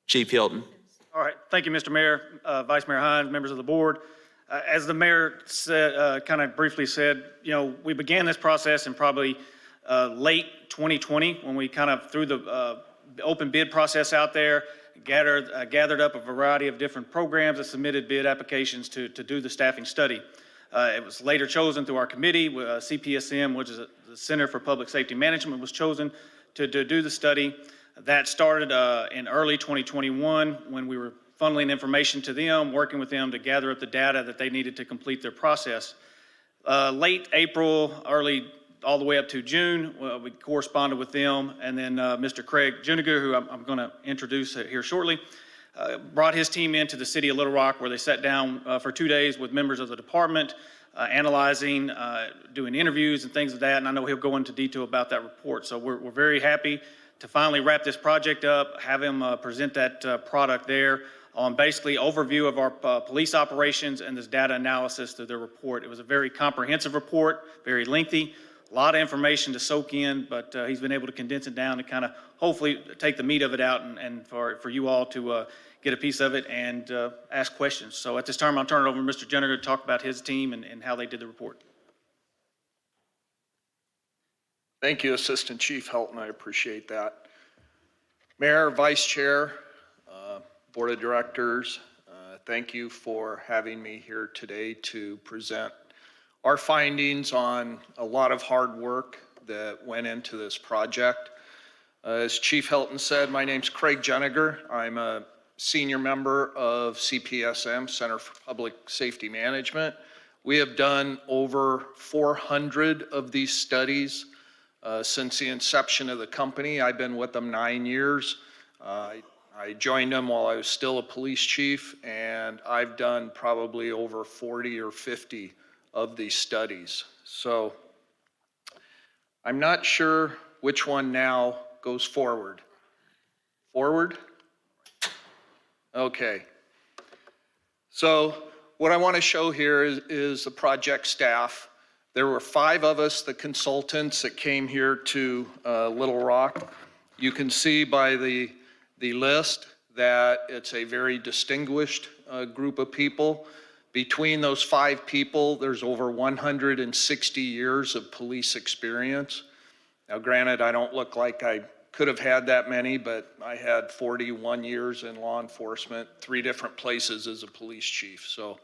Chief Helton. All right, thank you, Mr. Mayor, Vice Mayor Hines, members of the board. As the mayor said, kind of briefly said, you know, we began this process in probably late 2020 when we kind of threw the open bid process out there, gathered up a variety of different programs that submitted bid applications to do the staffing study. It was later chosen through our committee, CPSM, which is the Center for Public Safety Management, was chosen to do the study. That started in early 2021 when we were funneling information to them, working with them to gather up the data that they needed to complete their process. Late April, early all the way up to June, we corresponded with them, and then Mr. Craig Juniger, who I'm going to introduce here shortly, brought his team into the city of Little Rock, where they sat down for 2 days with members of the department, analyzing, doing interviews and things of that, and I know he'll go into detail about that report. So we're very happy to finally wrap this project up, have him present that product there on basically overview of our police operations and this data analysis through their report. It was a very comprehensive report, very lengthy, a lot of information to soak in, but he's been able to condense it down and kind of hopefully take the meat of it out and for you all to get a piece of it and ask questions. So at this time, I'll turn it over to Mr. Jeniger to talk about his team and how they did the report. Thank you, Assistant Chief Helton. I appreciate that. Mayor, Vice Chair, Board of Directors, thank you for having me here today to present our findings on a lot of hard work that went into this project. As Chief Helton said, my name's Craig Jeniger. I'm a senior member of CPSM, Center for Public Safety Management. We have done over 400 of these studies since the inception of the company. I've been with them 9 years. I joined them while I was still a police chief, and I've done probably over 40 or 50 of these studies. So I'm not sure which one now goes forward. Forward? Okay. So what I want to show here is the project staff. There were 5 of us, the consultants, that came here to Little Rock. You can see by the list that it's a very distinguished group of people. Between those 5 people, there's over 160 years of police experience. Now, granted, I don't look like I could have had that many, but I had 41 years in law enforcement, 3 different places as a police chief. So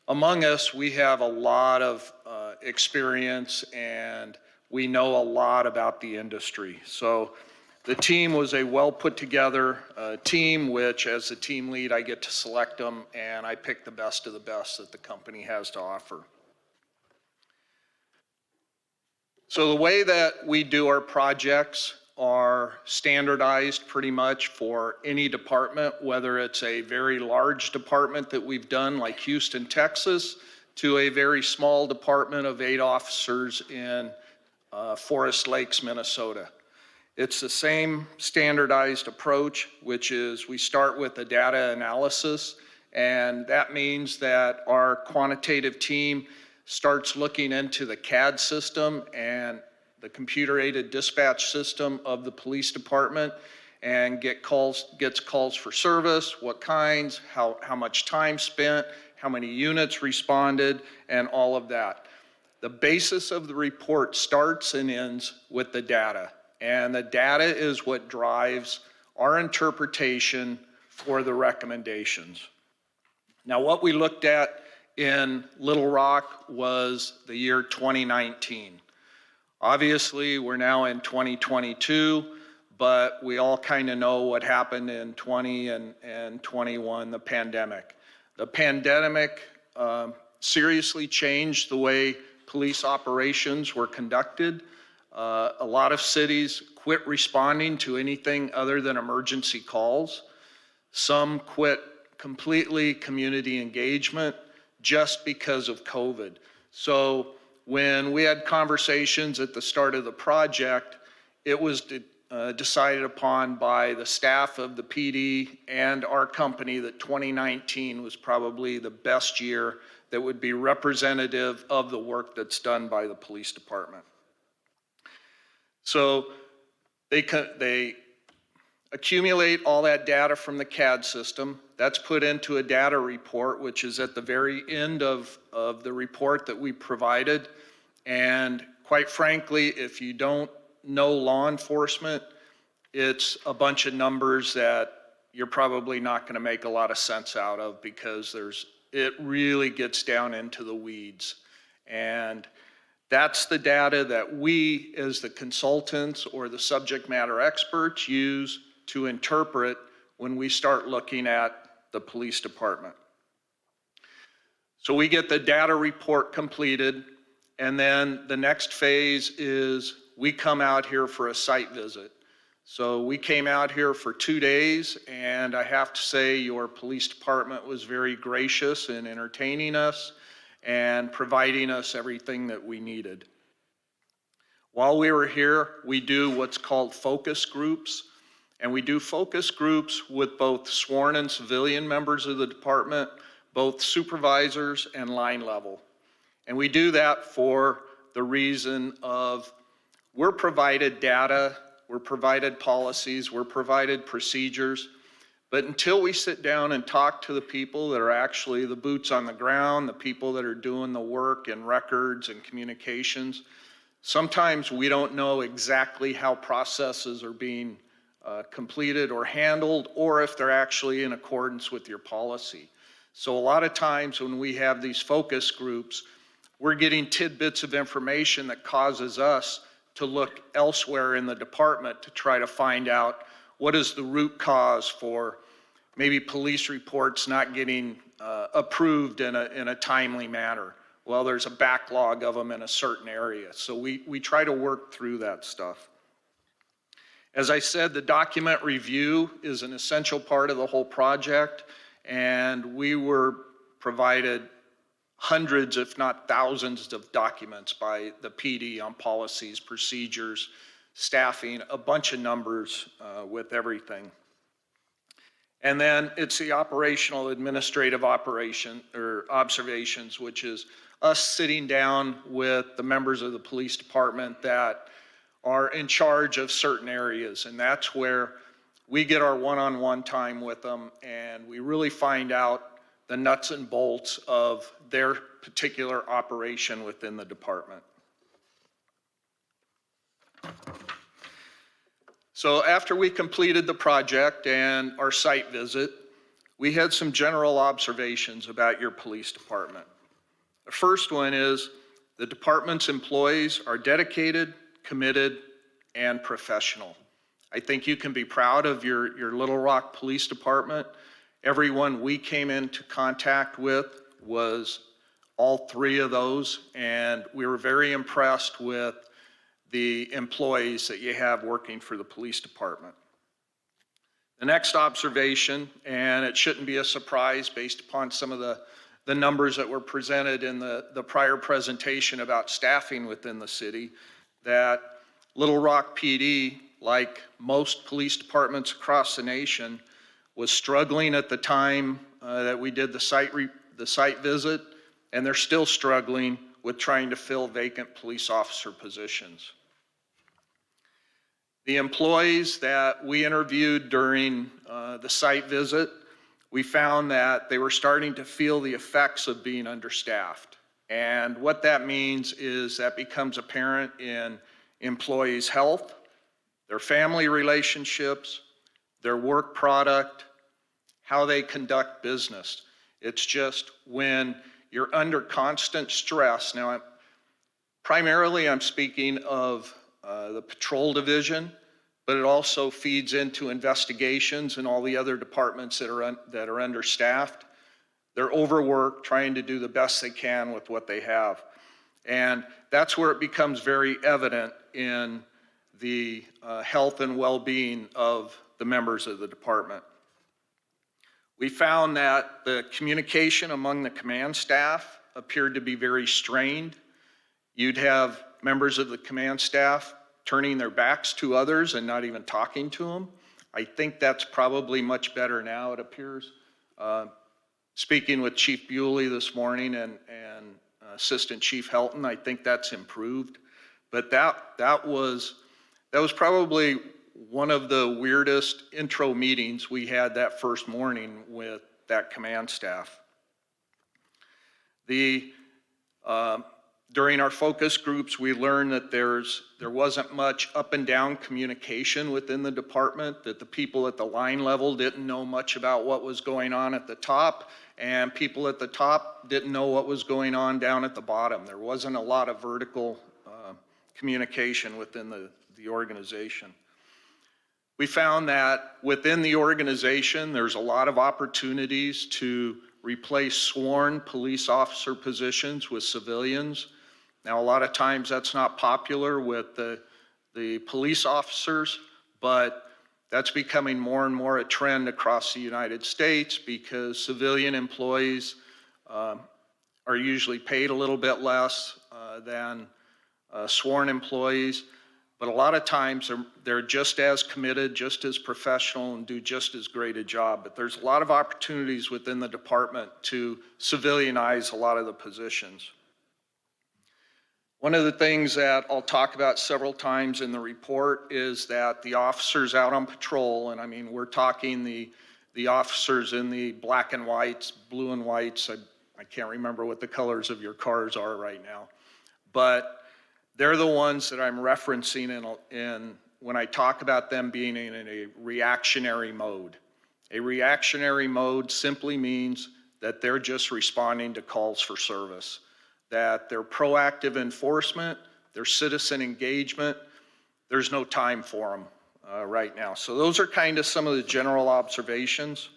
among us, we have a lot of experience, and we know a lot about the industry. So the team was a well put together team, which as the team lead, I get to select them, and I pick the best of the best that the company has to offer. So the way that we do our projects are standardized pretty much for any department, whether it's a very large department that we've done like Houston, Texas, to a very small department of 8 officers in Forest Lakes, Minnesota. It's the same standardized approach, which is we start with the data analysis, and that means that our quantitative team starts looking into the CAD system and the computer-aided dispatch system of the police department and gets calls for service, what kinds, how much time spent, how many units responded, and all of that. The basis of the report starts and ends with the data. And the data is what drives our interpretation for the recommendations. Now, what we looked at in Little Rock was the year 2019. Obviously, we're now in 2022, but we all kind of know what happened in 20 and 21, the pandemic. The pandemic seriously changed the way police operations were conducted. A lot of cities quit responding to anything other than emergency calls. Some quit completely community engagement just because of COVID. So when we had conversations at the start of the project, it was decided upon by the staff of the PD and our company that 2019 was probably the best year that would be representative of the work that's done by the police department. So they accumulate all that data from the CAD system. That's put into a data report, which is at the very end of the report that we provided. And quite frankly, if you don't know law enforcement, it's a bunch of numbers that you're probably not going to make a lot of sense out of, because it really gets down into the weeds. And that's the data that we, as the consultants or the subject matter experts, use to interpret when we start looking at the police department. So we get the data report completed, and then the next phase is we come out here for a site visit. So we came out here for 2 days, and I have to say your police department was very gracious in entertaining us and providing us everything that we needed. While we were here, we do what's called focus groups, and we do focus groups with both sworn and civilian members of the department, both supervisors and line level. And we do that for the reason of we're provided data, we're provided policies, we're provided procedures, but until we sit down and talk to the people that are actually the boots on the ground, the people that are doing the work and records and communications, sometimes we don't know exactly how processes are being completed or handled, or if they're actually in accordance with your policy. So a lot of times when we have these focus groups, we're getting tidbits of information that causes us to look elsewhere in the department to try to find out what is the root cause for maybe police reports not getting approved in a timely manner. Well, there's a backlog of them in a certain area. So we try to work through that stuff. As I said, the document review is an essential part of the whole project, and we were provided hundreds, if not thousands, of documents by the PD on policies, procedures, staffing, a bunch of numbers with everything. And then it's the operational administrative operation or observations, which is us sitting down with the members of the police department that are in charge of certain areas. And that's where we get our one-on-one time with them, and we really find out the nuts and bolts of their particular operation within the department. So after we completed the project and our site visit, we had some general observations about your police department. The first one is the department's employees are dedicated, committed, and professional. I think you can be proud of your Little Rock Police Department. Everyone we came into contact with was all three of those, and we were very impressed with the employees that you have working for the police department. The next observation, and it shouldn't be a surprise based upon some of the numbers that were presented in the prior presentation about staffing within the city, that Little Rock PD, like most police departments across the nation, was struggling at the time that we did the site visit, and they're still struggling with trying to fill vacant police officer positions. The employees that we interviewed during the site visit, we found that they were starting to feel the effects of being understaffed. And what that means is that becomes apparent in employees' health, their family relationships, their work product, how they conduct business. It's just when you're under constant stress. Now, primarily I'm speaking of the patrol division, but it also feeds into investigations and all the other departments that are understaffed. They're overworked, trying to do the best they can with what they have. And that's where it becomes very evident in the health and well-being of the members of the department. We found that the communication among the command staff appeared to be very strained. You'd have members of the command staff turning their backs to others and not even talking to them. I think that's probably much better now, it appears. Speaking with Chief Bewley this morning and Assistant Chief Helton, I think that's improved. But that was probably one of the weirdest intro meetings we had that first morning with that command staff. During our focus groups, we learned that there wasn't much up and down communication within the department, that the people at the line level didn't know much about what was going on at the top, and people at the top didn't know what was going on down at the bottom. There wasn't a lot of vertical communication within the organization. We found that within the organization, there's a lot of opportunities to replace sworn police officer positions with civilians. Now, a lot of times that's not popular with the police officers, but that's becoming more and more a trend across the United States because civilian employees are usually paid a little bit less than sworn employees. But a lot of times they're just as committed, just as professional, and do just as great a job. But there's a lot of opportunities within the department to civilianize a lot of the positions. One of the things that I'll talk about several times in the report is that the officers out on patrol, and I mean, we're talking the officers in the black and whites, blue and whites, I can't remember what the colors of your cars are right now, but they're the ones that I'm referencing in when I talk about them being in a reactionary mode. A reactionary mode simply means that they're just responding to calls for service, that their proactive enforcement, their citizen engagement, there's no time for them right now. So those are kind of some of the general observations.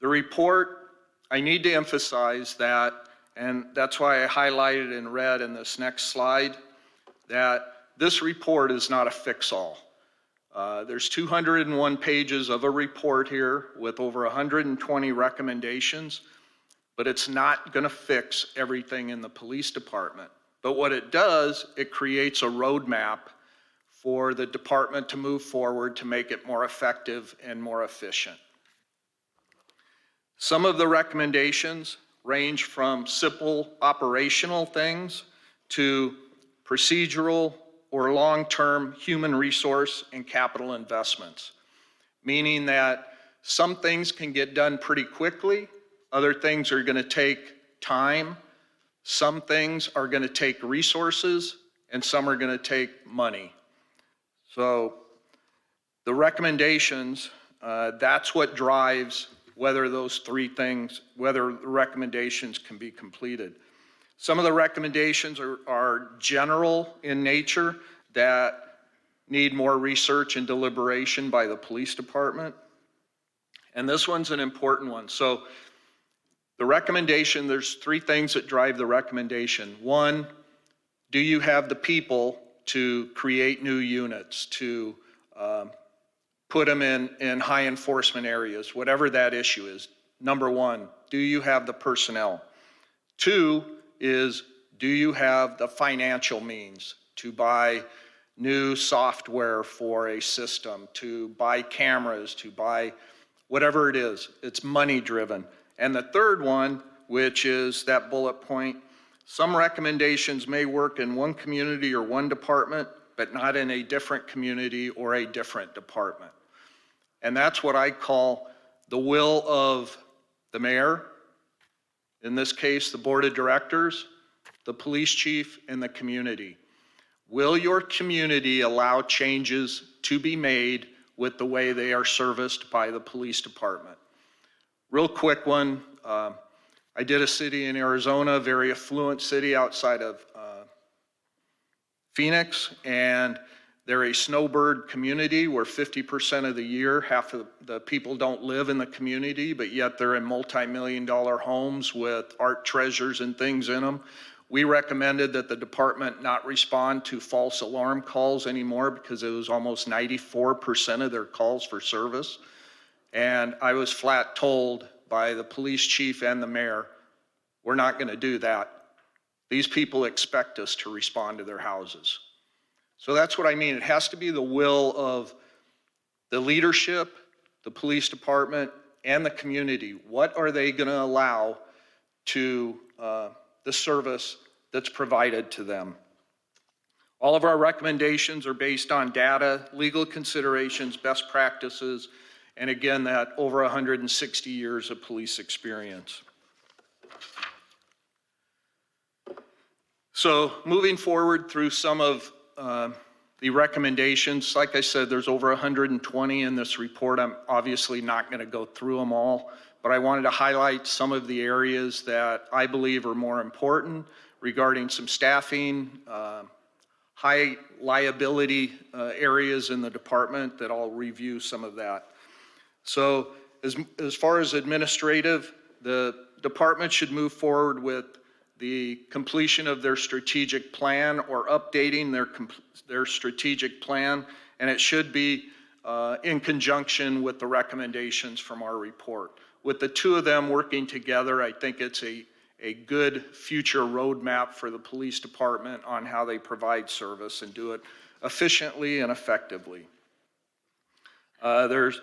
The report, I need to emphasize that, and that's why I highlighted in red in this next slide, that this report is not a fix-all. There's 201 pages of a report here with over 120 recommendations, but it's not going to fix everything in the police department. But what it does, it creates a roadmap for the department to move forward to make it more effective and more efficient. Some of the recommendations range from simple operational things to procedural or long-term human resource and capital investments, meaning that some things can get done pretty quickly, other things are going to take time, some things are going to take resources, and some are going to take money. So the recommendations, that's what drives whether those three things, whether the recommendations can be completed. Some of the recommendations are general in nature that need more research and deliberation by the police department. And this one's an important one. So the recommendation, there's three things that drive the recommendation. One, do you have the people to create new units, to put them in high enforcement areas, whatever that issue is? Number one, do you have the personnel? Two is, do you have the financial means to buy new software for a system, to buy cameras, to buy whatever it is? It's money driven. And the third one, which is that bullet point, some recommendations may work in one community or one department, but not in a different community or a different department. And that's what I call the will of the mayor, in this case, the board of directors, the police chief, and the community. Will your community allow changes to be made with the way they are serviced by the police department? Real quick one, I did a city in Arizona, a very affluent city outside of Phoenix, and they're a snowbird community where 50% of the year, half of the people don't live in the community, but yet they're in multi-million-dollar homes with art treasures and things in them. We recommended that the department not respond to false alarm calls anymore because it was almost 94% of their calls for service. And I was flat told by the police chief and the mayor, we're not going to do that. These people expect us to respond to their houses. So that's what I mean. It has to be the will of the leadership, the police department, and the community. What are they going to allow to the service that's provided to them? All of our recommendations are based on data, legal considerations, best practices, and again, that over 160 years of police experience. So moving forward through some of the recommendations, like I said, there's over 120 in this report. I'm obviously not going to go through them all, but I wanted to highlight some of the areas that I believe are more important regarding some staffing, high liability areas in the department that I'll review some of that. So as far as administrative, the department should move forward with the completion of their strategic plan or updating their strategic plan, and it should be in conjunction with the recommendations from our report. With the two of them working together, I think it's a good future roadmap for the police department on how they provide service and do it efficiently and effectively. There's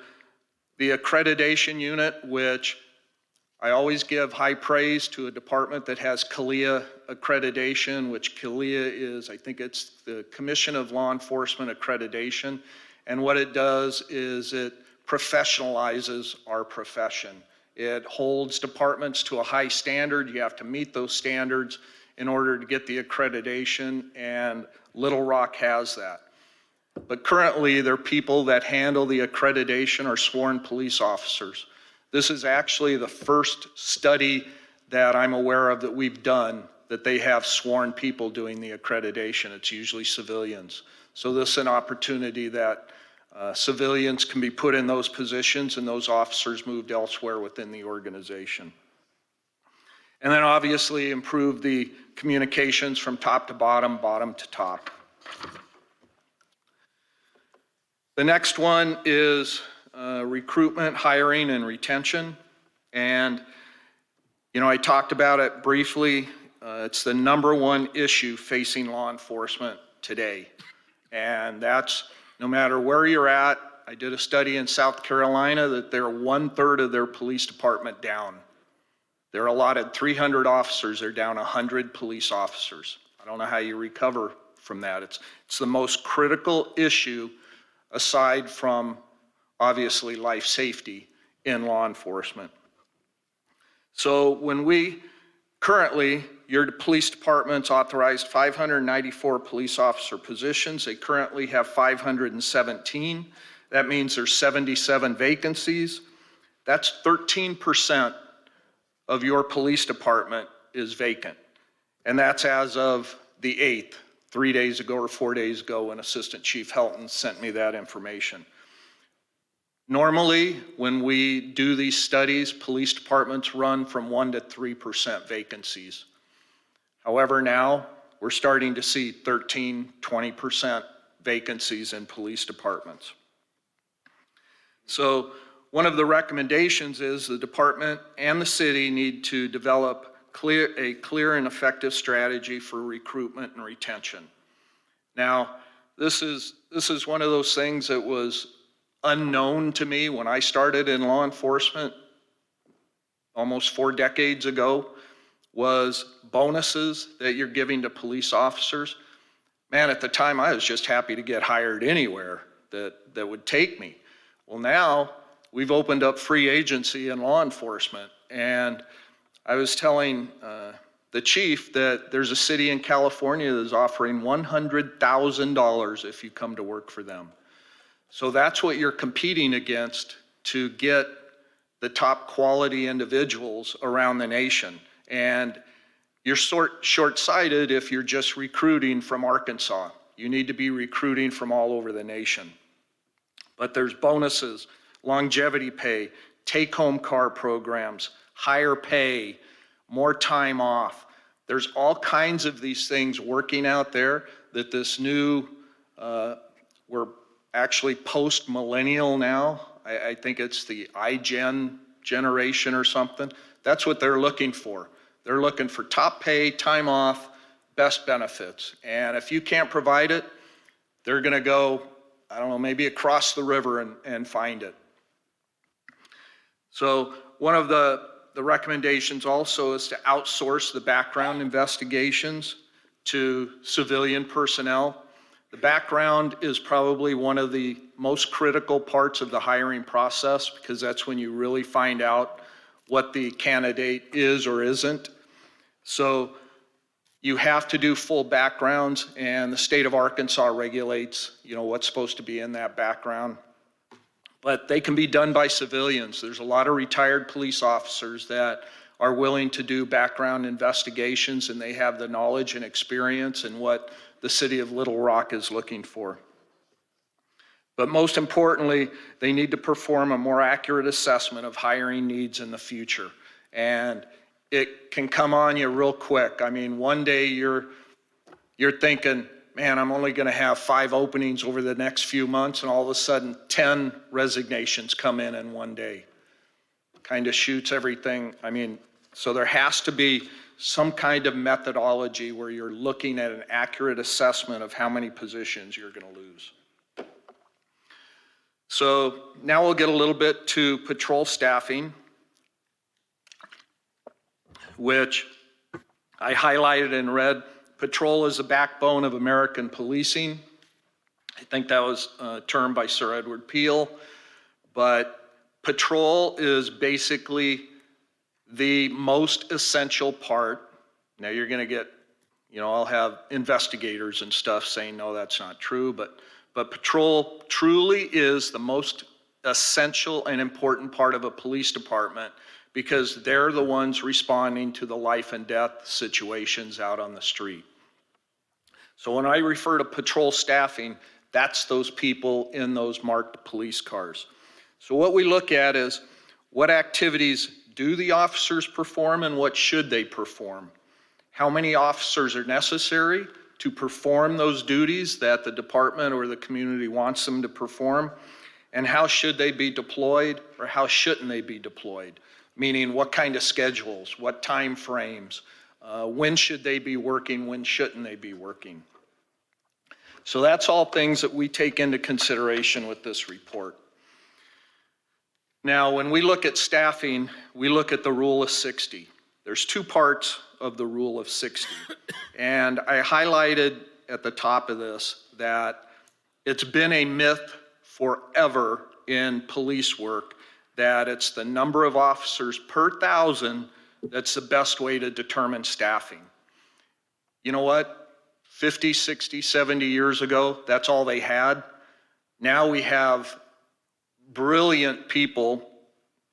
the accreditation unit, which I always give high praise to a department that has CALEA accreditation, which CALEA is, I think it's the Commission of Law Enforcement Accreditation. And what it does is it professionalizes our profession. It holds departments to a high standard. You have to meet those standards in order to get the accreditation, and Little Rock has that. But currently, their people that handle the accreditation are sworn police officers. This is actually the first study that I'm aware of that we've done that they have sworn people doing the accreditation. It's usually civilians. So this is an opportunity that civilians can be put in those positions and those officers moved elsewhere within the organization. And then obviously improve the communications from top to bottom, bottom to top. The next one is recruitment, hiring, and retention. And, you know, I talked about it briefly. It's the number one issue facing law enforcement today. And that's no matter where you're at. I did a study in South Carolina that they're 1/3 of their police department down. They're allotted 300 officers, they're down 100 police officers. I don't know how you recover from that. It's the most critical issue aside from obviously life safety in law enforcement. So when currently, your police department's authorized 594 police officer positions. They currently have 517. That means there's 77 vacancies. That's 13% of your police department is vacant. And that's as of the 8th, 3 days ago or 4 days ago when Assistant Chief Helton sent me that information. Normally, when we do these studies, police departments run from 1% to 3% vacancies. However, now we're starting to see 13, 20% vacancies in police departments. So one of the recommendations is the department and the city need to develop a clear and effective strategy for recruitment and retention. Now, this is one of those things that was unknown to me when I started in law enforcement almost 4 decades ago, was bonuses that you're giving to police officers. Man, at the time I was just happy to get hired anywhere that would take me. Well, now we've opened up free agency in law enforcement, and I was telling the chief that there's a city in California that's offering $100,000 if you come to work for them. So that's what you're competing against to get the top quality individuals around the nation. And you're short-sighted if you're just recruiting from Arkansas. You need to be recruiting from all over the nation. But there's bonuses, longevity pay, take-home car programs, higher pay, more time off. There's all kinds of these things working out there that this new, we're actually post-millennial now. I think it's the iGen generation or something. That's what they're looking for. They're looking for top pay, time off, best benefits. And if you can't provide it, they're gonna go, I don't know, maybe across the river and find it. So one of the recommendations also is to outsource the background investigations to civilian personnel. The background is probably one of the most critical parts of the hiring process because that's when you really find out what the candidate is or isn't. So you have to do full backgrounds, and the state of Arkansas regulates, you know, what's supposed to be in that background. But they can be done by civilians. There's a lot of retired police officers that are willing to do background investigations, and they have the knowledge and experience in what the city of Little Rock is looking for. But most importantly, they need to perform a more accurate assessment of hiring needs in the future. And it can come on you real quick. I mean, one day you're thinking, man, I'm only gonna have 5 openings over the next few months, and all of a sudden 10 resignations come in one day. Kind of shoots everything. I mean, so there has to be some kind of methodology where you're looking at an accurate assessment of how many positions you're gonna lose. So now we'll get a little bit to patrol staffing, which I highlighted in red. Patrol is the backbone of American policing. I think that was termed by Sir Edward Peel. But patrol is basically the most essential part. Now you're gonna get, you know, I'll have investigators and stuff saying, no, that's not true, but patrol truly is the most essential and important part of a police department because they're the ones responding to the life and death situations out on the street. So when I refer to patrol staffing, that's those people in those marked police cars. So what we look at is what activities do the officers perform and what should they perform? How many officers are necessary to perform those duties that the department or the community wants them to perform? And how should they be deployed or how shouldn't they be deployed? Meaning what kind of schedules, what time frames, when should they be working, when shouldn't they be working? So that's all things that we take into consideration with this report. Now, when we look at staffing, we look at the rule of 60. There's two parts of the rule of 60. And I highlighted at the top of this that it's been a myth forever in police work that it's the number of officers per 1,000 that's the best way to determine staffing. You know what? 50, 60, 70 years ago, that's all they had. Now we have brilliant people.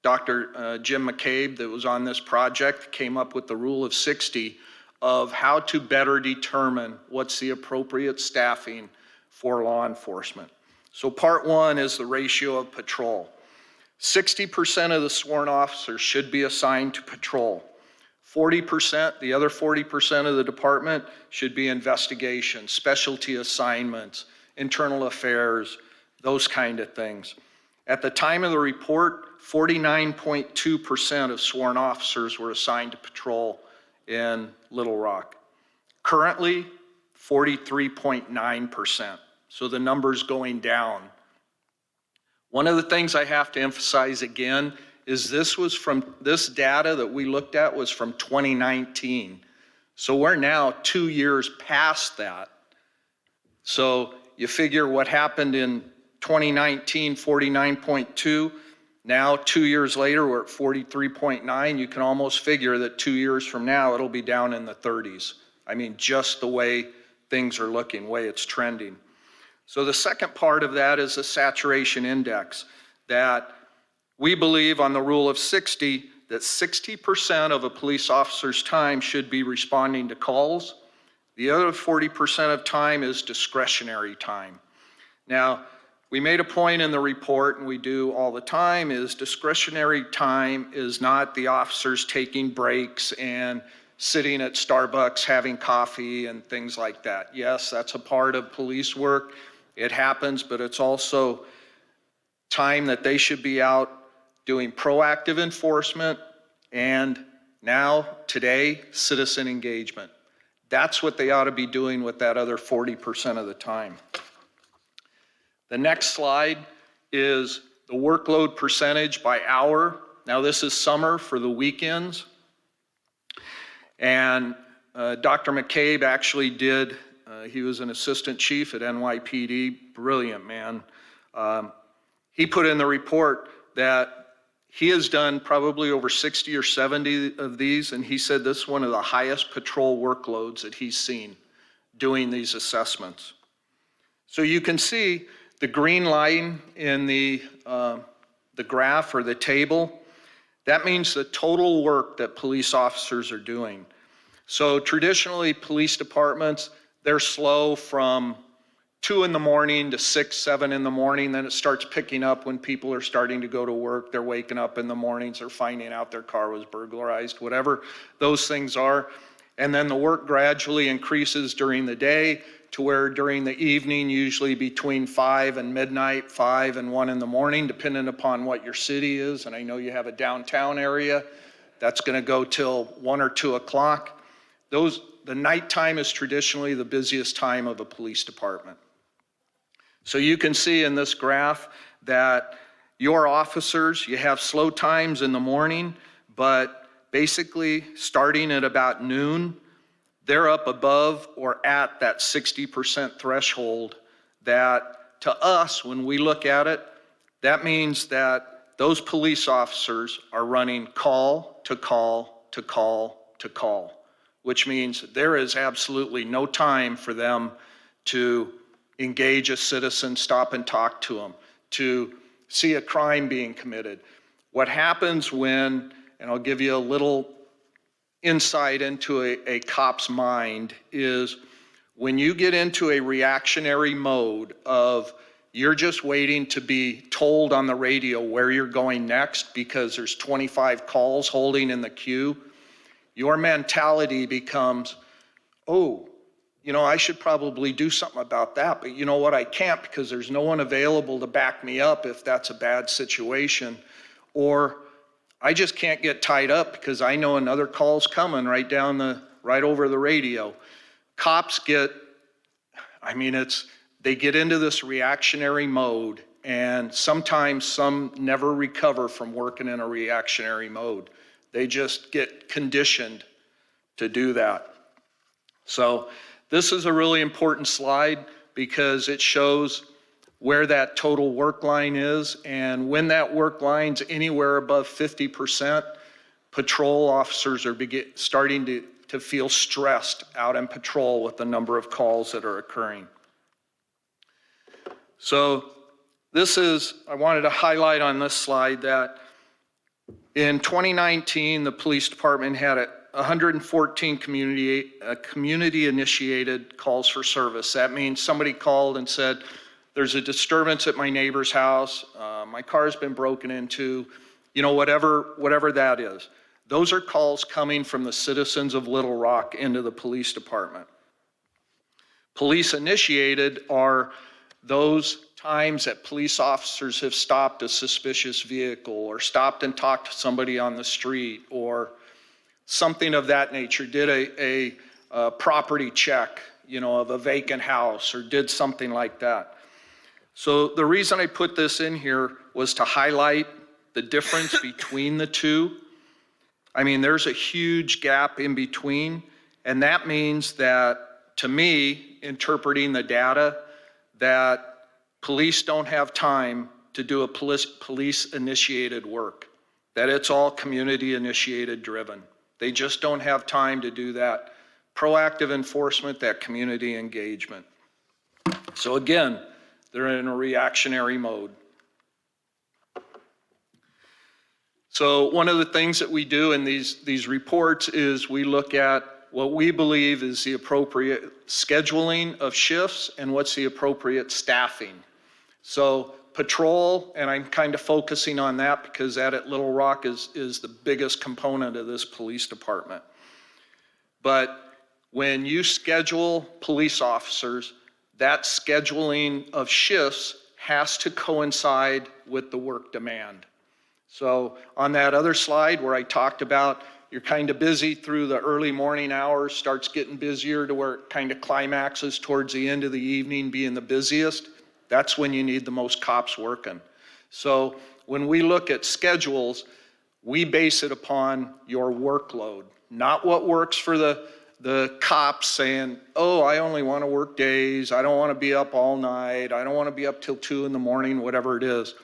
Dr. Jim McCabe, that was on this project, came up with the rule of 60 of how to better determine what's the appropriate staffing for law enforcement. So part one is the ratio of patrol. 60% of the sworn officers should be assigned to patrol. 40%, the other 40% of the department should be investigation, specialty assignments, internal affairs, those kind of things. At the time of the report, 49.2% of sworn officers were assigned to patrol in Little Rock. Currently, 43.9%. So the number's going down. One of the things I have to emphasize again is this data that we looked at was from 2019. So we're now 2 years past that. So you figure what happened in 2019, 49.2. Now, 2 years later, we're at 43.9. You can almost figure that 2 years from now, it'll be down in the 30s. I mean, just the way things are looking, way it's trending. So the second part of that is the saturation index, that we believe on the rule of 60 that 60% of a police officer's time should be responding to calls. The other 40% of time is discretionary time. Now, we made a point in the report, and we do all the time, is discretionary time is not the officers taking breaks and sitting at Starbucks having coffee and things like that. Yes, that's a part of police work. It happens, but it's also time that they should be out doing proactive enforcement and now, today, citizen engagement. That's what they ought to be doing with that other 40% of the time. The next slide is the workload percentage by hour. Now, this is summer for the weekends. And Dr. McCabe actually did, he was an assistant chief at NYPD, brilliant man. He put in the report that he has done probably over 60 or 70 of these, and he said this is one of the highest patrol workloads that he's seen doing these assessments. So you can see the green line in the graph or the table. That means the total work that police officers are doing. So traditionally, police departments, they're slow from 2 in the morning to 6, 7 in the morning. Then it starts picking up when people are starting to go to work. They're waking up in the mornings. They're finding out their car was burglarized, whatever those things are. And then the work gradually increases during the day to where during the evening, usually between 5 and midnight, 5 and 1 in the morning, depending upon what your city is. And I know you have a downtown area. That's going to go till 1 or 2 o'clock. The nighttime is traditionally the busiest time of a police department. So you can see in this graph that your officers, you have slow times in the morning, but basically starting at about noon, they're up above or at that 60% threshold that to us, when we look at it, that means that those police officers are running call to call to call to call, which means there is absolutely no time for them to engage a citizen, stop and talk to them, to see a crime being committed. What happens when and I'll give you a little insight into a cop's mind, is when you get into a reactionary mode of you're just waiting to be told on the radio where you're going next because there's 25 calls holding in the queue, your mentality becomes, oh, you know, I should probably do something about that, but you know what, I can't because there's no one available to back me up if that's a bad situation. Or I just can't get tied up because I know another call's coming right over the radio. Cops get, they get into this reactionary mode, and sometimes some never recover from working in a reactionary mode. They just get conditioned to do that. So this is a really important slide because it shows where that total work line is, and when that work line's anywhere above 50%, patrol officers are starting to feel stressed out in patrol with the number of calls that are occurring. So I wanted to highlight on this slide that in 2019, the police department had 114 community-initiated calls for service. That means somebody called and said, there's a disturbance at my neighbor's house, my car's been broken into, you know, whatever that is. Those are calls coming from the citizens of Little Rock into the police department. Police initiated are those times that police officers have stopped a suspicious vehicle or stopped and talked to somebody on the street or something of that nature, did a property check, you know, of a vacant house or did something like that. So the reason I put this in here was to highlight the difference between the two. I mean, there's a huge gap in between, and that means that, to me, interpreting the data, that police don't have time to do a police-initiated work, that it's all community-initiated driven. They just don't have time to do that proactive enforcement, that community engagement. So again, they're in a reactionary mode. So one of the things that we do in these reports is we look at what we believe is the appropriate scheduling of shifts and what's the appropriate staffing. So patrol, and I'm kind of focusing on that because that at Little Rock is the biggest component of this police department. But when you schedule police officers, that scheduling of shifts has to coincide with the work demand. So on that other slide where I talked about you're kind of busy through the early morning hours, starts getting busier to where it kind of climaxes towards the end of the evening being the busiest, that's when you need the most cops working. So when we look at schedules, we base it upon your workload, not what works for the cops saying, oh, I only want to work days, I don't want to be up all night, I don't want to be up till 2 in the morning, whatever it is.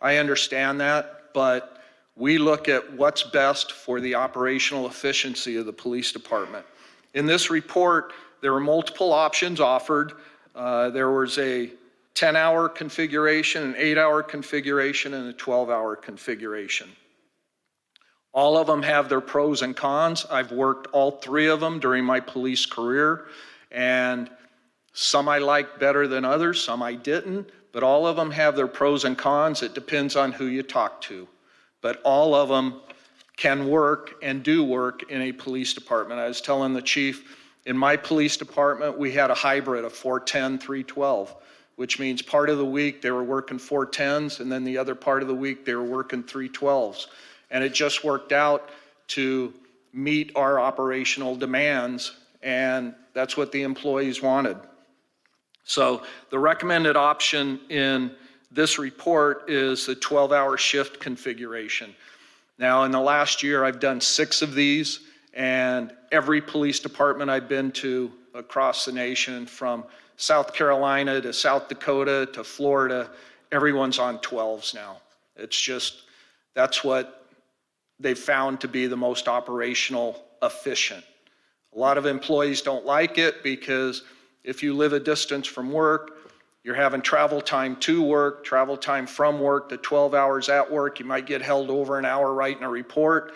I understand that, but we look at what's best for the operational efficiency of the police department. In this report, there were multiple options offered. There was a 10-hour configuration, an 8-hour configuration, and a 12-hour configuration. All of them have their pros and cons. I've worked all 3 of them during my police career, and some I liked better than others, some I didn't, but all of them have their pros and cons. It depends on who you talk to. But all of them can work and do work in a police department. I was telling the chief, in my police department, we had a hybrid of 410, 312, which means part of the week they were working 410s, and then the other part of the week they were working 312s. And it just worked out to meet our operational demands, and that's what the employees wanted. So the recommended option in this report is the 12-hour shift configuration. Now, in the last year, I've done 6 of these, and every police department I've been to across the nation, from South Carolina to South Dakota to Florida, everyone's on 12s now. It's just, that's what they've found to be the most operational efficient. A lot of employees don't like it because if you live a distance from work, You're having travel time to work, travel time from work, the 12 hours at work. You might get held over an hour writing a report.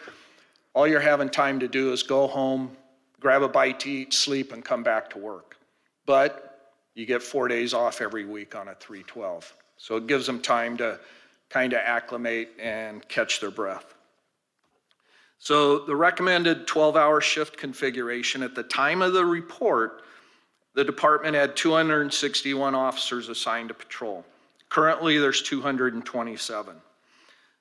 All you're having time to do is go home, grab a bite to eat, sleep, and come back to work. But you get 4 days off every week on a 312. So it gives them time to kind of acclimate and catch their breath. So the recommended 12-hour shift configuration, at the time of the report, the department had 261 officers assigned to patrol. Currently, there's 227.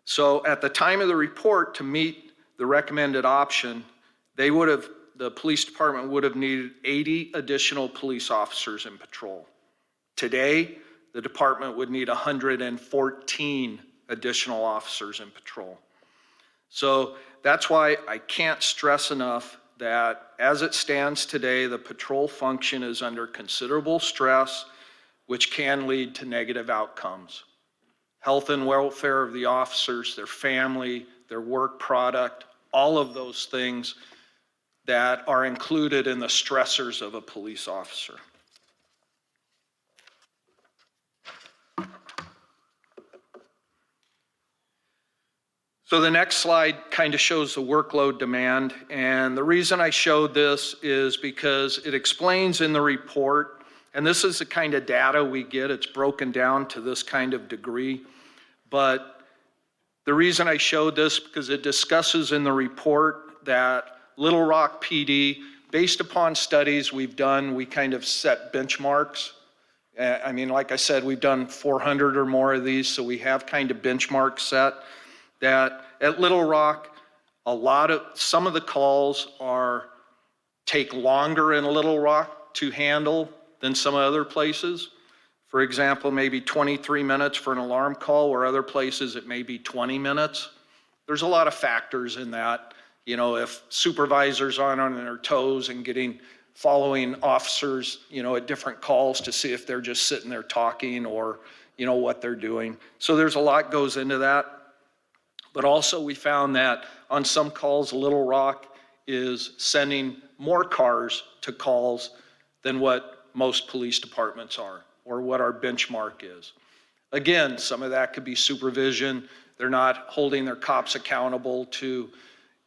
So at the time of the report, to meet the recommended option, the police department would have needed 80 additional police officers in patrol. Today, the department would need 114 additional officers in patrol. So that's why I can't stress enough that as it stands today, the patrol function is under considerable stress, which can lead to negative outcomes. Health and welfare of the officers, their family, their work product, all of those things that are included in the stressors of a police officer. So the next slide kind of shows the workload demand, and the reason I showed this is because it explains in the report, and this is the kind of data we get, it's broken down to this kind of degree, but the reason I showed this because it discusses in the report that Little Rock PD, based upon studies we've done, we kind of set benchmarks. I mean, like I said, we've done 400 or more of these, so we have kind of benchmarks set. That at Little Rock, some of the calls take longer in Little Rock to handle than some other places. For example, maybe 23 minutes for an alarm call, where other places it may be 20 minutes. There's a lot of factors in that. You know, if supervisors aren't on their toes and following officers, at different calls to see if they're just sitting there talking or, what they're doing. So there's a lot goes into that. But also we found that on some calls, Little Rock is sending more cars to calls than what most police departments are, or what our benchmark is. Again, some of that could be supervision. They're not holding their cops accountable to,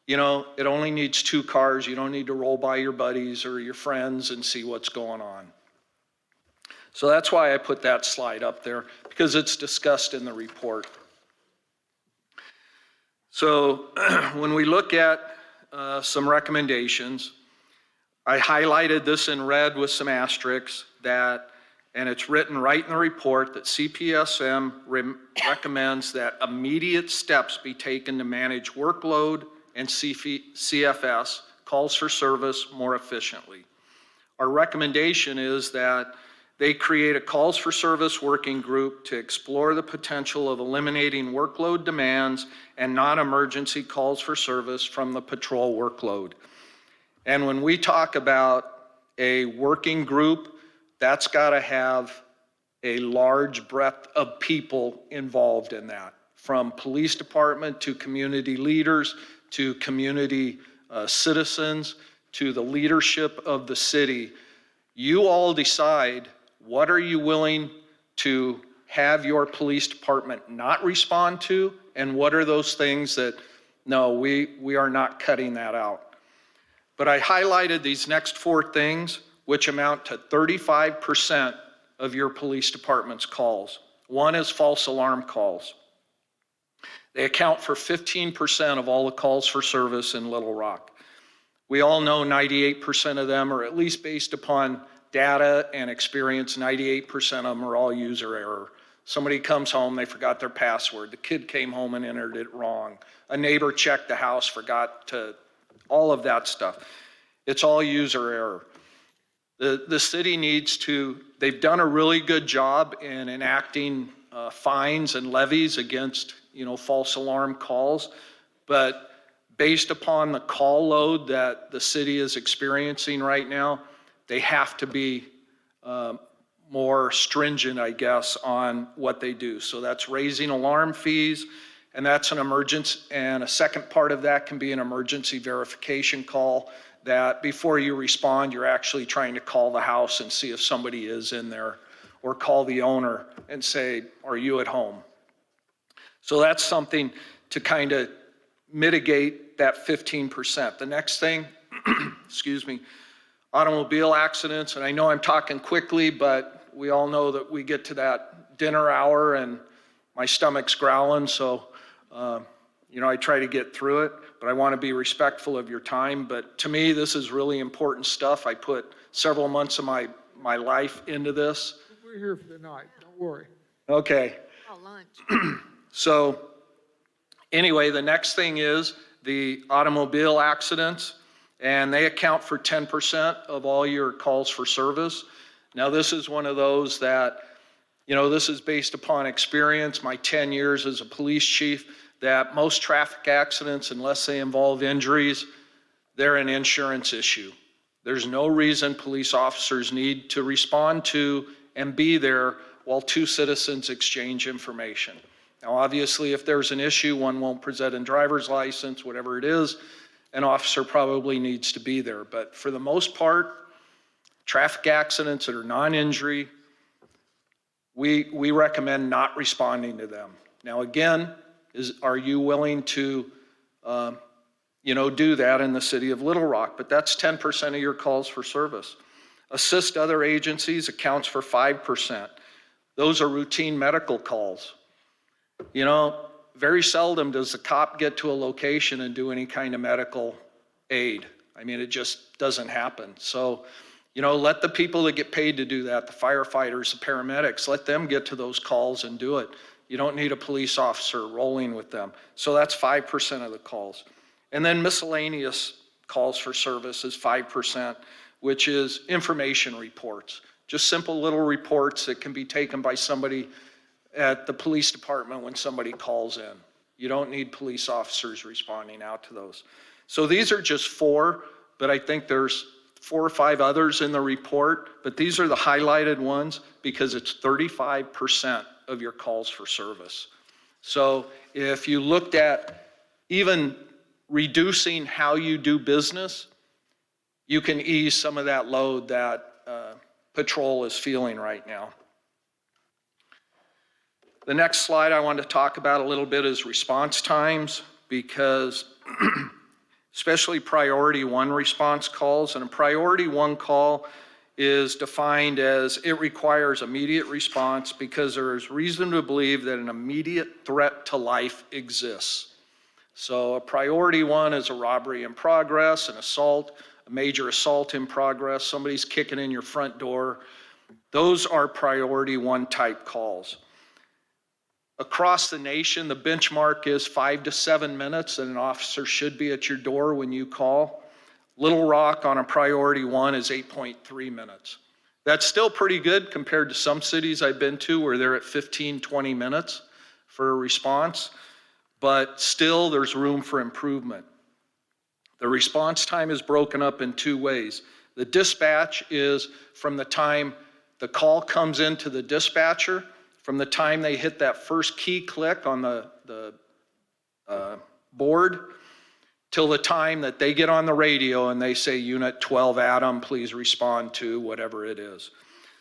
it only needs 2 cars. You don't need to roll by your buddies or your friends and see what's going on. So that's why I put that slide up there, because it's discussed in the report. So when we look at some recommendations, I highlighted this in red with some asterisks and it's written right in the report that CPSM recommends that immediate steps be taken to manage workload and CFS, calls for service, more efficiently. Our recommendation is that they create a calls for service working group to explore the potential of eliminating workload demands and non-emergency calls for service from the patrol workload. And when we talk about a working group, that's got to have a large breadth of people involved in that, from police department to community leaders to community citizens to the leadership of the city. You all decide, what are you willing to have your police department not respond to? And what are those things that, no, we are not cutting that out. But I highlighted these next 4 things, which amount to 35% of your police department's calls. One is false alarm calls. They account for 15% of all the calls for service in Little Rock. We all know 98% of them, or at least based upon data and experience, 98% of them are all user error. Somebody comes home, they forgot their password. The kid came home and entered it wrong. A neighbor checked the house, all of that stuff. It's all user error. The city needs to, they've done a really good job in enacting fines and levies against, false alarm calls. But based upon the call load that the city is experiencing right now, they have to be more stringent, I guess, on what they do. So that's raising alarm fees, and that's an emergency, and a second part of that can be an emergency verification call, that before you respond, you're actually trying to call the house and see if somebody is in there or call the owner and say, are you at home? So that's something to kind of mitigate that 15%. The next thing, excuse me, automobile accidents, and I know I'm talking quickly, but we all know that we get to that dinner hour and my stomach's growling, so I try to get through it, but I want to be respectful of your time. But to me, this is really important stuff. I put several months of my life into this. We're here for the night, don't worry. Okay. Oh, lunch. So anyway, the next thing is the automobile accidents, and they account for 10% of all your calls for service. Now, this is one of those that, this is based upon experience, my 10 years as a police chief, that most traffic accidents, unless they involve injuries, they're an insurance issue. There's no reason police officers need to respond to and be there while two citizens exchange information. Now, obviously, if there's an issue, one won't present a driver's license, whatever it is, an officer probably needs to be there. But for the most part, traffic accidents that are non-injury, we recommend not responding to them. Now, again, are you willing to, do that in the city of Little Rock? But that's 10% of your calls for service. Assist other agencies accounts for 5%. Those are routine medical calls. Very seldom does the cop get to a location and do any kind of medical aid. I mean, it just doesn't happen. So, let the people that get paid to do that, the firefighters, the paramedics, let them get to those calls and do it. You don't need a police officer rolling with them. So that's 5% of the calls. And then miscellaneous calls for service is 5%, which is information reports. Just simple little reports that can be taken by somebody at the police department when somebody calls in. You don't need police officers responding out to those. So these are just 4, but I think there's 4 or 5 others in the report, but these are the highlighted ones because it's 35% of your calls for service. So if you looked at even reducing how you do business, you can ease some of that load that patrol is feeling right now. The next slide I want to talk about a little bit is response times, because especially priority 1 response calls, and a priority 1 call is defined as it requires immediate response because there is reason to believe that an immediate threat to life exists. So a priority 1 is a robbery in progress, an assault, a major assault in progress, somebody's kicking in your front door. Those are priority 1 type calls. Across the nation, the benchmark is 5 to 7 minutes that an officer should be at your door when you call. Little Rock on a priority 1 is 8.3 minutes. That's still pretty good compared to some cities I've been to where they're at 15, 20 minutes for a response, but still there's room for improvement. The response time is broken up in 2 ways. The dispatch is from the time the call comes into the dispatcher, from the time they hit that first key click on the board, till the time that they get on the radio and they say, Unit 12 Adam, please respond to whatever it is.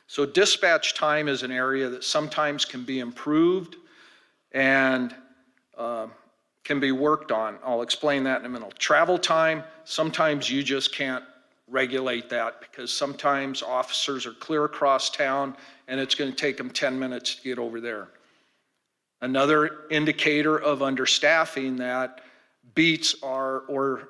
So dispatch time is an area that sometimes can be improved and can be worked on. I'll explain that in a minute. Travel time, sometimes you just can't regulate that because sometimes officers are clear across town and it's going to take them 10 minutes to get over there. Another indicator of understaffing that beats or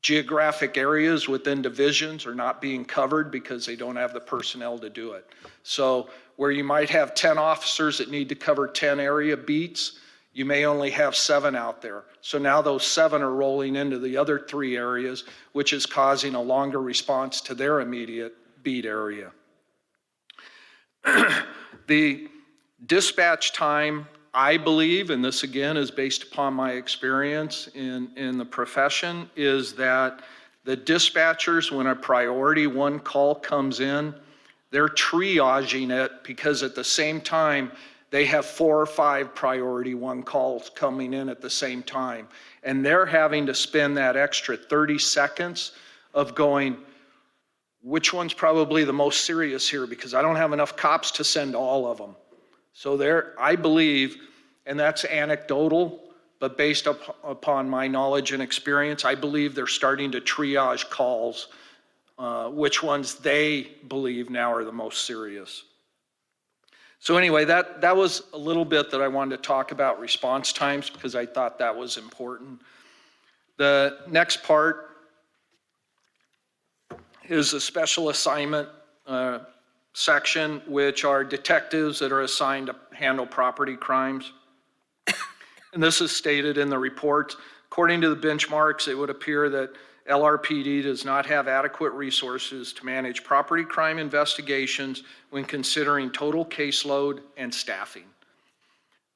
geographic areas within divisions are not being covered because they don't have the personnel to do it. So where you might have 10 officers that need to cover 10 area beats, you may only have 7 out there. So now those 7 are rolling into the other 3 areas, which is causing a longer response to their immediate beat area. The dispatch time, I believe, and this again is based upon my experience in the profession, is that the dispatchers, when a priority 1 call comes in, they're triaging it because at the same time, they have 4 or 5 priority 1 calls coming in at the same time. And they're having to spend that extra 30 seconds of going, which one's probably the most serious here, because I don't have enough cops to send all of them. So there, I believe, and that's anecdotal, but based upon my knowledge and experience, I believe they're starting to triage calls, which ones they believe now are the most serious. So anyway, that was a little bit that I wanted to talk about response times, because I thought that was important. The next part is a special assignment section, which are detectives that are assigned to handle property crimes. And this is stated in the report. According to the benchmarks, it would appear that LRPD does not have adequate resources to manage property crime investigations when considering total caseload and staffing.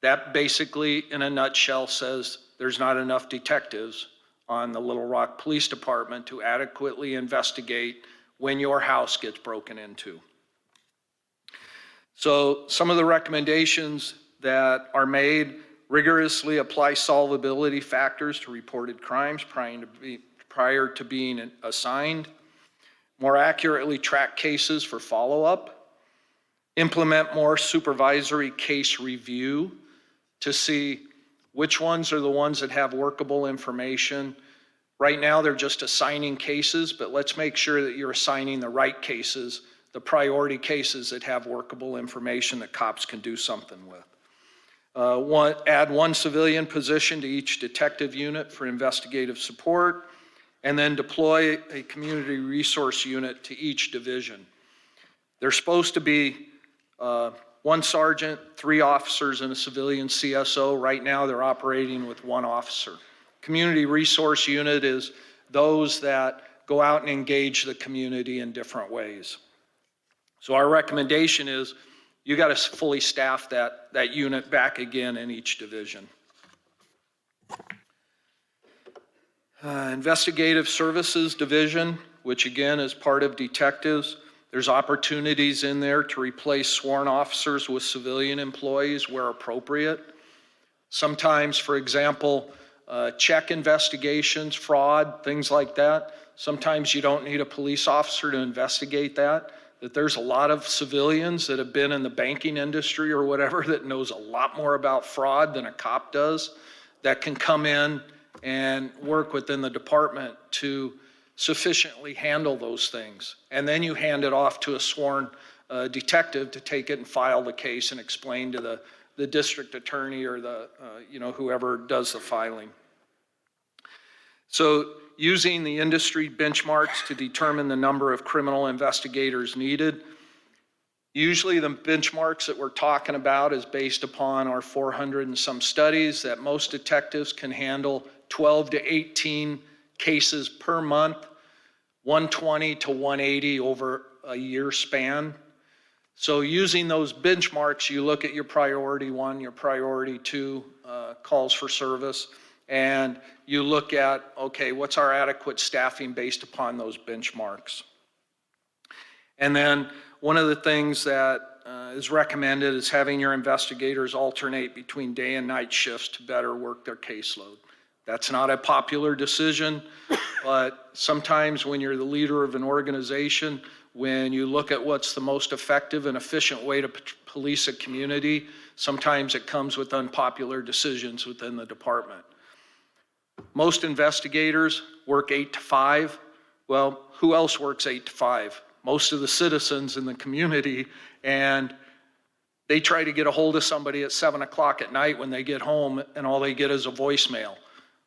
That basically, in a nutshell, says there's not enough detectives on the Little Rock Police Department to adequately investigate when your house gets broken into. So some of the recommendations that are made: rigorously apply solvability factors to reported crimes prior to being assigned, more accurately track cases for follow-up, implement more supervisory case review to see which ones are the ones that have workable information. Right now, they're just assigning cases, but let's make sure that you're assigning the right cases, the priority cases that have workable information that cops can do something with. Add one civilian position to each detective unit for investigative support, and then deploy a community resource unit to each division. There's supposed to be one sergeant, 3 officers, and a civilian CSO. Right now, they're operating with 1 officer. Community resource unit is those that go out and engage the community in different ways. So our recommendation is you got to fully staff that unit back again in each division. Investigative Services Division, which again is part of detectives. There's opportunities in there to replace sworn officers with civilian employees where appropriate. Sometimes, for example, check investigations, fraud, things like that. Sometimes you don't need a police officer to investigate that. That there's a lot of civilians that have been in the banking industry or whatever that knows a lot more about fraud than a cop does, that can come in and work within the department to sufficiently handle those things. And then you hand it off to a sworn detective to take it and file the case and explain to the district attorney or the whoever does the filing. So using the industry benchmarks to determine the number of criminal investigators needed. Usually the benchmarks that we're talking about is based upon our 400 and some studies that most detectives can handle 12 to 18 cases per month, 120 to 180 over a year span. So using those benchmarks, you look at your priority 1, your priority 2 calls for service, and you look at, okay, what's our adequate staffing based upon those benchmarks? And then one of the things that is recommended is having your investigators alternate between day and night shifts to better work their caseload. That's not a popular decision, but sometimes when you're the leader of an organization, when you look at what's the most effective and efficient way to police a community, sometimes it comes with unpopular decisions within the department. Most investigators work 8 to 5. Well, who else works 8 to 5? Most of the citizens in the community, and they try to get a hold of somebody at 7 o'clock at night when they get home, and all they get is a voicemail.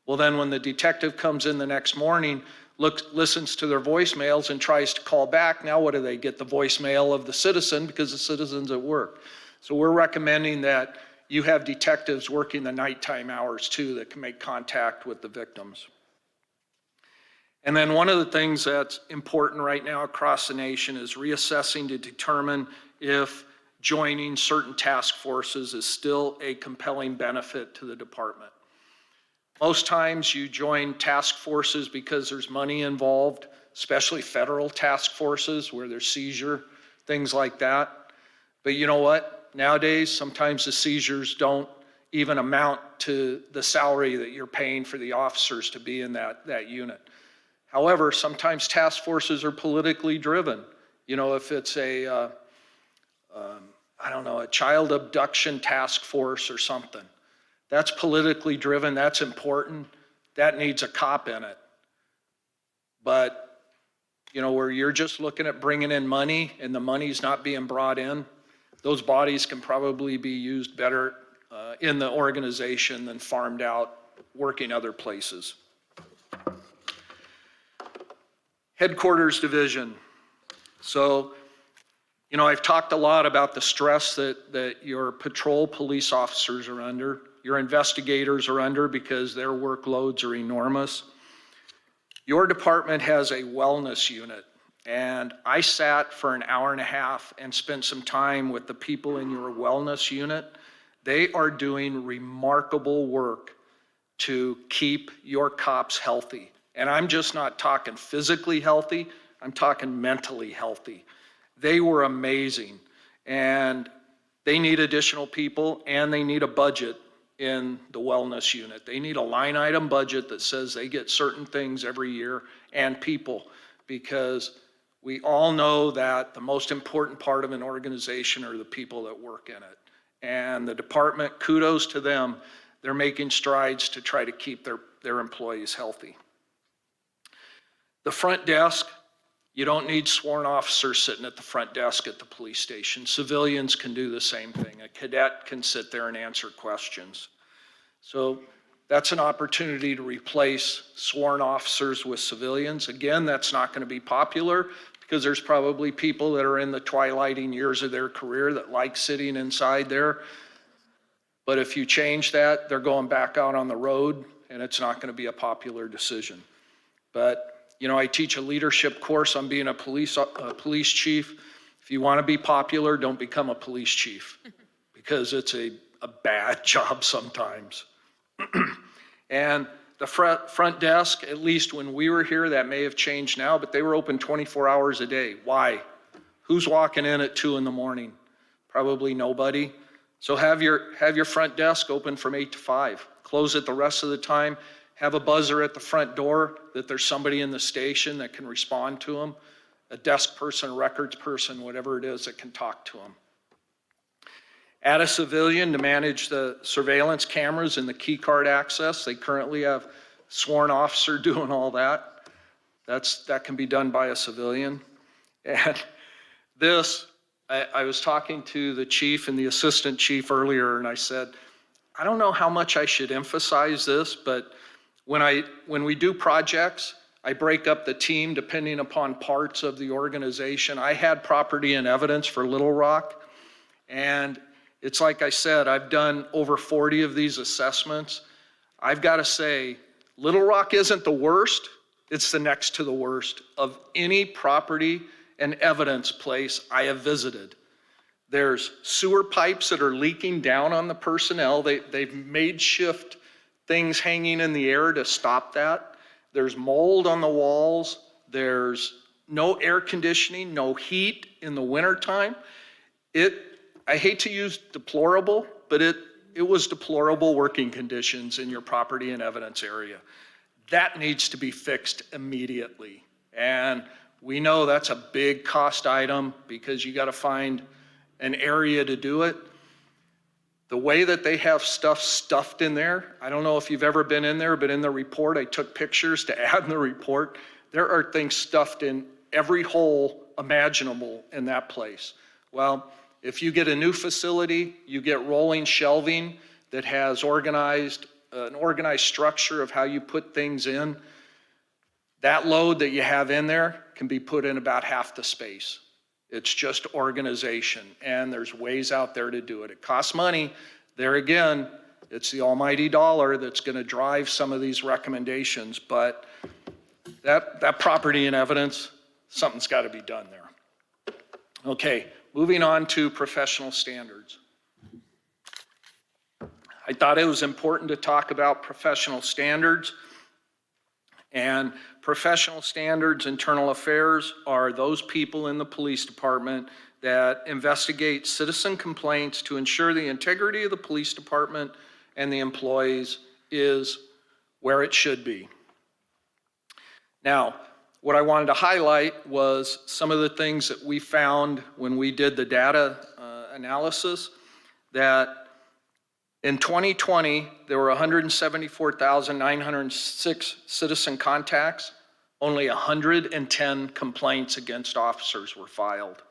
Well, then when the detective comes in the next morning, listens to their voicemails and tries to call back, now what do they get? The voicemail of the citizen, because the citizen's at work. So we're recommending that you have detectives working the nighttime hours too that can make contact with the victims. And then one of the things that's important right now across the nation is reassessing to determine if joining certain task forces is still a compelling benefit to the department. Most times you join task forces because there's money involved, especially federal task forces where there's seizure, things like that. But you know what? Nowadays, sometimes the seizures don't even amount to the salary that you're paying for the officers to be in that unit. However, sometimes task forces are politically driven. You know, if it's a child abduction task force or something, that's politically driven, that's important, that needs a cop in it. But, you know, where you're just looking at bringing in money and the money's not being brought in, those bodies can probably be used better in the organization than farmed out working other places. Headquarters division. So, you know, I've talked a lot about the stress that your patrol police officers are under, your investigators are under because their workloads are enormous. Your department has a wellness unit, and I sat for an hour and a half and spent some time with the people in your wellness unit. They are doing remarkable work to keep your cops healthy. And I'm just not talking physically healthy, I'm talking mentally healthy. They were amazing, and they need additional people, and they need a budget in the wellness unit. They need a line item budget that says they get certain things every year and people, because we all know that the most important part of an organization are the people that work in it. And the department, kudos to them, they're making strides to try to keep their employees healthy. The front desk, you don't need sworn officers sitting at the front desk at the police station. Civilians can do the same thing. A cadet can sit there and answer questions. So that's an opportunity to replace sworn officers with civilians. Again, that's not going to be popular because there's probably people that are in the twilighting years of their career that like sitting inside there. But if you change that, they're going back out on the road, and it's not going to be a popular decision. But you know, I teach a leadership course on being a police chief. If you want to be popular, don't become a police chief because it's a bad job sometimes. And the front desk, at least when we were here, that may have changed now, but they were open 24 hours a day. Why? Who's walking in at 2 in the morning? Probably nobody. So have your front desk open from 8 to 5. Close it the rest of the time. Have a buzzer at the front door that there's somebody in the station that can respond to them, a desk person, records person, whatever it is that can talk to them. Add a civilian to manage the surveillance cameras and the key card access. They currently have sworn officer doing all that. That can be done by a civilian. And this, I was talking to the chief and the assistant chief earlier, and I said, I don't know how much I should emphasize this, but when we do projects, I break up the team depending upon parts of the organization. I had property and evidence for Little Rock, and it's like I said, I've done over 40 of these assessments. I've got to say, Little Rock isn't the worst, it's the next to the worst of any property and evidence place I have visited. There's sewer pipes that are leaking down on the personnel. They've made shift things hanging in the air to stop that. There's mold on the walls. There's no air conditioning, no heat in the wintertime. I hate to use deplorable, but it was deplorable working conditions in your property and evidence area. That needs to be fixed immediately. And we know that's a big cost item because you got to find an area to do it. The way that they have stuff stuffed in there, I don't know if you've ever been in there, but in the report, I took pictures to add in the report. There are things stuffed in every hole imaginable in that place. Well, if you get a new facility, you get rolling shelving that has an organized structure of how you put things in. That load that you have in there can be put in about half the space. It's just organization, and there's ways out there to do it. It costs money. There again, it's the almighty dollar that's going to drive some of these recommendations, but that property and evidence, something's got to be done there. Okay, moving on to professional standards. I thought it was important to talk about professional standards. And professional standards, internal affairs, are those people in the police department that investigate citizen complaints to ensure the integrity of the police department and the employees is where it should be. Now, what I wanted to highlight was some of the things that we found when we did the data analysis, that in 2020, there were 174,906 citizen contacts. Only 110 complaints against officers were filed.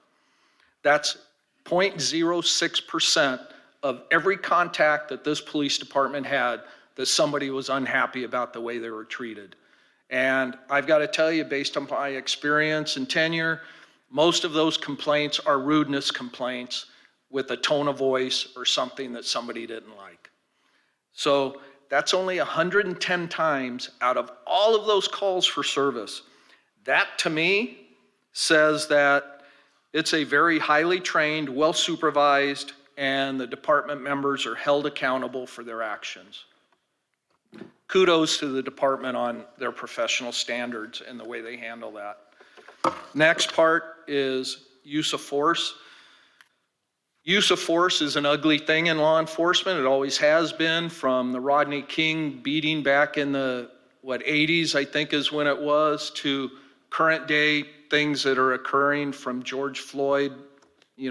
That's 0.06% of every contact that this police department had that somebody was unhappy about the way they were treated. And I've got to tell you, based on my experience and tenure, most of those complaints are rudeness complaints with a tone of voice or something that somebody didn't like. So that's only 110 times out of all of those calls for service. That, to me, says that it's a very highly trained, well-supervised, and the department members are held accountable for their actions. Kudos to the department on their professional standards and the way they handle that. Next part is use of force. Use of force is an ugly thing in law enforcement. It always has been, from the Rodney King beating back in the, 80s, I think is when it was, to current day things that are occurring from George Floyd,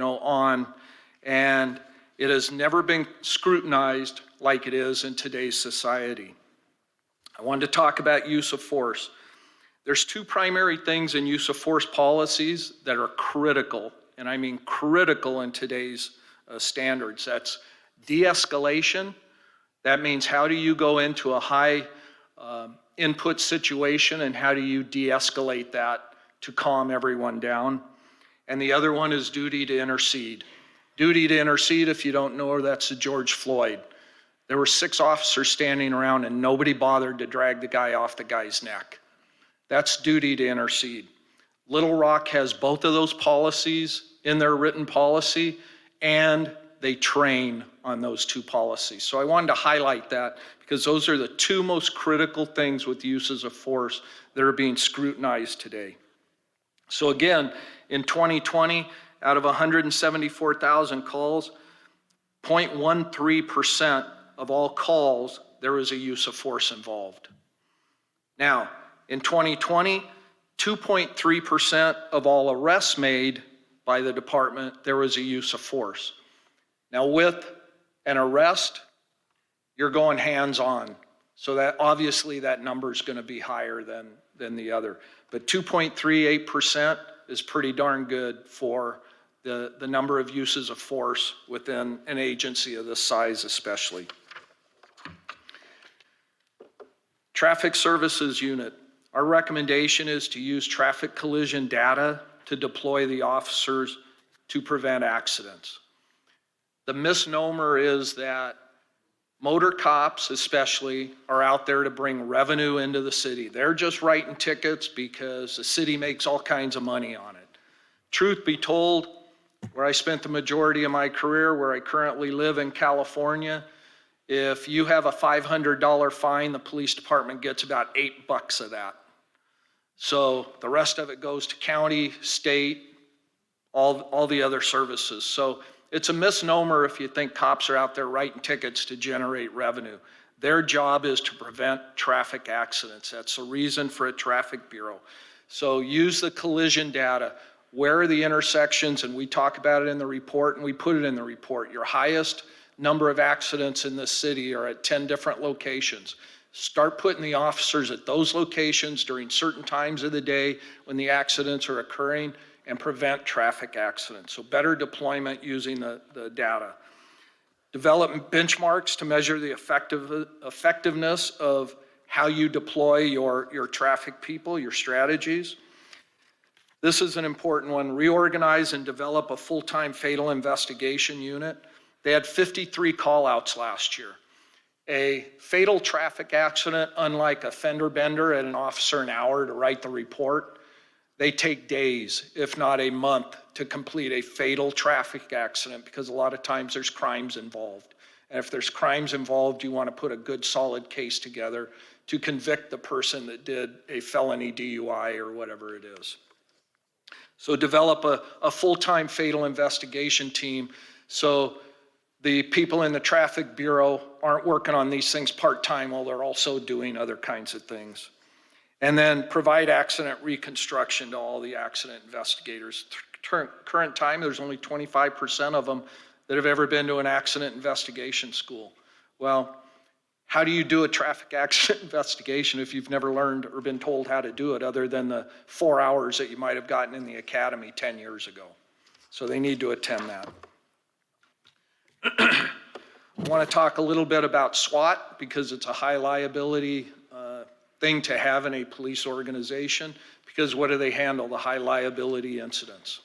on. And it has never been scrutinized like it is in today's society. I wanted to talk about use of force. There's two primary things in use of force policies that are critical, and I mean critical in today's standards. That's de-escalation. That means how do you go into a high input situation and how do you de-escalate that to calm everyone down? And the other one is duty to intercede. Duty to intercede, if you don't know, that's the George Floyd. There were 6 officers standing around and nobody bothered to drag the guy off the guy's neck. That's duty to intercede. Little Rock has both of those policies in their written policy, and they train on those 2 policies. So I wanted to highlight that because those are the 2 most critical things with uses of force that are being scrutinized today. So again, in 2020, out of 174,000 calls, 0.13% of all calls, there was a use of force involved. Now, in 2020, 2.3% of all arrests made by the department, there was a use of force. Now, with an arrest, you're going hands-on. So that obviously that number is going to be higher than the other. But 2.38% is pretty darn good for the number of uses of force within an agency of this size especially. Traffic Services Unit. Our recommendation is to use traffic collision data to deploy the officers to prevent accidents. The misnomer is that motor cops especially are out there to bring revenue into the city. They're just writing tickets because the city makes all kinds of money on it. Truth be told, where I spent the majority of my career, where I currently live in California, if you have a $500 fine, the police department gets about $8 of that. So the rest of it goes to county, state, all the other services. So it's a misnomer if you think cops are out there writing tickets to generate revenue. Their job is to prevent traffic accidents. That's the reason for a traffic bureau. So use the collision data. Where are the intersections? And we talk about it in the report, and we put it in the report. Your highest number of accidents in the city are at 10 different locations. Start putting the officers at those locations during certain times of the day when the accidents are occurring and prevent traffic accidents. So better deployment using the data. Develop benchmarks to measure the effectiveness of how you deploy your traffic people, your strategies. This is an important one. Reorganize and develop a full-time fatal investigation unit. They had 53 call-outs last year. A fatal traffic accident, unlike a fender bender at an officer an hour to write the report, they take days, if not a month, to complete a fatal traffic accident because a lot of times there's crimes involved. And if there's crimes involved, you want to put a good solid case together to convict the person that did a felony DUI or whatever it is. So develop a full-time fatal investigation team so the people in the traffic bureau aren't working on these things part-time while they're also doing other kinds of things. And then provide accident reconstruction to all the accident investigators. Current time, there's only 25% of them that have ever been to an accident investigation school. Well, how do you do a traffic accident investigation if you've never learned or been told how to do it other than the 4 hours that you might have gotten in the academy 10 years ago? So they need to attend that. I want to talk a little bit about SWAT because it's a high liability thing to have in a police organization, because what do they handle? The high liability incidents.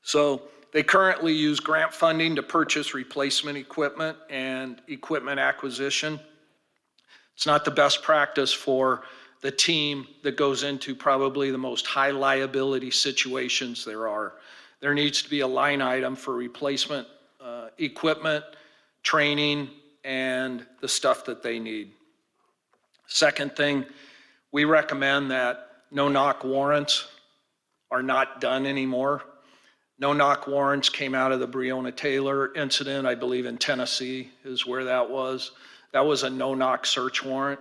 So they currently use grant funding to purchase replacement equipment and equipment acquisition. It's not the best practice for the team that goes into probably the most high liability situations there are. There needs to be a line item for replacement equipment, training, and the stuff that they need. Second thing, we recommend that no-knock warrants are not done anymore. No-knock warrants came out of the Breonna Taylor incident, I believe in Tennessee is where that was. That was a no-knock search warrant.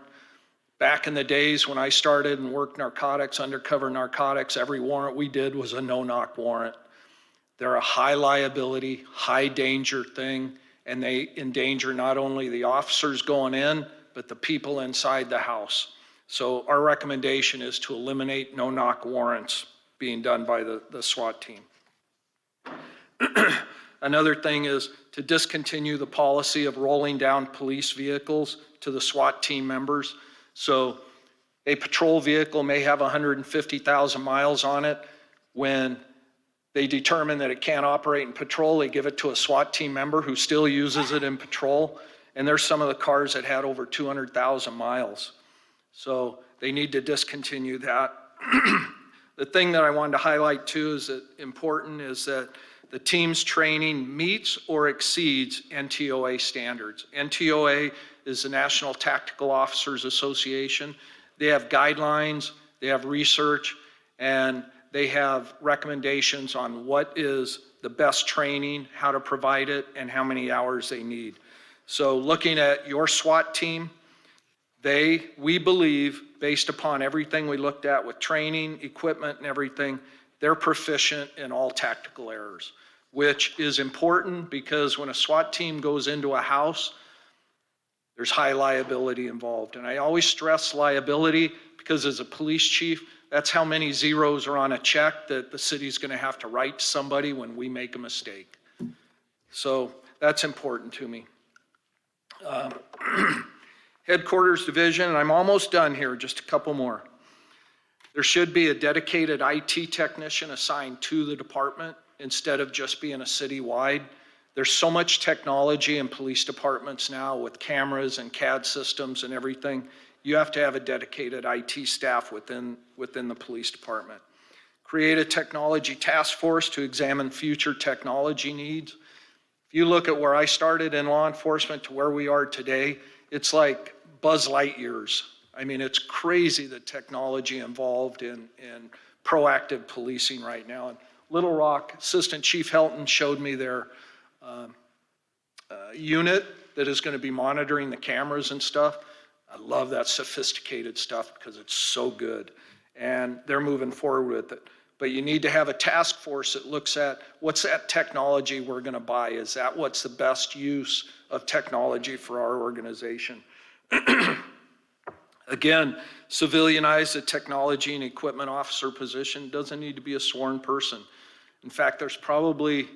Back in the days when I started and worked narcotics, undercover narcotics, every warrant we did was a no-knock warrant. They're a high liability, high danger thing, and they endanger not only the officers going in, but the people inside the house. So our recommendation is to eliminate no-knock warrants being done by the SWAT team. Another thing is to discontinue the policy of rolling down police vehicles to the SWAT team members. So a patrol vehicle may have 150,000 miles on it. When they determine that it can't operate in patrol, they give it to a SWAT team member who still uses it in patrol. And there's some of the cars that had over 200,000 miles. So they need to discontinue that. The thing that I wanted to highlight too is that important is that the team's training meets or exceeds NTOA standards. NTOA is the National Tactical Officers Association. They have guidelines, they have research, and they have recommendations on what is the best training, how to provide it, and how many hours they need. So looking at your SWAT team, we believe, based upon everything we looked at with training, equipment, and everything, they're proficient in all tactical errors, which is important because when a SWAT team goes into a house, there's high liability involved. And I always stress liability because as a police chief, that's how many zeros are on a check that the city's going to have to write to somebody when we make a mistake. So that's important to me. Headquarters division, and I'm almost done here, just a couple more. There should be a dedicated IT technician assigned to the department instead of just being a citywide. There's so much technology in police departments now with cameras and CAD systems and everything. You have to have a dedicated IT staff within the police department. Create a technology task force to examine future technology needs. If you look at where I started in law enforcement to where we are today, it's like Buzz Lightyears. I mean, it's crazy the technology involved in proactive policing right now. In Little Rock, Assistant Chief Helton showed me their unit that is going to be monitoring the cameras and stuff. I love that sophisticated stuff because it's so good. And they're moving forward with it. But you need to have a task force that looks at what's that technology we're going to buy? Is that what's the best use of technology for our organization? Again, civilianize the technology and equipment officer position. Doesn't need to be a sworn person. In fact, there's probably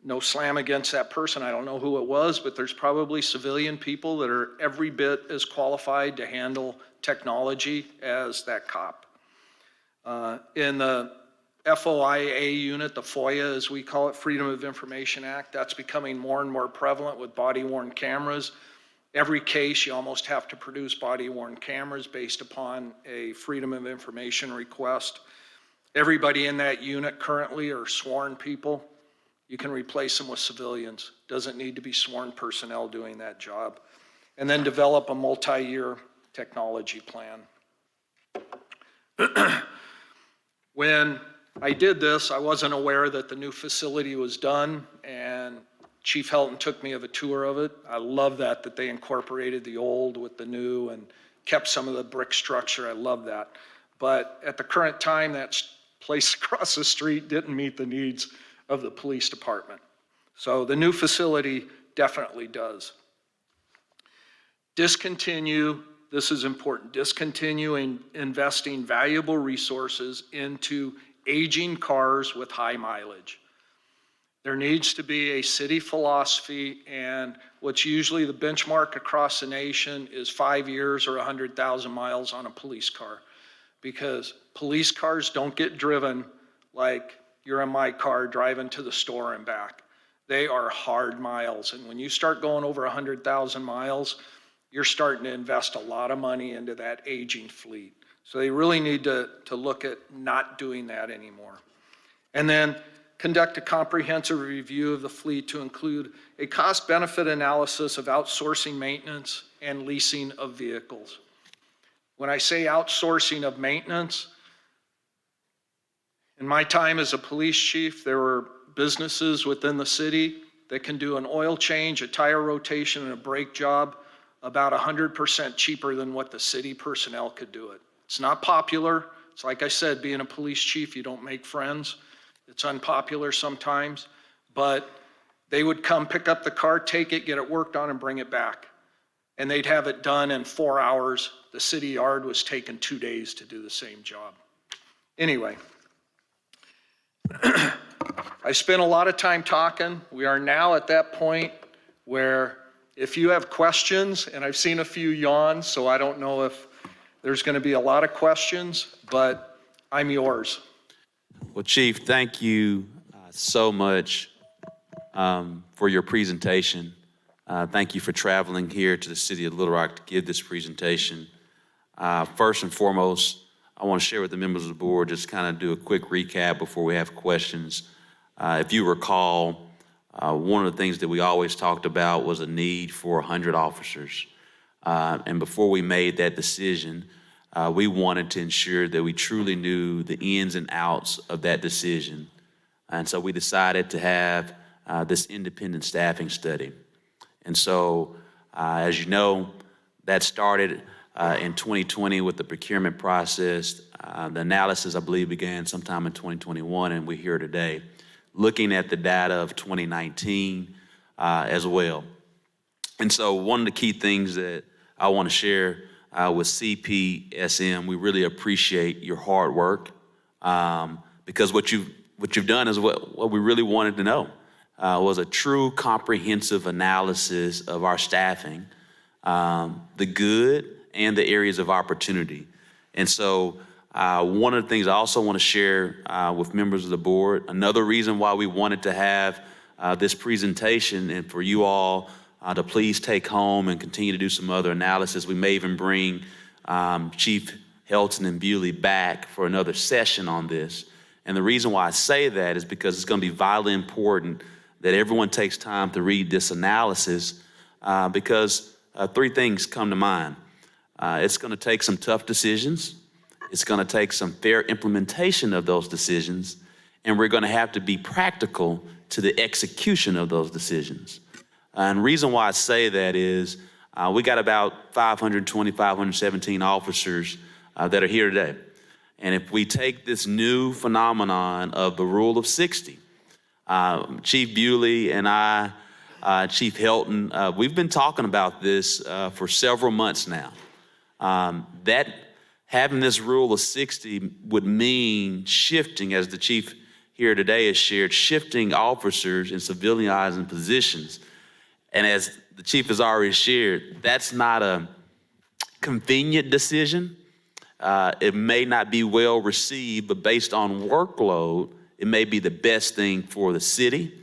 no slam against that person. I don't know who it was, but there's probably civilian people that are every bit as qualified to handle technology as that cop. In the FOIA unit, the FOIA as we call it, Freedom of Information Act, that's becoming more and more prevalent with body-worn cameras. Every case, you almost have to produce body-worn cameras based upon a Freedom of Information request. Everybody in that unit currently are sworn people. You can replace them with civilians. Doesn't need to be sworn personnel doing that job. And then develop a multi-year technology plan. When I did this, I wasn't aware that the new facility was done, and Chief Helton took me of a tour of it. I love that they incorporated the old with the new and kept some of the brick structure. I love that. But at the current time, that place across the street didn't meet the needs of the police department. So the new facility definitely does. Discontinue, this is important, discontinue investing valuable resources into aging cars with high mileage. There needs to be a city philosophy, and what's usually the benchmark across the nation is 5 years or 100,000 miles on a police car. Because police cars don't get driven like you're in my car driving to the store and back. They are hard miles, and when you start going over 100,000 miles, you're starting to invest a lot of money into that aging fleet. So they really need to look at not doing that anymore. And then conduct a comprehensive review of the fleet to include a cost-benefit analysis of outsourcing maintenance and leasing of vehicles. When I say outsourcing of maintenance, in my time as a police chief, there were businesses within the city that can do an oil change, a tire rotation, and a brake job about 100% cheaper than what the city personnel could do it. It's not popular. It's like I said, being a police chief, you don't make friends. It's unpopular sometimes, but they would come pick up the car, take it, get it worked on, and bring it back. And they'd have it done in 4 hours. The city yard was taking 2 days to do the same job. Anyway, I spent a lot of time talking. We are now at that point where if you have questions, and I've seen a few yawns, so I don't know if there's going to be a lot of questions, but I'm yours. Well, Chief, thank you so much for your presentation. Thank you for traveling here to the city of Little Rock to give this presentation. First and foremost, I want to share with the members of the board, just kind of do a quick recap before we have questions. If you recall, one of the things that we always talked about was a need for 100 officers. And before we made that decision, we wanted to ensure that we truly knew the ins and outs of that decision. And so we decided to have this independent staffing study. And so, as you know, that started in 2020 with the procurement process. The analysis, I believe, began sometime in 2021, and we're here today, looking at the data of 2019 as well. And so one of the key things that I want to share with CPSM, we really appreciate your hard work because what you've done is what we really wanted to know. Was a true comprehensive analysis of our staffing, the good and the areas of opportunity. And so one of the things I also want to share with members of the board, another reason why we wanted to have this presentation and for you all to please take home and continue to do some other analysis. We may even bring Chief Helton and Bewley back for another session on this. And the reason why I say that is because it's going to be vitally important that everyone takes time to read this analysis because three things come to mind. It's going to take some tough decisions. It's going to take some fair implementation of those decisions. And we're going to have to be practical to the execution of those decisions. And the reason why I say that is we got about 520, 517 officers that are here today. And if we take this new phenomenon of the rule of 60, Chief Bewley and I, Chief Helton, we've been talking about this for several months now. That having this rule of 60 would mean shifting, as the chief here today has shared, shifting officers in civilianizing positions. And as the chief has already shared, that's not a convenient decision. It may not be well received, but based on workload, it may be the best thing for the city,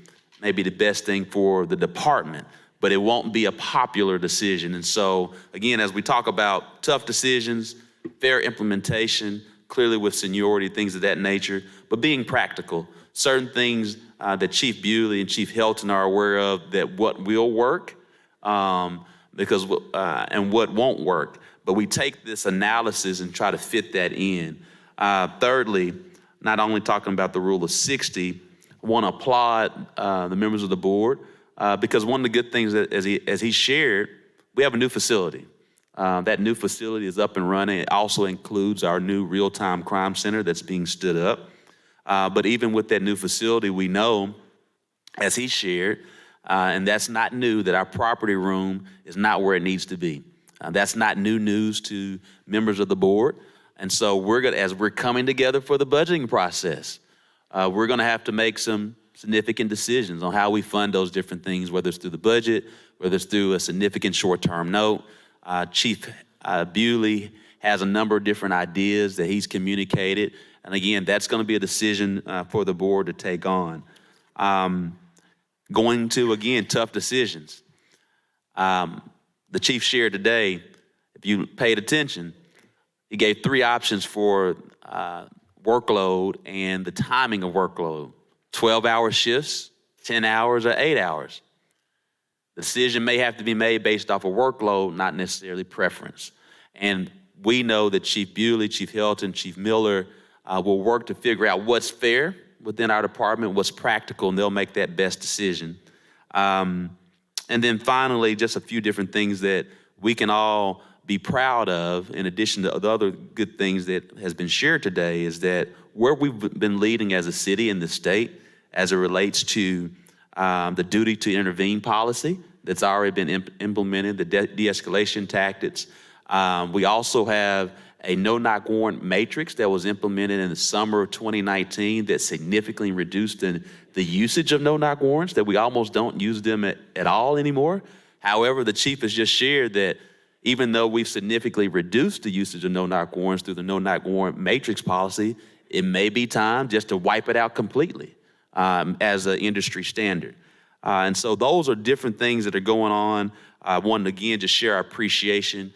maybe the best thing for the department, but it won't be a popular decision. And so, again, as we talk about tough decisions, fair implementation, clearly with seniority, things of that nature, but being practical, certain things that Chief Bewley and Chief Helton are aware of that what will work and what won't work. But we take this analysis and try to fit that in. Thirdly, not only talking about the rule of 60, I want to applaud the members of the board because one of the good things that, as he shared, we have a new facility. That new facility is up and running. It also includes our new real-time crime center that's being stood up. But even with that new facility, we know, as he shared, and that's not new, that our property room is not where it needs to be. That's not new news to members of the board. And so as we're coming together for the budgeting process, we're gonna have to make some significant decisions on how we fund those different things, whether it's through the budget, whether it's through a significant short-term note. Chief Bewley has a number of different ideas that he's communicated. And again, that's gonna be a decision for the board to take on. Going to, again, tough decisions. The chief shared today, if you paid attention, he gave 3 options for workload and the timing of workload: 12-hour shifts, 10 hours, or 8 hours. The decision may have to be made based off of workload, not necessarily preference. And we know that Chief Bewley, Chief Helton, Chief Miller will work to figure out what's fair within our department, what's practical, and they'll make that best decision. And then finally, just a few different things that we can all be proud of, in addition to the other good things that has been shared today, is that where we've been leading as a city and the state as it relates to the duty to intervene policy that's already been implemented, the de-escalation tactics. We also have a no-knock warrant matrix that was implemented in the summer of 2019 that significantly reduced the usage of no-knock warrants, that we almost don't use them at all anymore. However, the chief has just shared that even though we've significantly reduced the usage of no-knock warrants through the no-knock warrant matrix policy, it may be time just to wipe it out completely as an industry standard. And so those are different things that are going on. I wanted to, again, just share our appreciation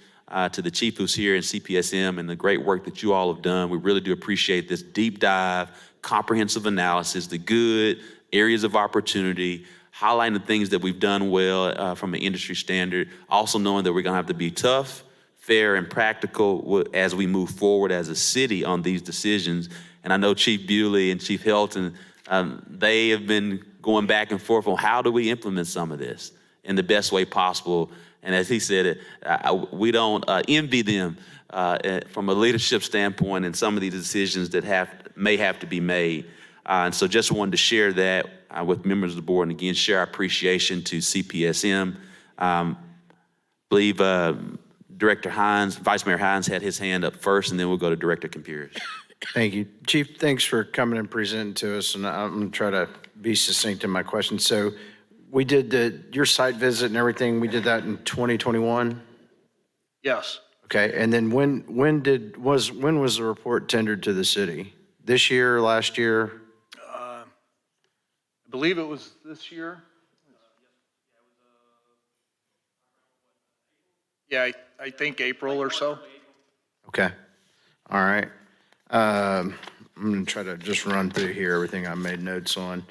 to the chief who's here in CPSM and the great work that you all have done. We really do appreciate this deep dive, comprehensive analysis, the good areas of opportunity, highlighting the things that we've done well from an industry standard, also knowing that we're gonna have to be tough, fair, and practical as we move forward as a city on these decisions. And I know Chief Bewley and Chief Helton, they have been going back and forth on how do we implement some of this in the best way possible. And as he said, we don't envy them from a leadership standpoint in some of these decisions that may have to be made. And so just wanted to share that with members of the board, and again, share our appreciation to CPSM. Believe Director Hines, Vice Mayor Hines had his hand up first, and then we'll go to Director Campiris. Thank you. Chief, thanks for coming and presenting to us, and I'm going to try to be succinct in my question. So we did your site visit and everything, we did that in 2021? Yes. Okay, and then when was the report tendered to the city? This year, last year? I believe it was this year. Yeah, I think April or so. Okay, all right. I'm going to try to just run through here everything I made notes on.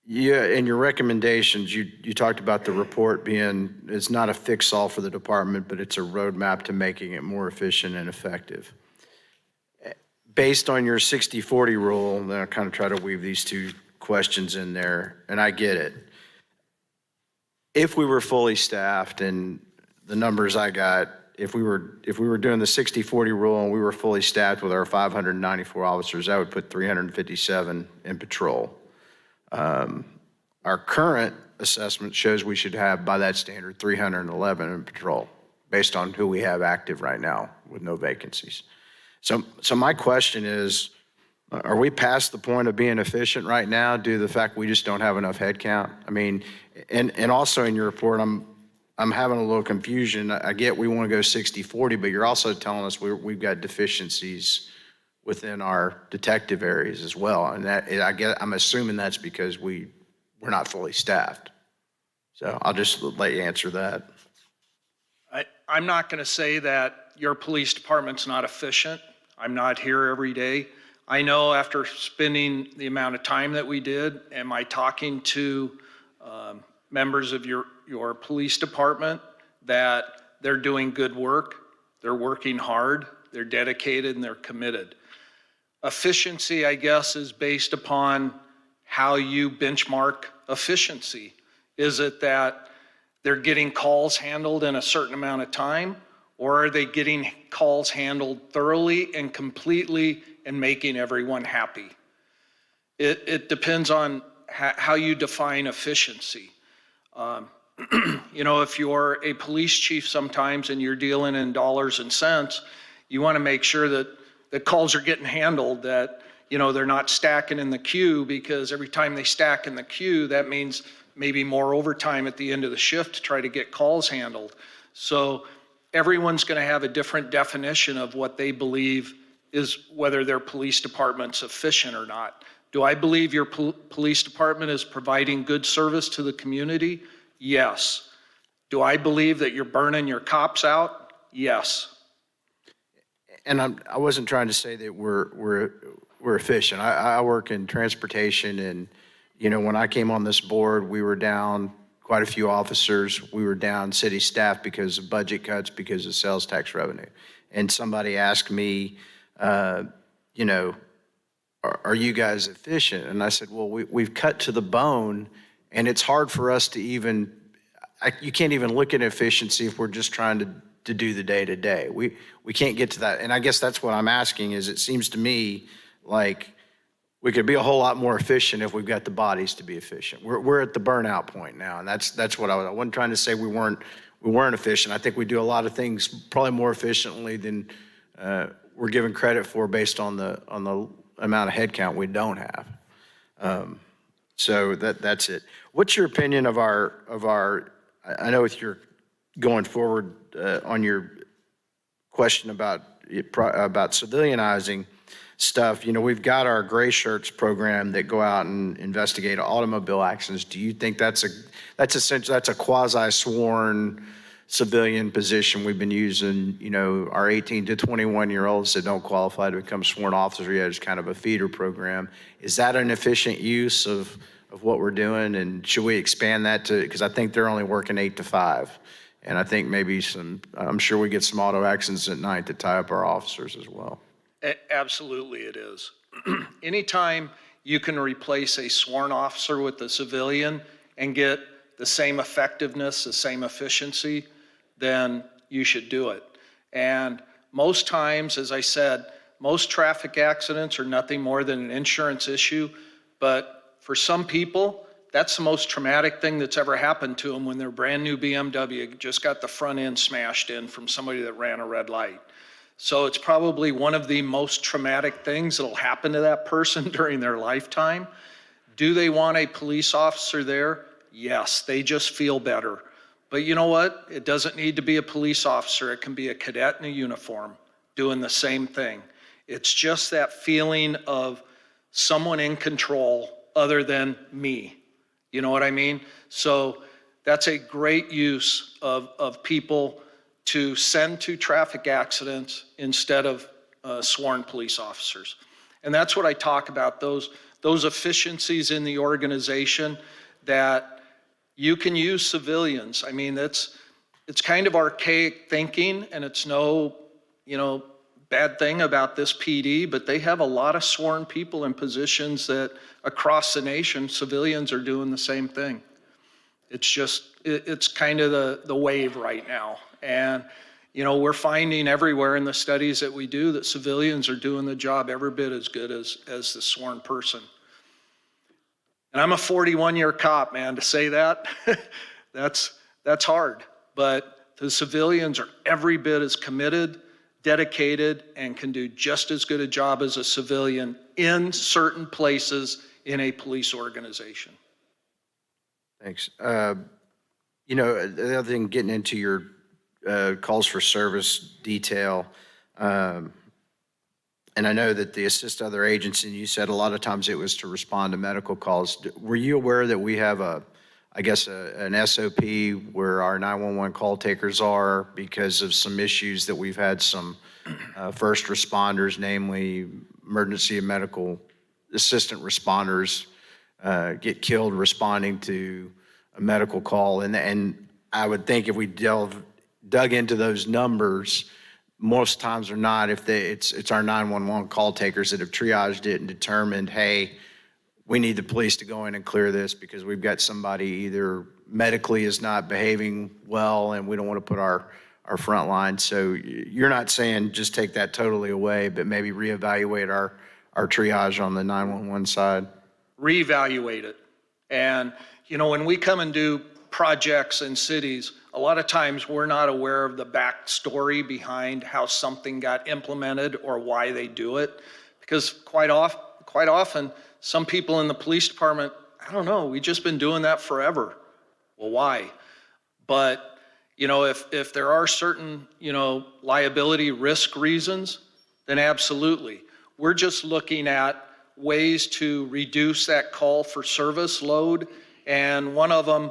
Yeah, in your recommendations, you talked about the report being, it's not a fix-all for the department, but it's a roadmap to making it more efficient and effective. Based on your 60-40 rule, then I'll kind of try to weave these two questions in there, and I get it. If we were fully staffed, and the numbers I got, if we were doing the 60-40 rule and we were fully staffed with our 594 officers, that would put 357 in patrol. Our current assessment shows we should have, by that standard, 311 in patrol, based on who we have active right now with no vacancies. So my question is, are we past the point of being efficient right now due to the fact we just don't have enough headcount? I mean, and also in your report, I'm having a little confusion. I get we want to go 60-40, but you're also telling us we've got deficiencies within our detective areas as well. And I'm assuming that's because we're not fully staffed. So I'll just let you answer that. I'm not going to say that your police department's not efficient. I'm not here every day. I know after spending the amount of time that we did, am I talking to members of your police department that they're doing good work, they're working hard, they're dedicated, and they're committed. Efficiency, I guess, is based upon how you benchmark efficiency. Is it that they're getting calls handled in a certain amount of time, or are they getting calls handled thoroughly and completely and making everyone happy? It depends on how you define efficiency. You know, if you're a police chief sometimes and you're dealing in dollars and cents, you want to make sure that the calls are getting handled, that, you know, they're not stacking in the queue, because every time they stack in the queue, that means maybe more overtime at the end of the shift to try to get calls handled. So everyone's going to have a different definition of what they believe is whether their police department's efficient or not. Do I believe your police department is providing good service to the community? Yes. Do I believe that you're burning your cops out? Yes. And I wasn't trying to say that we're efficient. I work in transportation, and, you know, when I came on this board, we were down quite a few officers. We were down city staff because of budget cuts, because of sales tax revenue. And somebody asked me, you know, are you guys efficient? And I said, well, we've cut to the bone, and it's hard for us to even, you can't even look at efficiency if we're just trying to do the day-to-day. We can't get to that. And I guess that's what I'm asking is, it seems to me like we could be a whole lot more efficient if we've got the bodies to be efficient. We're at the burnout point now, and that's what I wasn't trying to say we weren't efficient. I think we do a lot of things probably more efficiently than we're given credit for based on the amount of headcount we don't have. So that's it. What's your opinion of our? I know if you're going forward on your question about civilianizing stuff, you know, we've got our gray shirts program that go out and investigate automobile accidents. Do you think that's a quasi sworn civilian position we've been using? You know, our 18 to 21-year-olds that don't qualify to become sworn officers yet is kind of a feeder program. Is that an efficient use of what we're doing? And should we expand that to, because I think they're only working 8 to 5. And I think maybe I'm sure we get some auto accidents at night that tie up our officers as well. Absolutely it is. Anytime you can replace a sworn officer with a civilian and get the same effectiveness, the same efficiency, then you should do it. And most times, as I said, most traffic accidents are nothing more than an insurance issue. But for some people, that's the most traumatic thing that's ever happened to them when their brand new BMW just got the front end smashed in from somebody that ran a red light. So it's probably one of the most traumatic things that'll happen to that person during their lifetime. Do they want a police officer there? Yes, they just feel better. But you know what? It doesn't need to be a police officer. It can be a cadet in a uniform doing the same thing. It's just that feeling of someone in control other than me. You know what I mean? So that's a great use of people to send to traffic accidents instead of sworn police officers. And that's what I talk about, those efficiencies in the organization that you can use civilians. I mean, it's kind of archaic thinking, and it's no, you know, bad thing about this PD, but they have a lot of sworn people in positions that across the nation, civilians are doing the same thing. It's just, it's kind of the wave right now. And, you know, we're finding everywhere in the studies that we do that civilians are doing the job every bit as good as the sworn person. And I'm a 41-year cop, man, to say that, that's hard. But the civilians are every bit as committed, dedicated, and can do just as good a job as a civilian in certain places in a police organization. Thanks. You know, the other thing, getting into your calls for service detail, and I know that the assist other agents, and you said a lot of times it was to respond to medical calls. Were you aware that we have an SOP where our 911 call takers are because of some issues that we've had some first responders, namely emergency and medical assistant responders, get killed responding to a medical call? And I would think if we dug into those numbers, most times or not, if it's our 911 call takers that have triaged it and determined, hey, we need the police to go in and clear this because we've got somebody either medically is not behaving well and we don't want to put our front line. So you're not saying just take that totally away, but maybe reevaluate our triage on the 911 side? Reevaluate it. And, you know, when we come and do projects in cities, a lot of times we're not aware of the backstory behind how something got implemented or why they do it. Because quite often, some people in the police department, I don't know, we've just been doing that forever. Well, why? But, you know, if there are certain, you know, liability risk reasons, then absolutely. We're just looking at ways to reduce that call for service load. And one of them,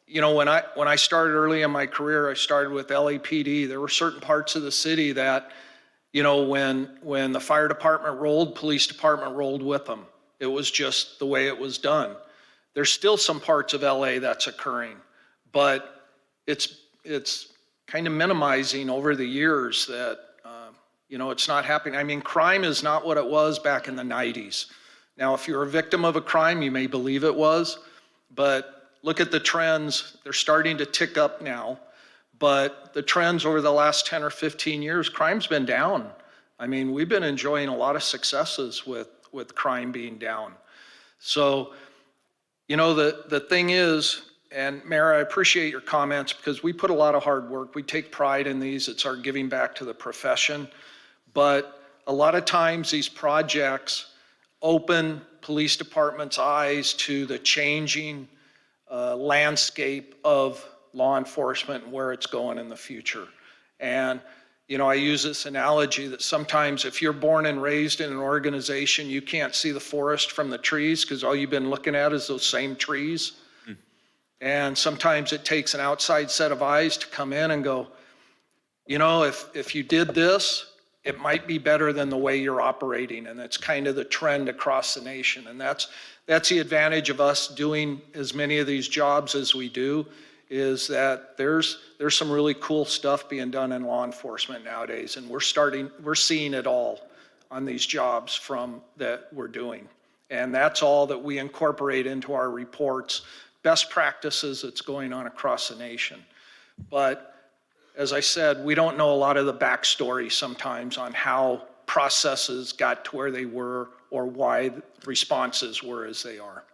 you know, when I started early in my career, I started with LAPD. There were certain parts of the city that, you know, when the fire department rolled, police department rolled with them. It was just the way it was done. There's still some parts of LA that's occurring, but it's kind of minimizing over the years that, you know, it's not happening. I mean, crime is not what it was back in the 90s. Now, if you're a victim of a crime, you may believe it was, but look at the trends. They're starting to tick up now, but the trends over the last 10 or 15 years, crime's been down. I mean, we've been enjoying a lot of successes with crime being down. So, you know, the thing is, and Mayor, I appreciate your comments because we put a lot of hard work. We take pride in these. It's our giving back to the profession. But a lot of times these projects open police departments' eyes to the changing landscape of law enforcement and where it's going in the future. And, you know, I use this analogy that sometimes if you're born and raised in an organization, you can't see the forest from the trees because all you've been looking at is those same trees. And sometimes it takes an outside set of eyes to come in and go, you know, if you did this, it might be better than the way you're operating. And that's kind of the trend across the nation. And that's the advantage of us doing as many of these jobs as we do, is that there's some really cool stuff being done in law enforcement nowadays. And we're seeing it all on these jobs from that we're doing. And that's all that we incorporate into our reports, best practices that's going on across the nation. But as I said, we don't know a lot of the backstory sometimes on how processes got to where they were or why responses were as they are.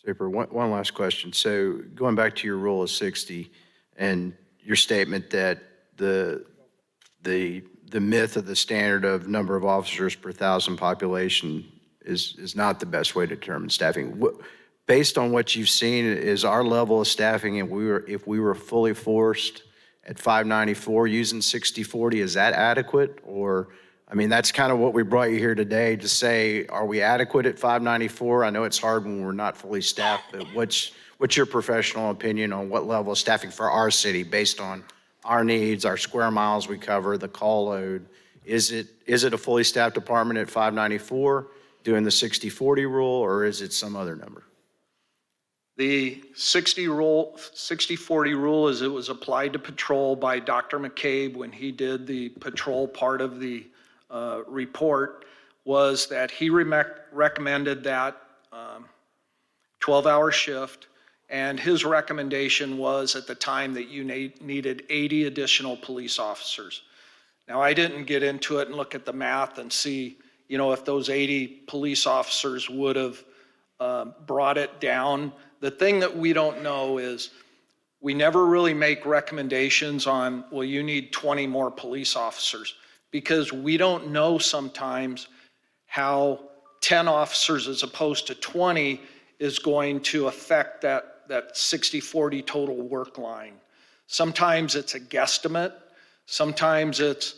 Super. One last question. So going back to your rule of 60 and your statement that the myth of the standard of number of officers per thousand population is not the best way to determine staffing. Based on what you've seen, is our level of staffing, if we were fully forced at 594 using 60/40, is that adequate? Or, I mean, that's kind of what we brought you here today to say, are we adequate at 594? I know it's hard when we're not fully staffed, but what's your professional opinion on what level of staffing for our city based on our needs, our square miles we cover, the call load? Is it a fully staffed department at 594 doing the 60/40 rule, or is it some other number? The 60/40 rule, as it was applied to patrol by Dr. McCabe when he did the patrol part of the report, was that he recommended that 12-hour shift, and his recommendation was at the time that you needed 80 additional police officers. Now, I didn't get into it and look at the math and see, you know, if those 80 police officers would have brought it down. The thing that we don't know is we never really make recommendations on, well, you need 20 more police officers, because we don't know sometimes how 10 officers as opposed to 20 is going to affect that 60/40 total work line. Sometimes it's a guesstimate. Sometimes it's,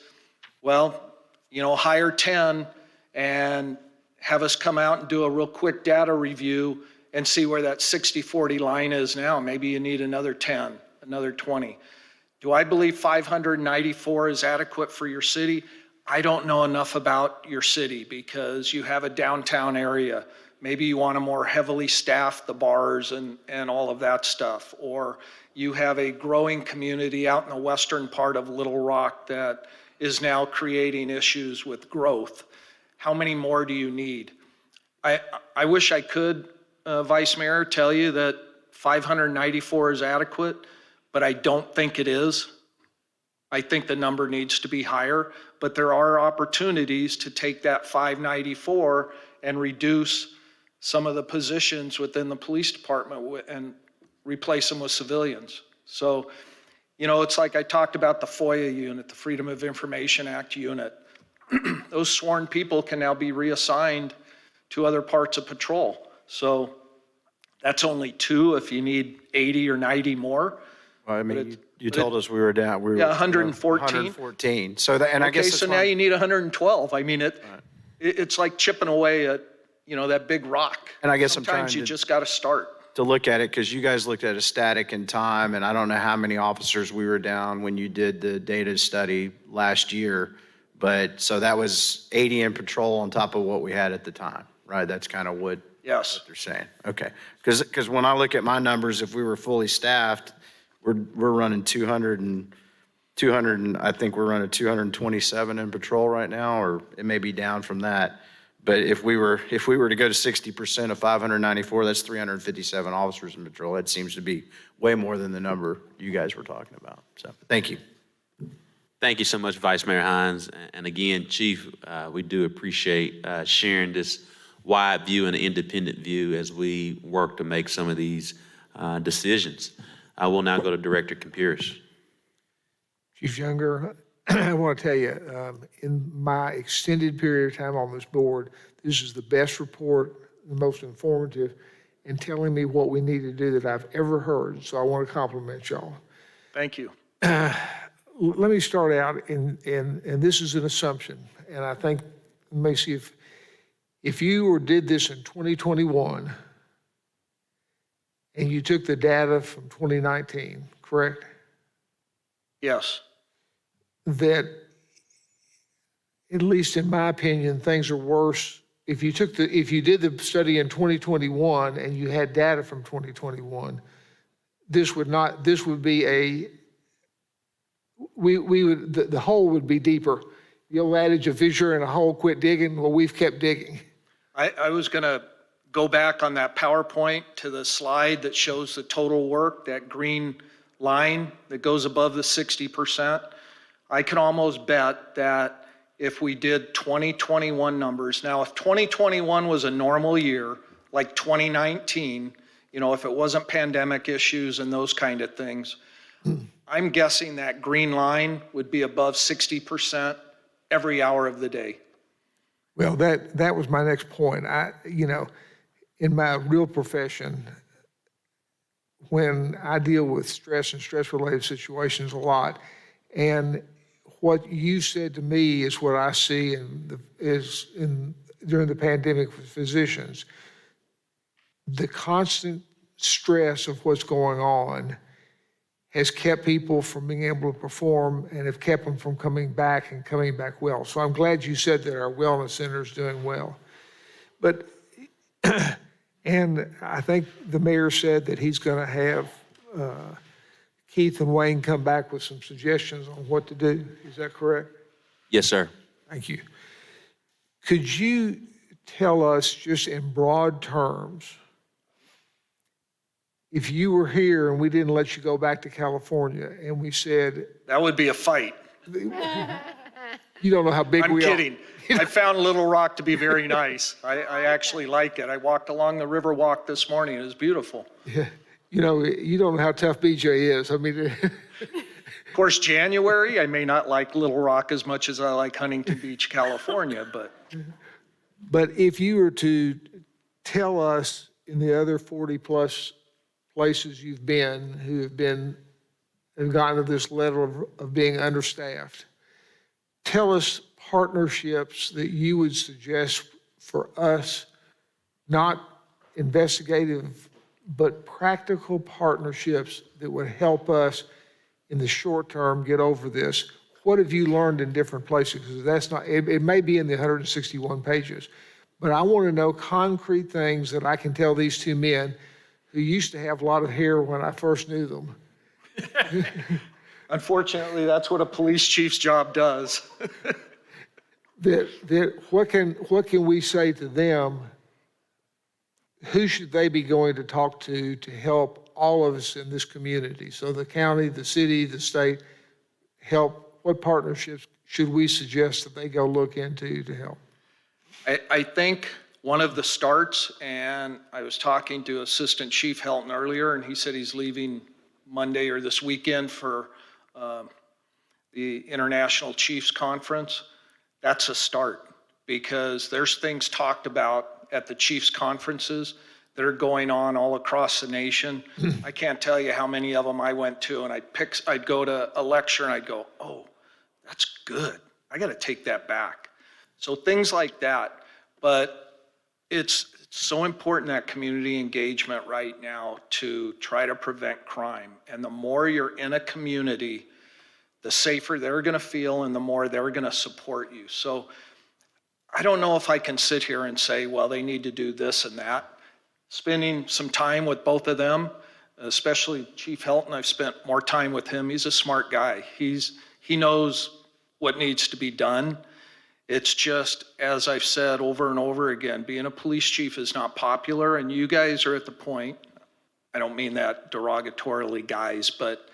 well, you know, hire 10 and have us come out and do a real quick data review and see where that 60/40 line is now. Maybe you need another 10, another 20. Do I believe 594 is adequate for your city? I don't know enough about your city because you have a downtown area. Maybe you want to more heavily staff the bars and all of that stuff. Or you have a growing community out in the western part of Little Rock that is now creating issues with growth. How many more do you need? I wish I could, Vice Mayor, tell you that 594 is adequate, but I don't think it is. I think the number needs to be higher, but there are opportunities to take that 594 and reduce some of the positions within the police department and replace them with civilians. So, you know, it's like I talked about the FOIA unit, the Freedom of Information Act unit. Those sworn people can now be reassigned to other parts of patrol. So that's only 2 if you need 80 or 90 more. Well, I mean, you told us we were down, we were. Yeah, 114. 114. So that, and I guess Okay, that's so now why- you need 112. I mean, it's like chipping away at, you know, that big rock. And I guess I'm trying Sometimes you to- just got to start. to look at it, because you guys looked at a static in time, and I don't know how many officers we were down when you did the data study last year, but, so that was 80 in patrol on top of what we had at the time, right? That's kind of what Yes. they're saying. Okay. Because when I look at my numbers, if we were fully staffed, we're running 200 and I think we're running 227 in patrol right now, or it may be down from that. But if we were to go to 60% of 594, that's 357 officers in patrol. That seems to be way more than the number you guys were talking about. So, thank you. Thank you so much, Vice Mayor Hines. And again, Chief, we do appreciate sharing this wide view and independent view as we work to make some of these decisions. I will now go to Director Campiris. Chief Younger, I want to tell you, in my extended period of time on this board, this is the best report, the most informative, and telling me what we need to do that I've ever heard. So I want to compliment y'all. Thank you. Let me start out, and this is an assumption, and I think, let me see if you did this in 2021, and you took the data from 2019, correct? Yes. That, at least in my opinion, things are worse. If you did the study in 2021 and you had data from 2021, this would be the hole would be deeper. The old adage, a fissure in a hole, quit digging. Well, we've kept digging. I was going to go back on that PowerPoint to the slide that shows the total work, that green line that goes above the 60%. I can almost bet that if we did 2021 numbers, now if 2021 was a normal year, like 2019, you know, if it wasn't pandemic issues and those kind of things, I'm guessing that green line would be above 60% every hour of the day. Well, that was my next point. In my real profession, when I deal with stress and stress-related situations a lot, and what you said to me is what I see during the pandemic with physicians. The constant stress of what's going on has kept people from being able to perform and have kept them from coming back well. So I'm glad you said that our wellness center is doing well. But, and I think the mayor said that he's going to have Keith and Wayne come back with some suggestions on what to do. Is that correct? Yes, sir. Thank you. Could you tell us just in broad terms, if you were here and we didn't let you go back to California and we said, That would be a fight. you don't know how big I'm we kidding. I found Little Rock to be very nice. I actually like it. I walked along the Riverwalk this morning. It was beautiful. are. You don't know how tough BJ is. I mean, Of course, January, I may not like Little Rock as much as I like Huntington Beach, California, but if you were to tell us in the other 40 plus places you've been who have gotten to this level of being understaffed, tell us partnerships that you would suggest for us, not investigative, but practical partnerships that would help us in the short term get over this. What have you learned in different places? Because that's not, it may be in the 161 pages, but I want to know concrete things that I can tell these two men who used to have a lot of hair when I first knew them. Unfortunately, that's what a police chief's job does. What can we say to them? Who should they be going to talk to help all of us in this community? So the county, the city, the state, help, what partnerships should we suggest that they go look into to help? I think one of the starts, and I was talking to Assistant Chief Helton earlier, and he said he's leaving Monday or this weekend for the International Chiefs Conference. That's a start, because there's things talked about at the Chiefs conferences that are going on all across the nation. I can't tell you how many of them I went to, and I'd go to a lecture and I'd go, oh, that's good. I got to take that back. So things like that. But it's so important, that community engagement right now, to try to prevent crime. And the more you're in a community, the safer they're going to feel and the more they're going to support you. So I don't know if I can sit here and say, well, they need to do this and that. Spending some time with both of them, especially Chief Helton, I've spent more time with him. He's a smart guy. He knows what needs to be done. It's just, as I've said over and over again, being a police chief is not popular, and you guys are at the point, I don't mean that derogatorily, guys, but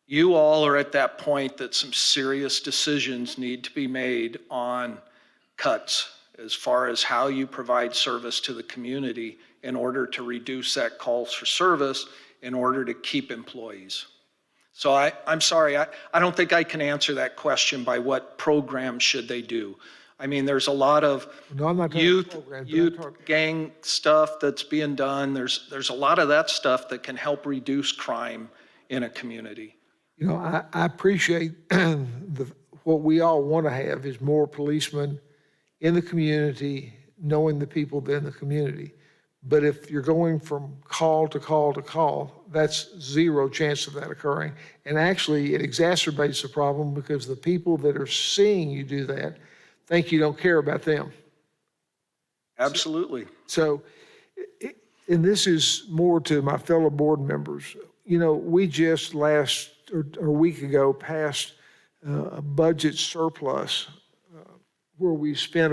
you all are at that point that some serious decisions need to be made on cuts as far as how you provide service to the community in order to reduce that calls for service in order to keep employees. So I'm sorry, I don't think I can answer that question by what program should they do. I mean, there's a lot of youth gang stuff that's being done. There's a lot of that stuff that can help reduce crime in a community. You know, I appreciate what we all want to have is more policemen in the community, knowing the people in the community. But if you're going from call to call to call, that's zero chance of that occurring. And actually, it exacerbates the problem because the people that are seeing you do that think you don't care about them. Absolutely. So, and this is more to my fellow board members. You know, we just a week ago passed a budget surplus where we spent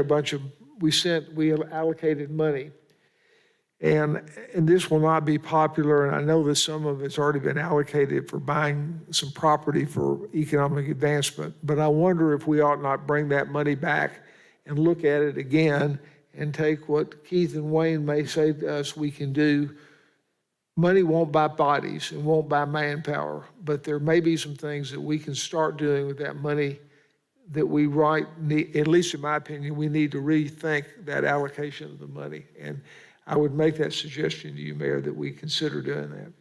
we allocated money. And this will not be popular, and I know that some of it's already been allocated for buying some property for economic advancement, but I wonder if we ought not bring that money back and look at it again and take what Keith and Wayne may say to us we can do. Money won't buy bodies and won't buy manpower, but there may be some things that we can start doing with that money that we at least in my opinion, we need to rethink that allocation of the money. And I would make that suggestion to you, Mayor, that we consider doing that.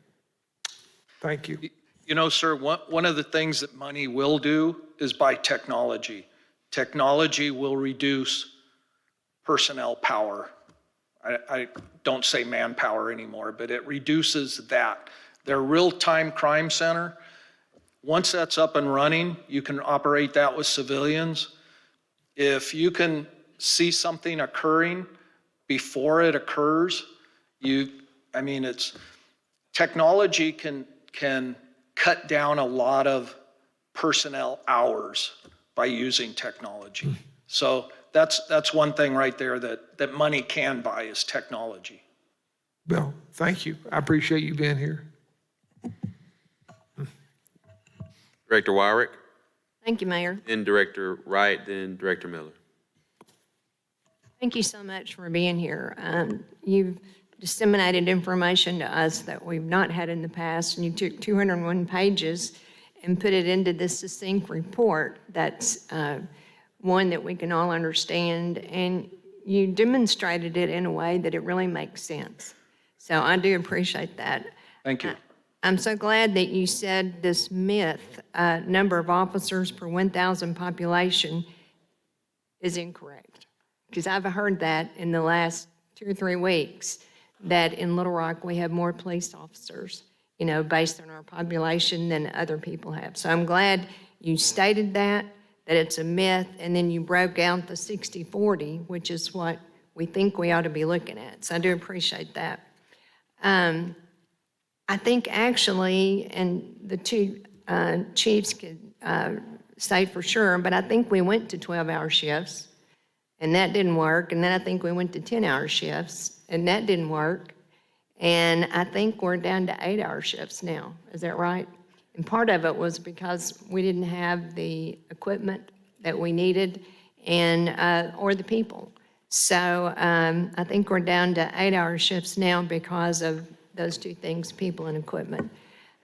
Thank you. You know, sir, one of the things that money will do is buy technology. Technology will reduce personnel power. I don't say manpower anymore, but it reduces that. Their real-time crime center, once that's up and running, you can operate that with civilians. If you can see something occurring before it occurs, technology can cut down a lot of personnel hours by using technology. So that's one thing right there that money can buy is technology. Well, thank you. I appreciate you being here. Director Wyrick, Thank you, Mayor. then Director Wright, then Director Miller. Thank you so much for being here. You've disseminated information to us that we've not had in the past, and you took 201 pages and put it into this succinct report that's one that we can all understand, and you demonstrated it in a way that it really makes sense. So I do appreciate that. Thank you. I'm so glad that you said this myth, number of officers per 1,000 population, is incorrect. Because I've heard that in the last 2 or 3 weeks, that in Little Rock we have more police officers, based on our population than other people have. So I'm glad you stated that it's a myth, and then you broke out the 60-40, which is what we think we ought to be looking at. So I do appreciate that. I think actually, and the two chiefs could say for sure, but I think we went to 12-hour shifts, and that didn't work. And then I think we went to 10-hour shifts, and that didn't work. And I think we're down to 8-hour shifts now. Is that right? And part of it was because we didn't have the equipment that we needed and, or the people. So I think we're down to 8-hour shifts now because of those two things, people and equipment.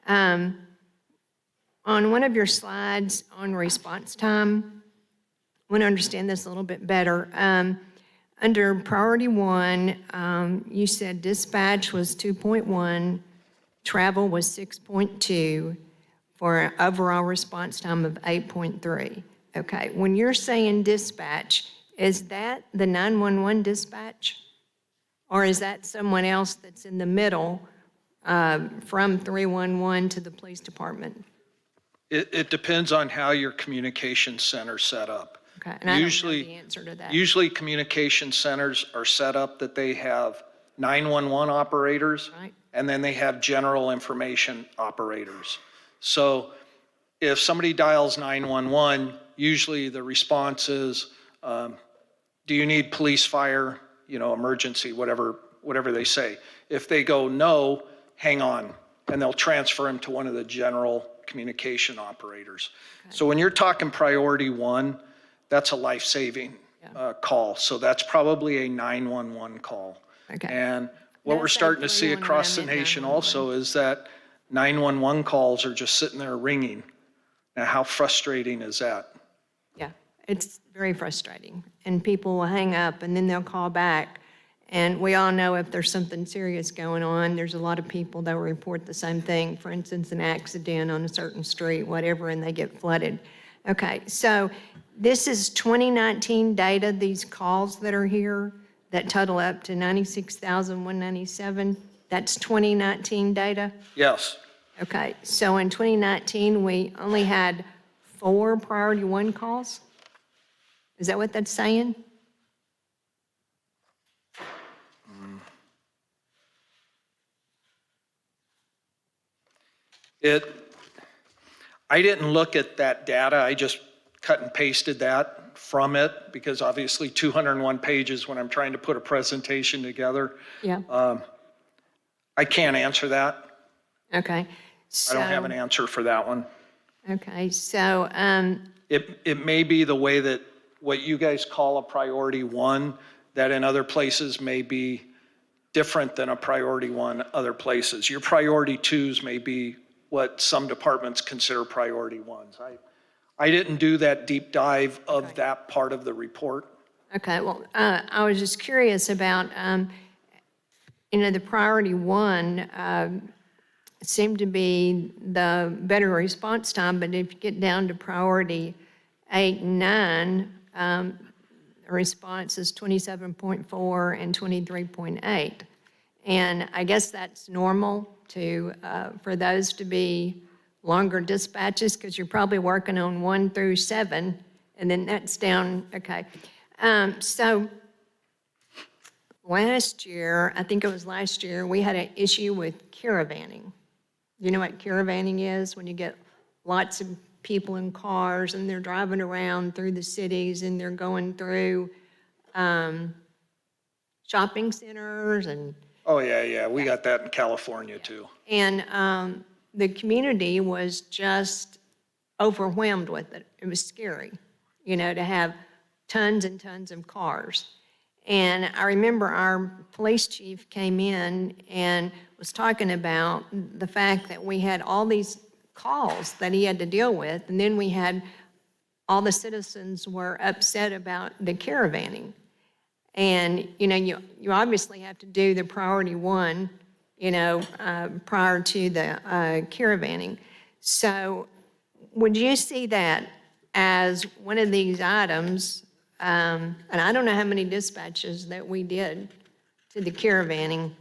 On one of your slides on response time, I want to understand this a little bit better. Under priority 1, you said dispatch was 2.1, travel was 6.2, for an overall response time of 8.3. Okay, when you're saying dispatch, is that the 911 dispatch? Or is that someone else that's in the middle from 311 to the police department? It depends on how your communication center's set up. Okay, and I don't know the answer to that. Usually communication centers are set up that they have 911 operators, Right. and then they have general information operators. So if somebody dials 911, usually the response is, do you need police, fire, emergency, whatever they say. If they go no, hang on, and they'll transfer them to one of the general communication operators. So when you're talking priority 1, that's a life-saving call. So that's probably a 911 call. Okay. And what we're That's starting to see 311, across the I meant nation 911. also is that 911 calls are just sitting there ringing. Now, how frustrating is that? Yeah, it's very frustrating. And people will hang up and then they'll call back. And we all know if there's something serious going on, there's a lot of people that will report the same thing. For instance, an accident on a certain street, whatever, and they get flooded. Okay, so this is 2019 data, these calls that are here that total up to 96,197. That's 2019 data? Yes. Okay, so in 2019, we only had 4 priority 1 calls? Is that what that's saying? I didn't look at that data, I just cut and pasted that from it, because obviously 201 pages when I'm trying to put a presentation together. Yeah, I can't answer that. okay. I don't have an answer for that one. Okay, so, It may be the way that what you guys call a priority 1, that in other places may be different than a priority 1 other places. Your priority 2s may be what some departments consider priority 1s. I didn't do that deep dive of that part of the report. okay, well, I was just curious about, the priority 1 seemed to be the better response time, but if you get down to priority 8 and 9, the response is 27.4 and 23.8. And I guess that's normal for those to be longer dispatches, because you're probably working on 1 through 7, and then that's down, okay. So last year, I think it was last year, we had an issue with caravanning. You know what caravanning is? When you get lots of people in cars and they're driving around through the cities and they're going through shopping centers and Oh, yeah, we got that in California too. the community was just overwhelmed with it. It was scary, to have tons and tons of cars. And I remember our police chief came in and was talking about the fact that we had all these calls that he had to deal with, and then we had all the citizens were upset about the caravanning. And, you obviously have to do the priority 1, prior to the caravanning. So would you see that as one of these items, and I don't know how many dispatches that we did to the caravanning,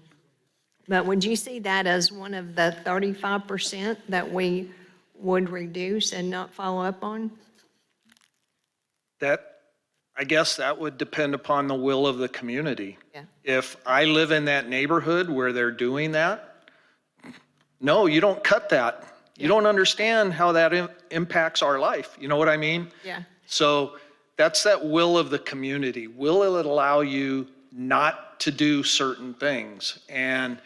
but would you see that as one of the 35% that we would reduce and not follow up on? I guess that would depend upon the will of the community. Yeah. If I live in that neighborhood where they're doing that, no, you don't cut that. You don't understand how that impacts our life. You know what I mean? Yeah. So that's that will of the community. Will it allow you not to do certain things? And,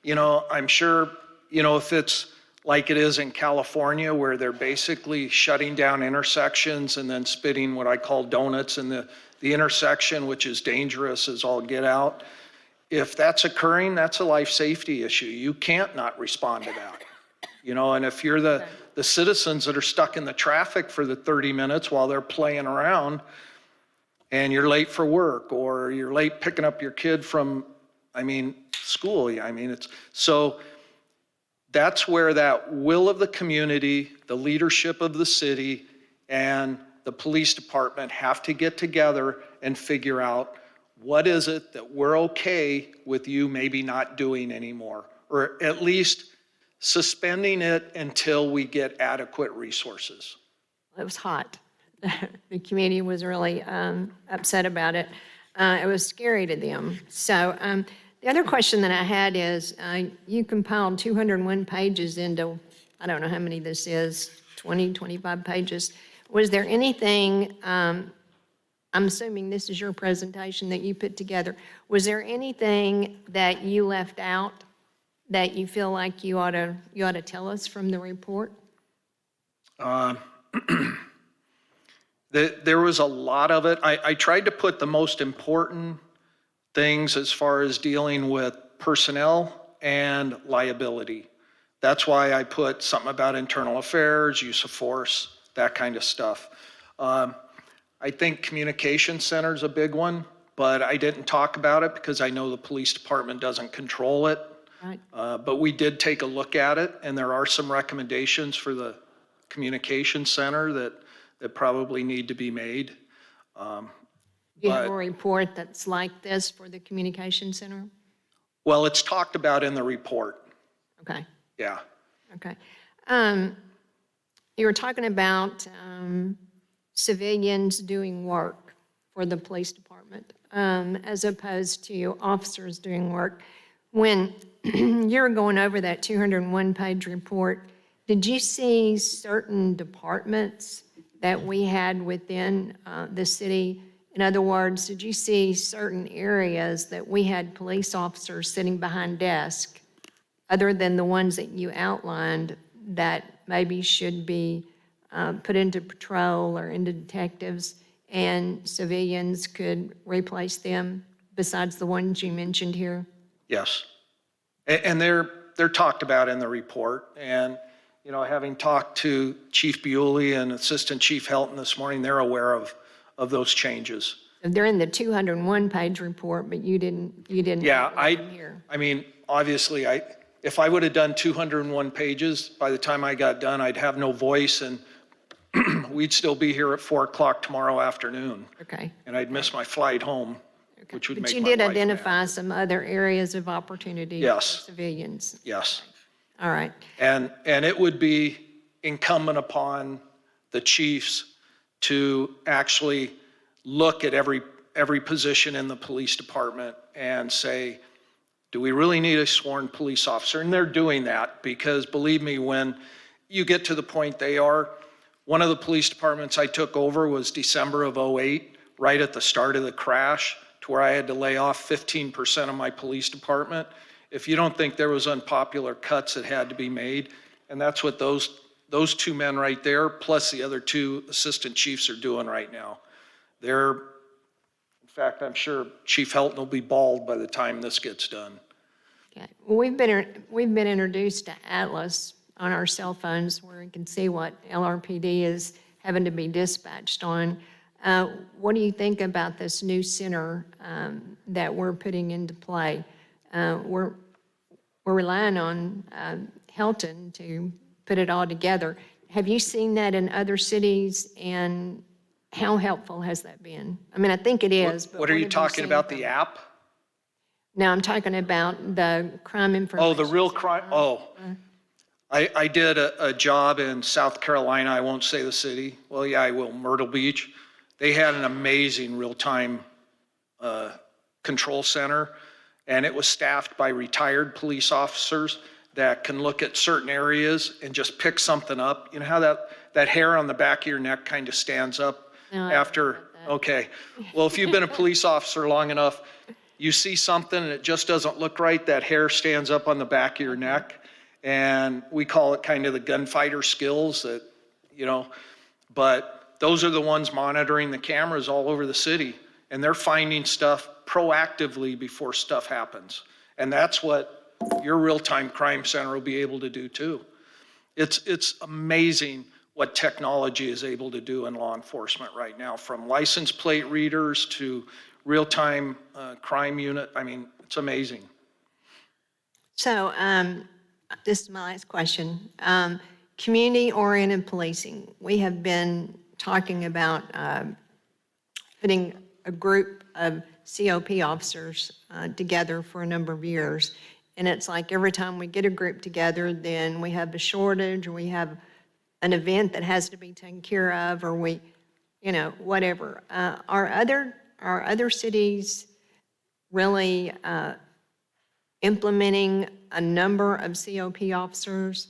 I'm sure, if it's like it is in California where they're basically shutting down intersections and then spitting what I call donuts in the intersection, which is dangerous as all get out. If that's occurring, that's a life safety issue. You can't not respond to that. And if you're the citizens that are stuck in the traffic for the 30 minutes while they're playing around and you're late for work or you're late picking up your kid from, school. So that's where that will of the community, the leadership of the city, and the police department have to get together and figure out what is it that we're okay with you maybe not doing anymore, or at least suspending it until we get adequate resources. It was hot. The community was really upset about it. It was scary to them. So the other question that I had is, you compiled 201 pages into, I don't know how many this is, 20, 25 pages. Was there anything, I'm assuming this is your presentation that you put together, was there anything that you left out that you feel like you ought to tell us from the report? There was a lot of it. I tried to put the most important things as far as dealing with personnel and liability. That's why I put something about internal affairs, use of force, that kind of stuff. I think communication center is a big one, but I didn't talk about it because I know the police department doesn't control it. Right. But we did take a look at it, and there are some recommendations for the communication center that probably need to be made. Do you have a report that's like this for the communication center? Well, it's talked about in the report. Okay. Yeah. Okay. You were talking about civilians doing work for the police department as opposed to officers doing work. When you were going over that 201-page report, did you see certain departments that we had within the city? In other words, did you see certain areas that we had police officers sitting behind desks, other than the ones that you outlined, that maybe should be put into patrol or into detectives, and civilians could replace them besides the ones you mentioned here? Yes. And they're talked about in the report. And, having talked to Chief Bewley and Assistant Chief Helton this morning, they're aware of those changes. They're in the 201-page report, but you didn't. Yeah, outline them here. Obviously, if I would have done 201 pages, by the time I got done, I'd have no voice, and we'd still be here at 4 o'clock tomorrow afternoon. Okay. And I'd miss my flight home, which would But make you my did life identify some other areas of opportunity for Yes. civilians. Yes. All right. And it would be incumbent upon the chiefs to actually look at every position in the police department and say, do we really need a sworn police officer? And they're doing that because, believe me, when you get to the point they are, one of the police departments I took over was December of '08, right at the start of the crash, to where I had to lay off 15% of my police department. If you don't think there was unpopular cuts that had to be made, and that's what those two men right there, plus the other two assistant chiefs are doing right now. In fact, I'm sure Chief Helton will be bald by the time this gets done. Okay. Well, we've been introduced to Atlas on our cell phones where we can see what LRPD is having to be dispatched on. What do you think about this new center that we're putting into play? We're relying on Helton to put it all together. Have you seen that in other cities, and how helpful has that been? I think it is. But What are you have talking seen about, from the it? app? No, I'm talking about the crime information. Oh, the real crime, I did a job in South Carolina, I won't say the city, well, yeah, I will, Myrtle Beach. They had an amazing real-time control center, and it was staffed by retired police officers. that can look at certain areas and just pick something up. You know how that hair on the back of your neck kind of stands up after? Okay. Well, if you've been a police officer long enough, you see something and it just doesn't look right, that hair stands up on the back of your neck. And we call it kind of the gunfighter skills that, but those are the ones monitoring the cameras all over the city. And they're finding stuff proactively before stuff happens. And that's what your real-time crime center will be able to do too. It's amazing what technology is able to do in law enforcement right now, from license plate readers to real-time crime unit. I mean, it's amazing. So this is my last question. Community-oriented policing. We have been talking about putting a group of COP officers together for a number of years. And it's like every time we get a group together, then we have a shortage, or we have an event that has to be taken care of, or we, whatever. Are other cities really implementing a number of COP officers,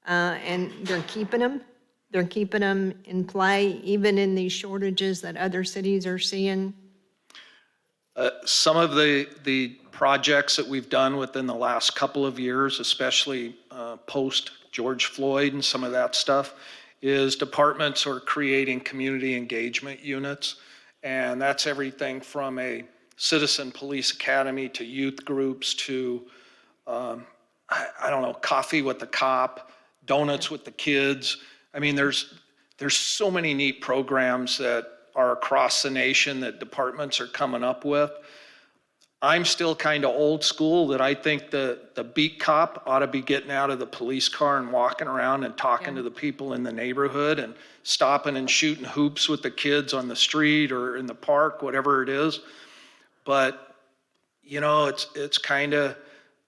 and they're keeping them? They're keeping them in play, even in these shortages that other cities are seeing? Some of the projects that we've done within the last couple of years, especially post George Floyd and some of that stuff, is departments are creating community engagement units. And that's everything from a citizen police academy to youth groups to, coffee with the cop, donuts with the kids. I mean, there's so many neat programs that are across the nation that departments are coming up with. I'm still kind of old school that I think the beat cop ought to be getting out of the police car and walking around and talking to the people in the neighborhood and stopping and shooting hoops with the kids on the street or in the park, whatever it is. But, it's kind of,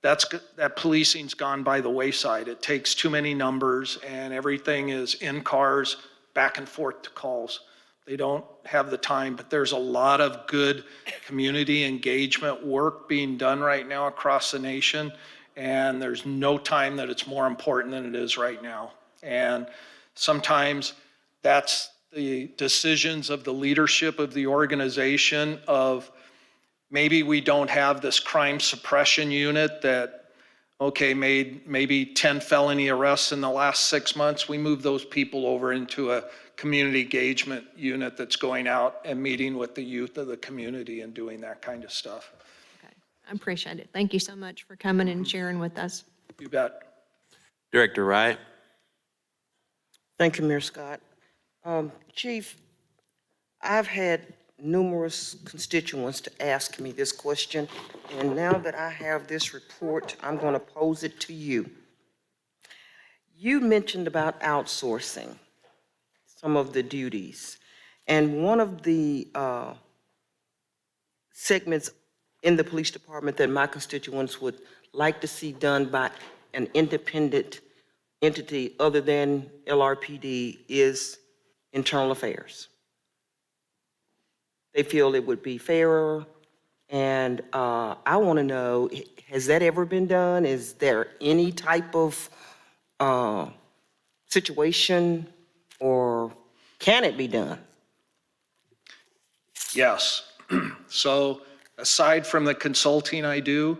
that policing's gone by the wayside. It takes too many numbers and everything is in cars, back and forth to calls. They don't have the time, but there's a lot of good community engagement work being done right now across the nation. And there's no time that it's more important than it is right now. And sometimes that's the decisions of the leadership of the organization of maybe we don't have this crime suppression unit that, made maybe 10 felony arrests in the last 6 months. We move those people over into a community engagement unit that's going out and meeting with the youth of the community and doing that kind of stuff. Okay, I appreciate it. Thank you so much for coming and sharing with us. You bet. Director Wright. Thank you, Mayor Scott. Chief, I've had numerous constituents to ask me this question, and now that I have this report, I'm going to pose it to you. You mentioned about outsourcing some of the duties, and one of the segments in the police department that my constituents would like to see done by an independent entity other than LRPD is internal affairs. They feel it would be fairer, and I want to know, has that ever been done? Is there any type of situation, or can it be done? Yes. So aside from the consulting I do,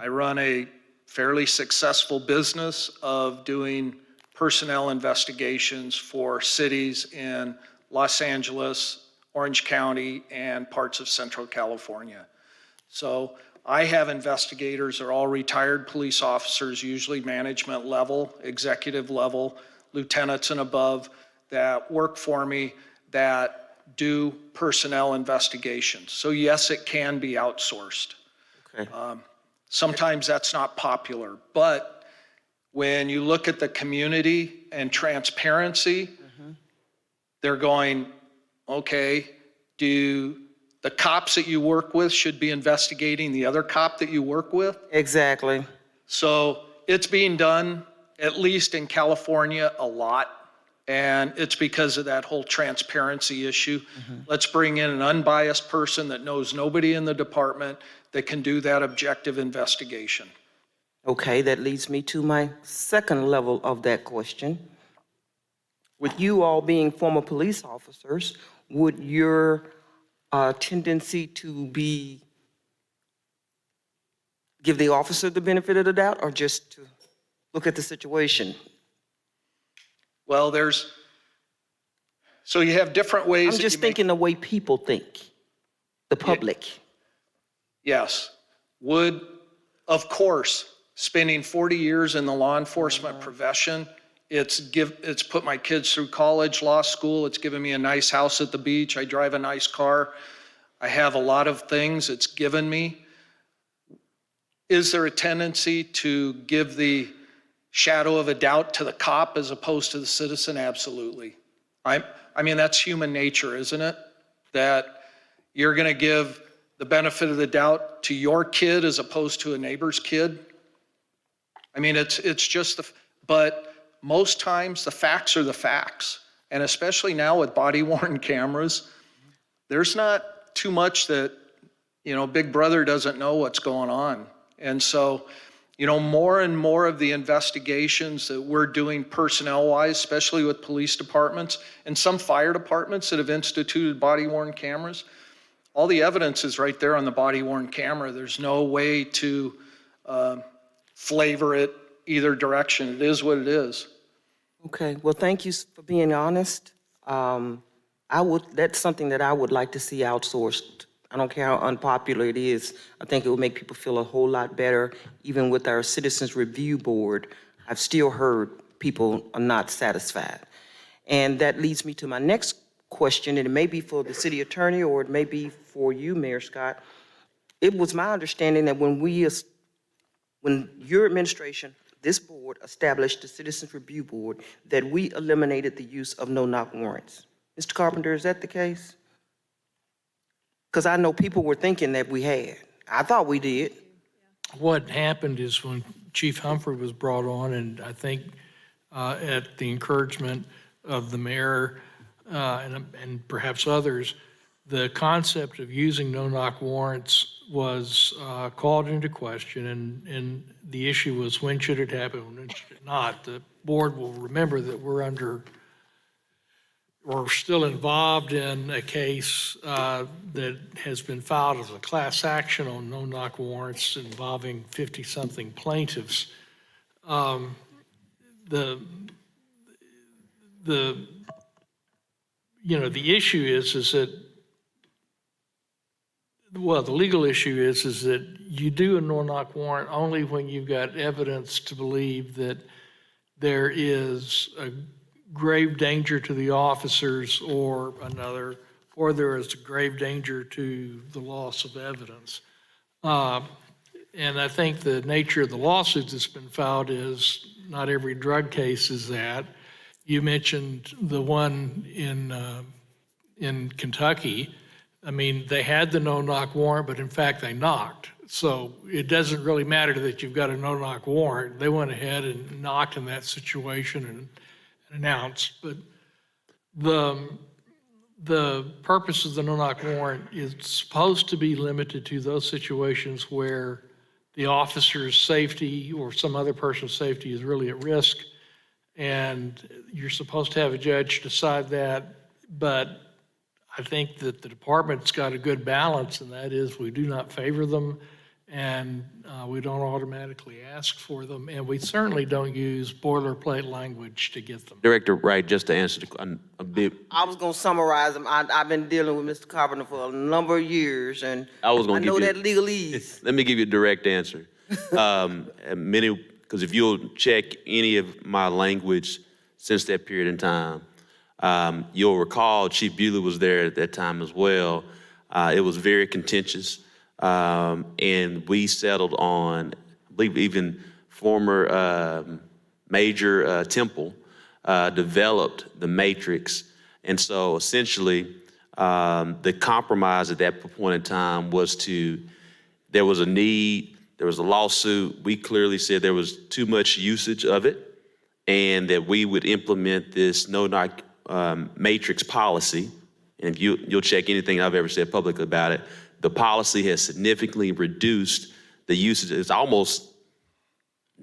I run a fairly successful business of doing personnel investigations for cities in Los Angeles, Orange County, and parts of Central California. So I have investigators, they're all retired police officers, usually management level, executive level, lieutenants and above, that work for me that do personnel investigations. So yes, it can be outsourced. Okay. Sometimes that's not popular, but when you look at the community and transparency, they're going, okay, do the cops that you work with should be investigating the other cop that you work with? Exactly. So it's being done, at least in California, a lot. And it's because of that whole transparency issue. Let's bring in an unbiased person that knows nobody in the department that can do that objective investigation. Okay, that leads me to my second level of that question. With you all being former police officers, would your tendency to be, give the officer the benefit of the doubt, or just to look at the situation? Well, so you have different ways. I'm just thinking the way people think, the public. Yes. Would, of course, spending 40 years in the law enforcement profession, it's put my kids through college, law school, it's given me a nice house at the beach, I drive a nice car, I have a lot of things it's given me. Is there a tendency to give the shadow of a doubt to the cop as opposed to the citizen? Absolutely. I mean, that's human nature, isn't it? That you're going to give the benefit of the doubt to your kid as opposed to a neighbor's kid. I mean, it's just but most times the facts are the facts. And especially now with body-worn cameras, there's not too much that, Big Brother doesn't know what's going on. And so, more and more of the investigations that we're doing personnel-wise, especially with police departments and some fire departments that have instituted body-worn cameras, all the evidence is right there on the body-worn camera. There's no way to flavor it either direction. It is what it is. Okay, well, thank you for being honest. That's something that I would like to see outsourced. I don't care how unpopular it is. I think it would make people feel a whole lot better. Even with our Citizens Review Board, I've still heard people are not satisfied. And that leads me to my next question, and it may be for the city attorney or it may be for you, Mayor Scott. It was my understanding that when your administration, this board, established the Citizens Review Board, that we eliminated the use of no-knock warrants. Mr. Carpenter, is that the case? Because I know people were thinking that we had. I thought we did. What happened is when Chief Humphrey was brought on, and I think at the encouragement of the mayor and perhaps others, the concept of using no-knock warrants was called into question, and the issue was when should it happen, when should it not. The board will remember that we're still involved in a case that has been filed as a class action on no-knock warrants involving 50-something plaintiffs. The issue is that, well, the legal issue is that you do a no-knock warrant only when you've got evidence to believe that there is a grave danger to the officers or there is a grave danger to the loss of evidence. And I think the nature of the lawsuit that's been filed is not every drug case is that. You mentioned the one in Kentucky. I mean, they had the no-knock warrant, but in fact they knocked. So it doesn't really matter that you've got a no-knock warrant. They went ahead and knocked in that situation and announced. But the purpose of the no-knock warrant is supposed to be limited to those situations where the officer's safety or some other person's safety is really at risk. And you're supposed to have a judge decide that. But I think that the department's got a good balance, and that is we do not favor them, and we don't automatically ask for them, and we certainly don't use boilerplate language to get them. Director Wright, just to answer a bit. I was going to summarize them. I've been dealing with Mr. Carpenter for a number of years, and I know that legalese. Let me give you a direct answer. Because if you'll check any of my language since that period in time, you'll recall Chief Bewley was there at that time as well. It was very contentious, and we settled on, I believe even former Major Temple developed the matrix. And so essentially, the compromise at that point in time was there was a need, there was a lawsuit. We clearly said there was too much usage of it, and that we would implement this no-knock matrix policy. And if you'll check anything I've ever said publicly about it, the policy has significantly reduced the usage. It's almost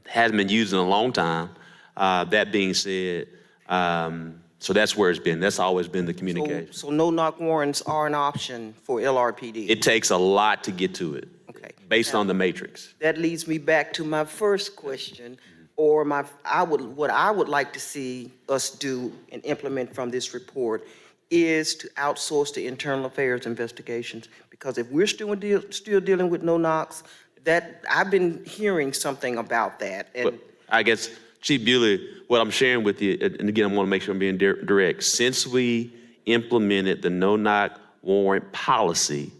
hasn't been used in a long time. That being said, so that's where it's been. That's always been the communication. So no-knock warrants are an option for LRPD? It takes a lot to get to it, Okay. based on the matrix. That leads me back to my first question, or what I would like to see us do and implement from this report is to outsource the internal affairs investigations. Because if we're still dealing with no-knocks, that, I've been hearing something about that. But And I guess, Chief Bewley, what I'm sharing with you, and again, I want to make sure I'm being direct. Since we implemented the no-knock warrant policy,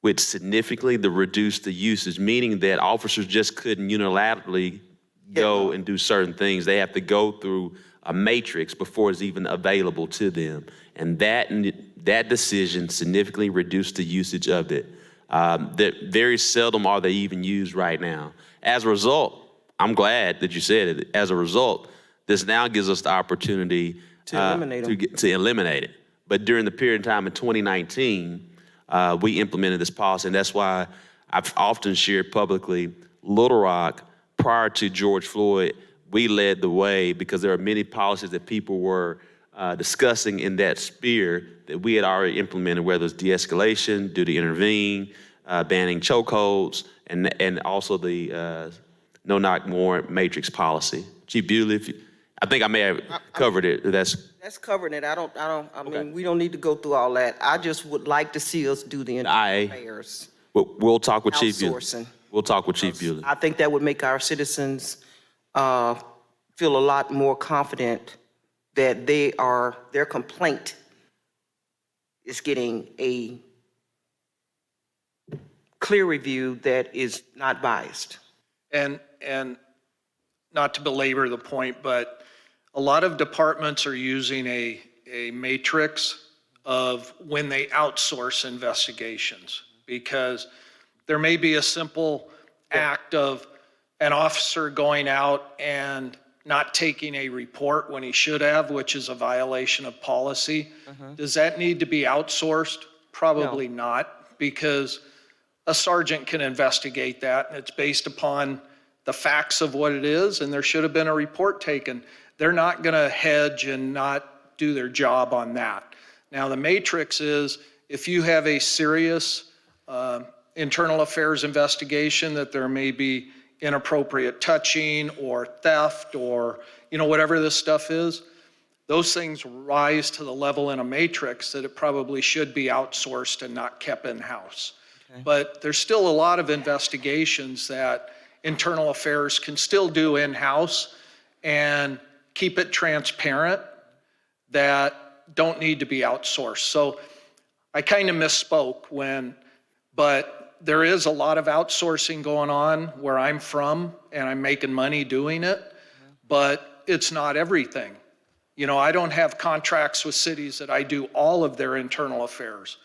which significantly reduced the usage, meaning that officers just couldn't unilaterally go and do certain things. They have to go through a matrix before it's even available to them. And that decision significantly reduced the usage of it. That very seldom are they even used right now. As a result, I'm glad that you said it. As a result, this now gives us the opportunity To eliminate them. to eliminate it. But during the period of time in 2019, we implemented this policy, and that's why I've often shared publicly, Little Rock, prior to George Floyd, we led the way because there are many policies that people were discussing in that sphere that we had already implemented, whether it's de-escalation, duty to intervene, banning chokeholds, and also the no-knock warrant matrix policy. Chief Bewley, I think I may have covered it. that's covering it. I mean, we don't need to go through all that. I just would like to see us do the internal affairs. We'll talk with Chief Bewley. Outsourcing. We'll talk with Chief Bewley. I think that would make our citizens feel a lot more confident that their complaint is getting a clear review that is not biased. And not to belabor the point, but a lot of departments are using a matrix of when they outsource investigations, because there may be a simple act of an officer going out and not taking a report when he should have, which is a violation of policy. Does that need to be outsourced? Probably not, because a sergeant can investigate that, and it's based upon the facts of what it is, and there should have been a report taken. They're not gonna hedge and not do their job on that. Now, the matrix is, if you have a serious internal affairs investigation that there may be inappropriate touching or theft or, whatever this stuff is, those things rise to the level in a matrix that it probably should be outsourced and not kept in-house. But there's still a lot of investigations that internal affairs can still do in-house and keep it transparent that don't need to be outsourced. So I kind of misspoke but there is a lot of outsourcing going on where I'm from, and I'm making money doing it, but it's not everything. I don't have contracts with cities that I do all of their internal affairs.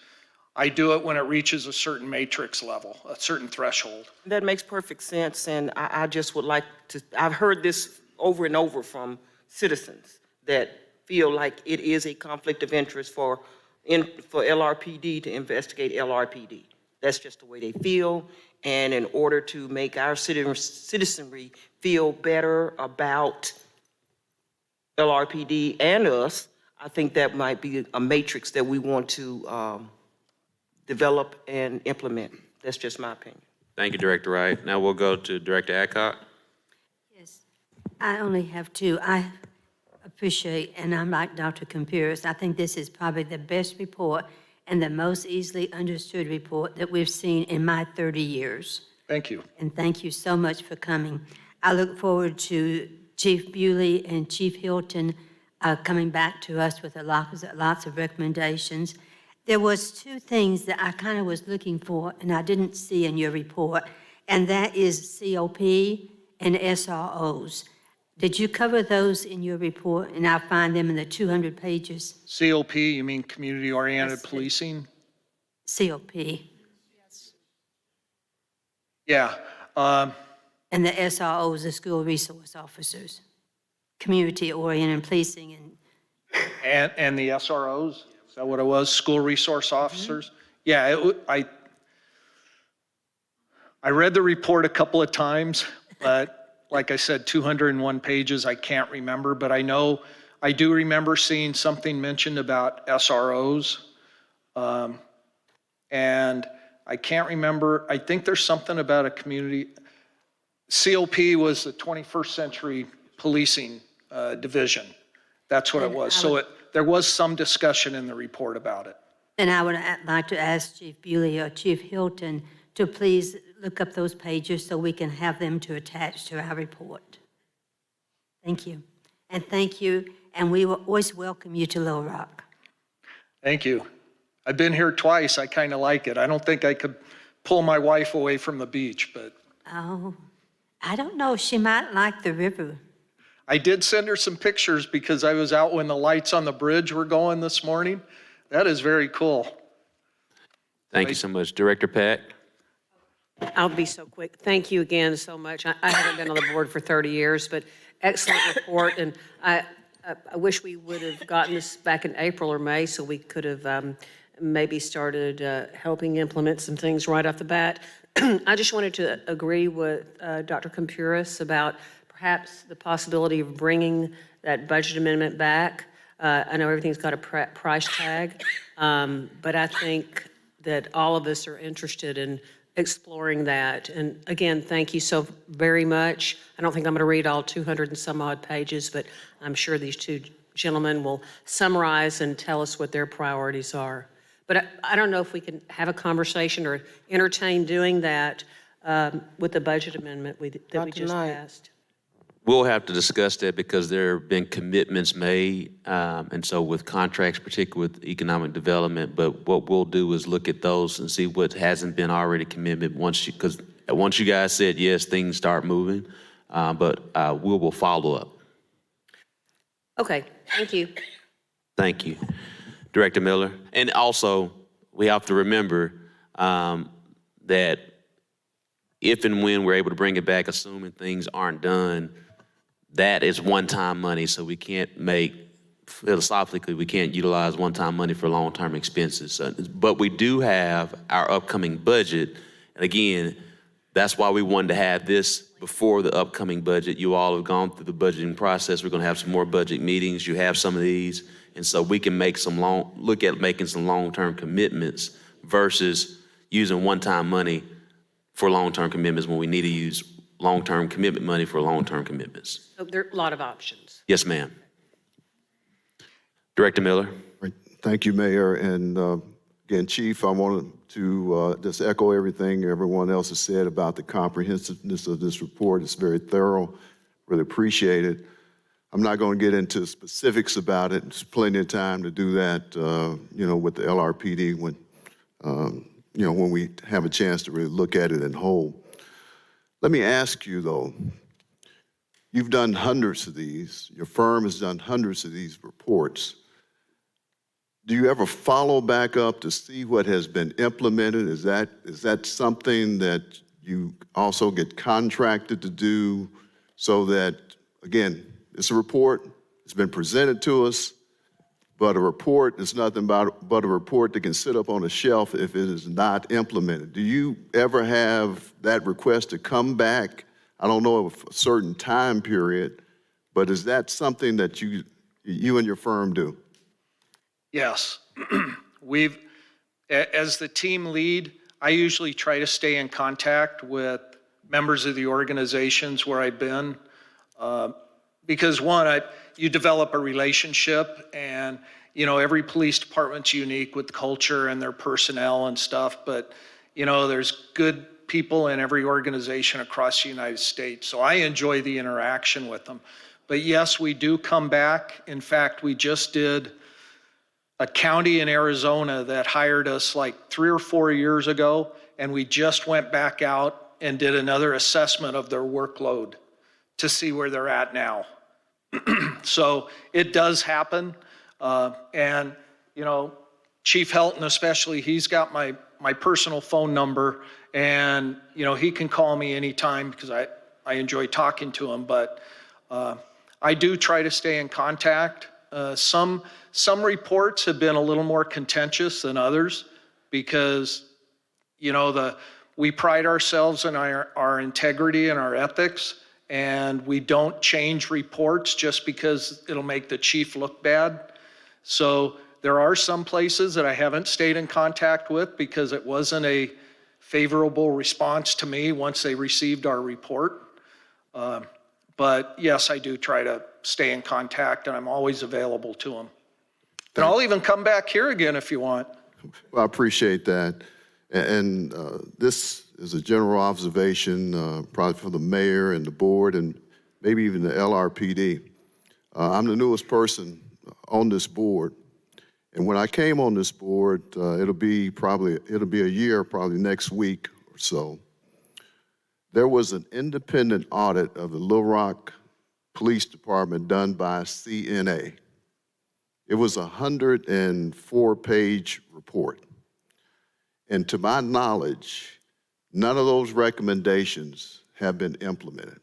I do it when it reaches a certain matrix level, a certain threshold. That makes perfect sense, and I just would like to, I've heard this over and over from citizens that feel like it is a conflict of interest for LRPD to investigate LRPD. That's just the way they feel, and in order to make our citizenry feel better about LRPD and us, I think that might be a matrix that we want to develop and implement. That's just my opinion. Thank you, Director Wright. Now we'll go to Director Adcock. Yes, I only have two. I appreciate, and I'm like Dr. Campiris, I think this is probably the best report and the most easily understood report that we've seen in my 30 years. Thank you. And thank you so much for coming. I look forward to Chief Bewley and Chief Hilton coming back to us with lots of recommendations. There was two things that I kind of was looking for and I didn't see in your report, and that is COP and SROs. Did you cover those in your report? And I'll find them in the 200 pages. COP, you mean community-oriented policing? COP. Yeah. And the SROs, the school resource officers, community-oriented policing And the SROs? Is that what it was? School resource officers? Yeah, I read the report a couple of times, but like I said, 201 pages, I can't remember, but I do remember seeing something mentioned about SROs. And I can't remember, I think there's something about a community, COP was the 21st Century Policing Division. That's what it was. So there was some discussion in the report about it. And I would like to ask Chief Bewley or Chief Hilton to please look up those pages so we can have them to attach to our report. Thank you. And thank you, and we will always welcome you to Little Rock. Thank you. I've been here twice. I kind of like it. I don't think I could pull my wife away from the beach, but Oh, I don't know, she might like the river. I did send her some pictures because I was out when the lights on the bridge were going this morning. That is very cool. Thank you so much. Director Pack? I'll be so quick. Thank you again so much. I haven't been on the board for 30 years, but excellent report. And I wish we would have gotten this back in April or May so we could have maybe started helping implement some things right off the bat. I just wanted to agree with Dr. Campuris about perhaps the possibility of bringing that budget amendment back. I know everything's got a price tag, but I think that all of us are interested in exploring that. And again, thank you so very much. I don't think I'm going to read all 200 and some odd pages, but I'm sure these two gentlemen will summarize and tell us what their priorities are. But I don't know if we can have a conversation or entertain doing that with the budget amendment that we just passed. We'll have to discuss that because there have been commitments made, and so with contracts, particularly with economic development, but what we'll do is look at those and see what hasn't been already committed because once you guys said yes, things start moving, but we will follow up. Okay, thank you. Thank you. Director Miller. And also, we have to remember that if and when we're able to bring it back, assuming things aren't done, that is one-time money, so we can't philosophically, we can't utilize one-time money for long-term expenses. But we do have our upcoming budget, and again, that's why we wanted to have this before the upcoming budget. You all have gone through the budgeting process. We're gonna have some more budget meetings. You have some of these, and so we can look at making some long-term commitments versus using one-time money for long-term commitments when we need to use long-term commitment money for long-term commitments. So there are a lot of options. Yes, ma'am. Director Miller. Thank you, Mayor. And again, Chief, I wanted to just echo everything everyone else has said about the comprehensiveness of this report. It's very thorough. Really appreciate it. I'm not going to get into specifics about it. There's plenty of time to do that, with the LRPD when we have a chance to really look at it in whole. Let me ask you, though, you've done hundreds of these. Your firm has done hundreds of these reports. Do you ever follow back up to see what has been implemented? Is that something that you also get contracted to do so that, again, it's a report, it's been presented to us, but a report is nothing but a report that can sit up on a shelf if it is not implemented. Do you ever have that request to come back? I don't know of a certain time period, but is that something that you and your firm do? Yes. As the team lead, I usually try to stay in contact with members of the organizations where I've been. Because one, you develop a relationship and, every police department's unique with culture and their personnel and stuff, but, there's good people in every organization across the United States. So I enjoy the interaction with them. But yes, we do come back. In fact, we just did a county in Arizona that hired us like 3 or 4 years ago, and we just went back out and did another assessment of their workload to see where they're at now. So it does happen. And, Chief Helton especially, he's got my personal phone number, and, he can call me anytime because I enjoy talking to him. But I do try to stay in contact. Some reports have been a little more contentious than others because, we pride ourselves in our integrity and our ethics. and we don't change reports just because it'll make the chief look bad. So there are some places that I haven't stayed in contact with because it wasn't a favorable response to me once they received our report. But yes, I do try to stay in contact, and I'm always available to them. And I'll even come back here again if you want. Well, I appreciate that. And this is a general observation, probably for the mayor and the board and maybe even the LRPD. I'm the newest person on this board. And when I came on this board, it'll be a year, probably next week or so. There was an independent audit of the Little Rock Police Department done by CNA. It was a 104-page report. And to my knowledge, none of those recommendations have been implemented.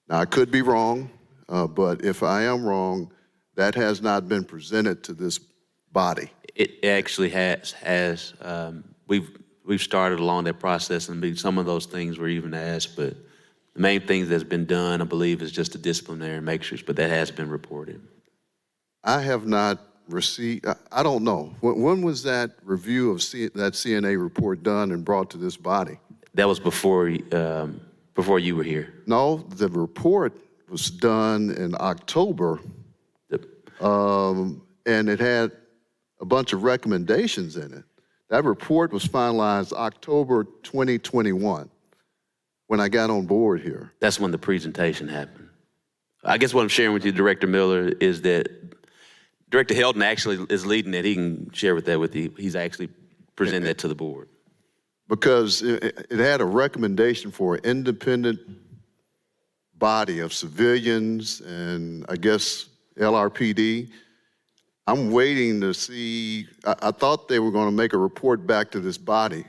Now, I could be wrong, but if I am wrong, that has not been presented to this body. It actually has. We've started along that process, and some of those things were even asked, but the main thing that's been done, I believe, is just a disciplinary matrix, but that has been reported. I have not received, I don't know. When was that review of that CNA report done and brought to this body? That was before you were here. No, the report was done in October, and it had a bunch of recommendations in it. That report was finalized October 2021 when I got on board here. That's when the presentation happened. I guess what I'm sharing with you, Director Miller, is that Director Heldon actually is leading it. He can share with you. He's actually presenting that to the board. Because it had a recommendation for an independent body of civilians and I guess LRPD. I'm waiting to see, I thought they were going to make a report back to this body.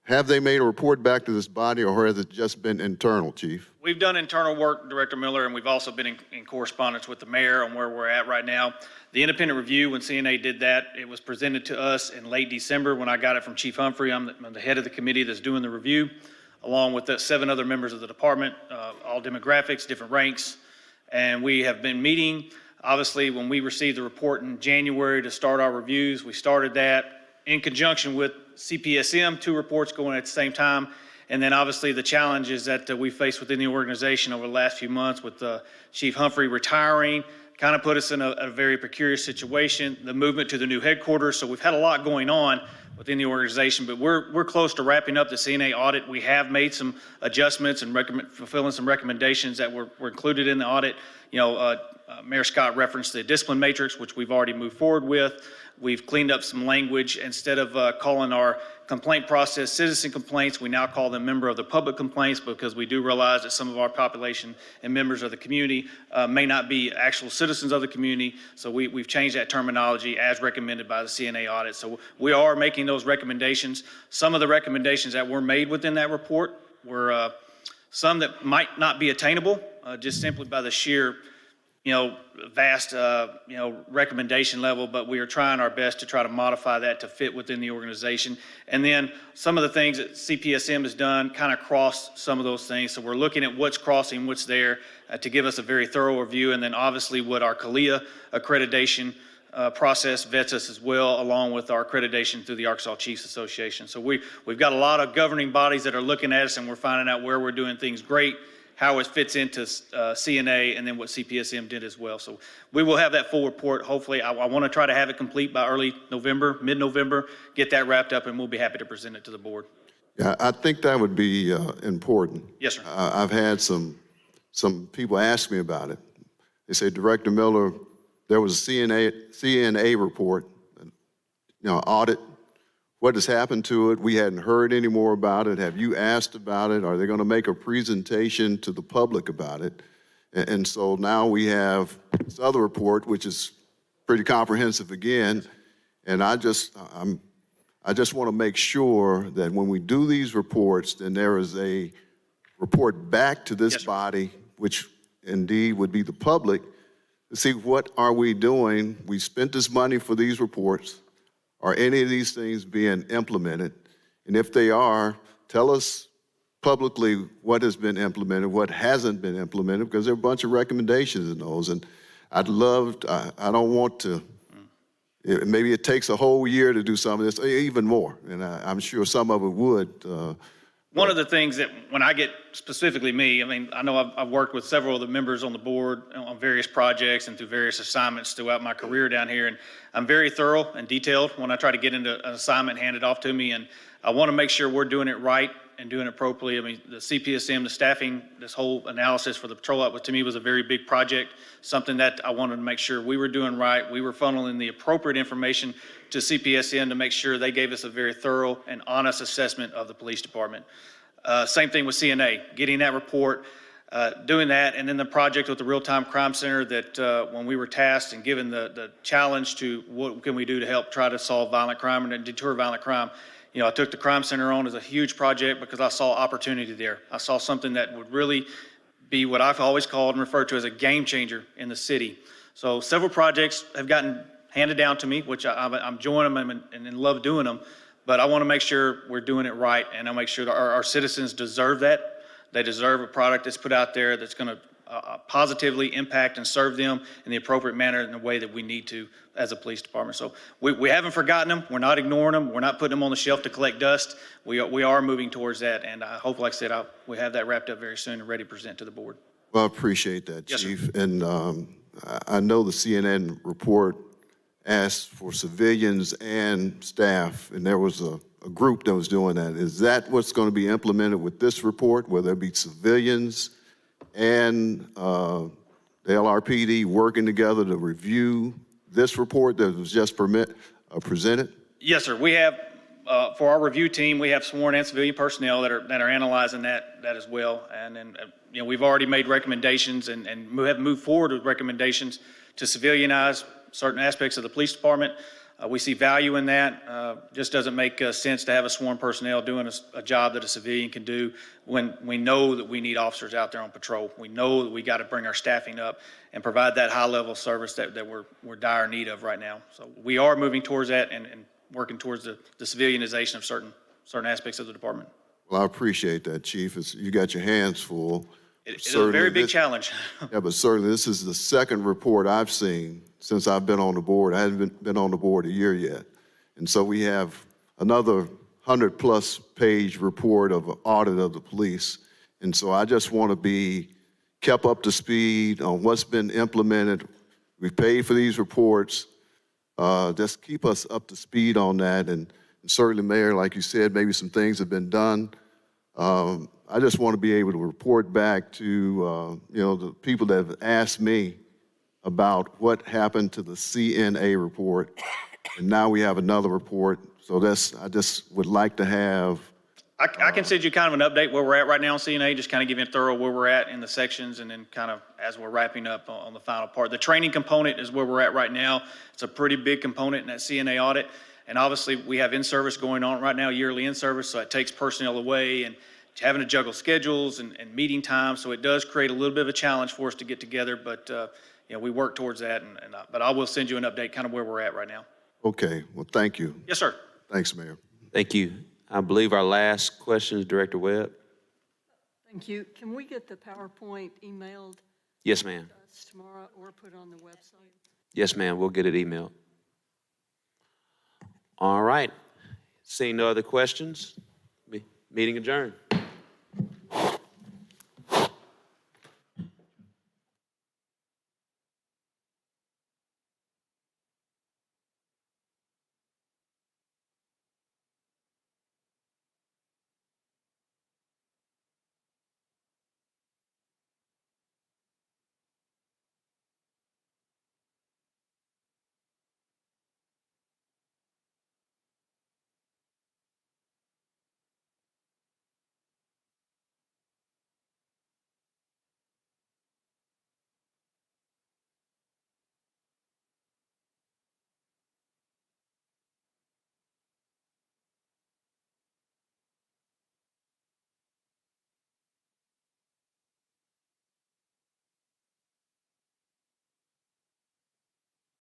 Have they made a report back to this body, or has it just been internal, Chief? We've done internal work, Director Miller, and we've also been in correspondence with the mayor on where we're at right now. The independent review, when CNA did that, it was presented to us in late December when I got it from Chief Humphrey. I'm the head of the committee that's doing the review, along with the 7 other members of the department, all demographics, different ranks. And we have been meeting. Obviously, when we received the report in January to start our reviews, we started that in conjunction with CPSM, 2 reports going at the same time. And then obviously the challenges that we faced within the organization over the last few months with Chief Humphrey retiring kind of put us in a very precarious situation, the movement to the new headquarters. So we've had a lot going on within the organization, but we're close to wrapping up the CNA audit. We have made some adjustments and fulfilling some recommendations that were included in the audit. You know, Mayor Scott referenced the discipline matrix, which we've already moved forward with. We've cleaned up some language. Instead of calling our complaint process citizen complaints, we now call them member of the public complaints, because we do realize that some of our population and members of the community may not be actual citizens of the community. So we've changed that terminology as recommended by the CNA audit. So we are making those recommendations. Some of the recommendations that were made within that report were some that might not be attainable just simply by the sheer vast, recommendation level, but we are trying our best to try to modify that to fit within the organization. And then some of the things that CPSM has done kind of cross some of those things. So we're looking at what's crossing, what's there to give us a very thorough review. And then obviously what our CALIA accreditation process vets us as well, along with our accreditation through the Arkansas Chiefs Association. So we've got a lot of governing bodies that are looking at us, and we're finding out where we're doing things great, how it fits into CNA, and then what CPSM did as well. So we will have that full report. Hopefully, I want to try to have it complete by early November, mid-November, get that wrapped up, and we'll be happy to present it to the board. Yeah, I think that would be important. Yes, sir. I've had some people ask me about it. They say, Director Miller, there was a CNA report, audit. What has happened to it? We hadn't heard any more about it. Have you asked about it? Are they going to make a presentation to the public about it? And so now we have this other report, which is pretty comprehensive again. And I just want to make sure that when we do these reports, then there is a report back to this body, which indeed would be the public, to see what are we doing. We spent this money for these reports. Are any of these things being implemented? And if they are, tell us publicly what has been implemented, what hasn't been implemented, because there are a bunch of recommendations in those. And I don't want to, maybe it takes a whole year to do some of this, even more. And I'm sure some of it would. One of the things that, when I get specifically me, I mean, I know I've worked with several of the members on the board on various projects and through various assignments throughout my career down here, and I'm very thorough and detailed when I try to get into an assignment handed off to me, and I want to make sure we're doing it right and doing it appropriately. I mean, the CPSM, the staffing, this whole analysis for the patrol out, to me, was a very big project, something that I wanted to make sure we were doing right. We were funneling the appropriate information to CPSM to make sure they gave us a very thorough and honest assessment of the police department. Same thing with CNA, getting that report, doing that, and then the project with the Real-Time Crime Center that when we were tasked and given the challenge to what can we do to help try to solve violent crime and deter violent crime. You know, I took the Crime Center on as a huge project because I saw opportunity there. I saw something that would really be what I've always called and referred to as a game changer in the city. So several projects have gotten handed down to me, which I'm enjoying them and love doing them. But I want to make sure we're doing it right, and I'll make sure that our citizens deserve that. They deserve a product that's put out there that's going to positively impact and serve them in the appropriate manner in the way that we need to as a police department. So we haven't forgotten them. We're not ignoring them. We're not putting them on the shelf to collect dust. We are moving towards that, and I hope, like I said, we have that wrapped up very soon and ready to present to the board. Well, I appreciate that, Yes, sir. Chief. And I know the CNN report asked for civilians and staff, and there was a group that was doing that. Is that what's going to be implemented with this report, where there be civilians and the LRPD working together to review this report that was just presented? Yes, sir. We have, for our review team, we have sworn and civilian personnel that are analyzing that as well. And then, you know, we've already made recommendations and have moved forward with recommendations to civilianize certain aspects of the police department. We see value in that. Just doesn't make sense to have a sworn personnel doing a job that a civilian can do when we know that we need officers out there on patrol. We know that we got to bring our staffing up and provide that high level of service that we're dire need of right now. So we are moving towards that and working towards the civilianization of certain aspects of the department. Well, I appreciate that, Chief. You got your hands full. It's a very big challenge. Yeah, but certainly this is the second report I've seen since I've been on the board. I haven't been on the board a year yet. And so we have another 100-plus page report of an audit of the police. And so I just want to be kept up to speed on what's been implemented. We've paid for these reports. Just keep us up to speed on that. And certainly, Mayor, like you said, maybe some things have been done. I just want to be able to report back to, the people that have asked me about what happened to the CNA report. And now we have another report. So I just would like to have. I can send you kind of an update where we're at right now on CNA, just kind of give you a thorough where we're at in the sections and then kind of as we're wrapping up on the final part. The training component is where we're at right now. It's a pretty big component in that CNA audit. And obviously we have in-service going on right now, yearly in-service, so it takes personnel away and having to juggle schedules and meeting times. So it does create a little bit of a challenge for us to get together, but we work towards that. But I will send you an update kind of where we're at right now. Okay, well, thank you. Yes, sir. Thanks, Mayor. Thank you. I believe our last question is Director Webb. Thank you. Can we get the PowerPoint emailed Yes, ma'am. to us tomorrow or put on the website? Yes, ma'am. We'll get it emailed. All right. Seeing no other questions, meeting adjourned.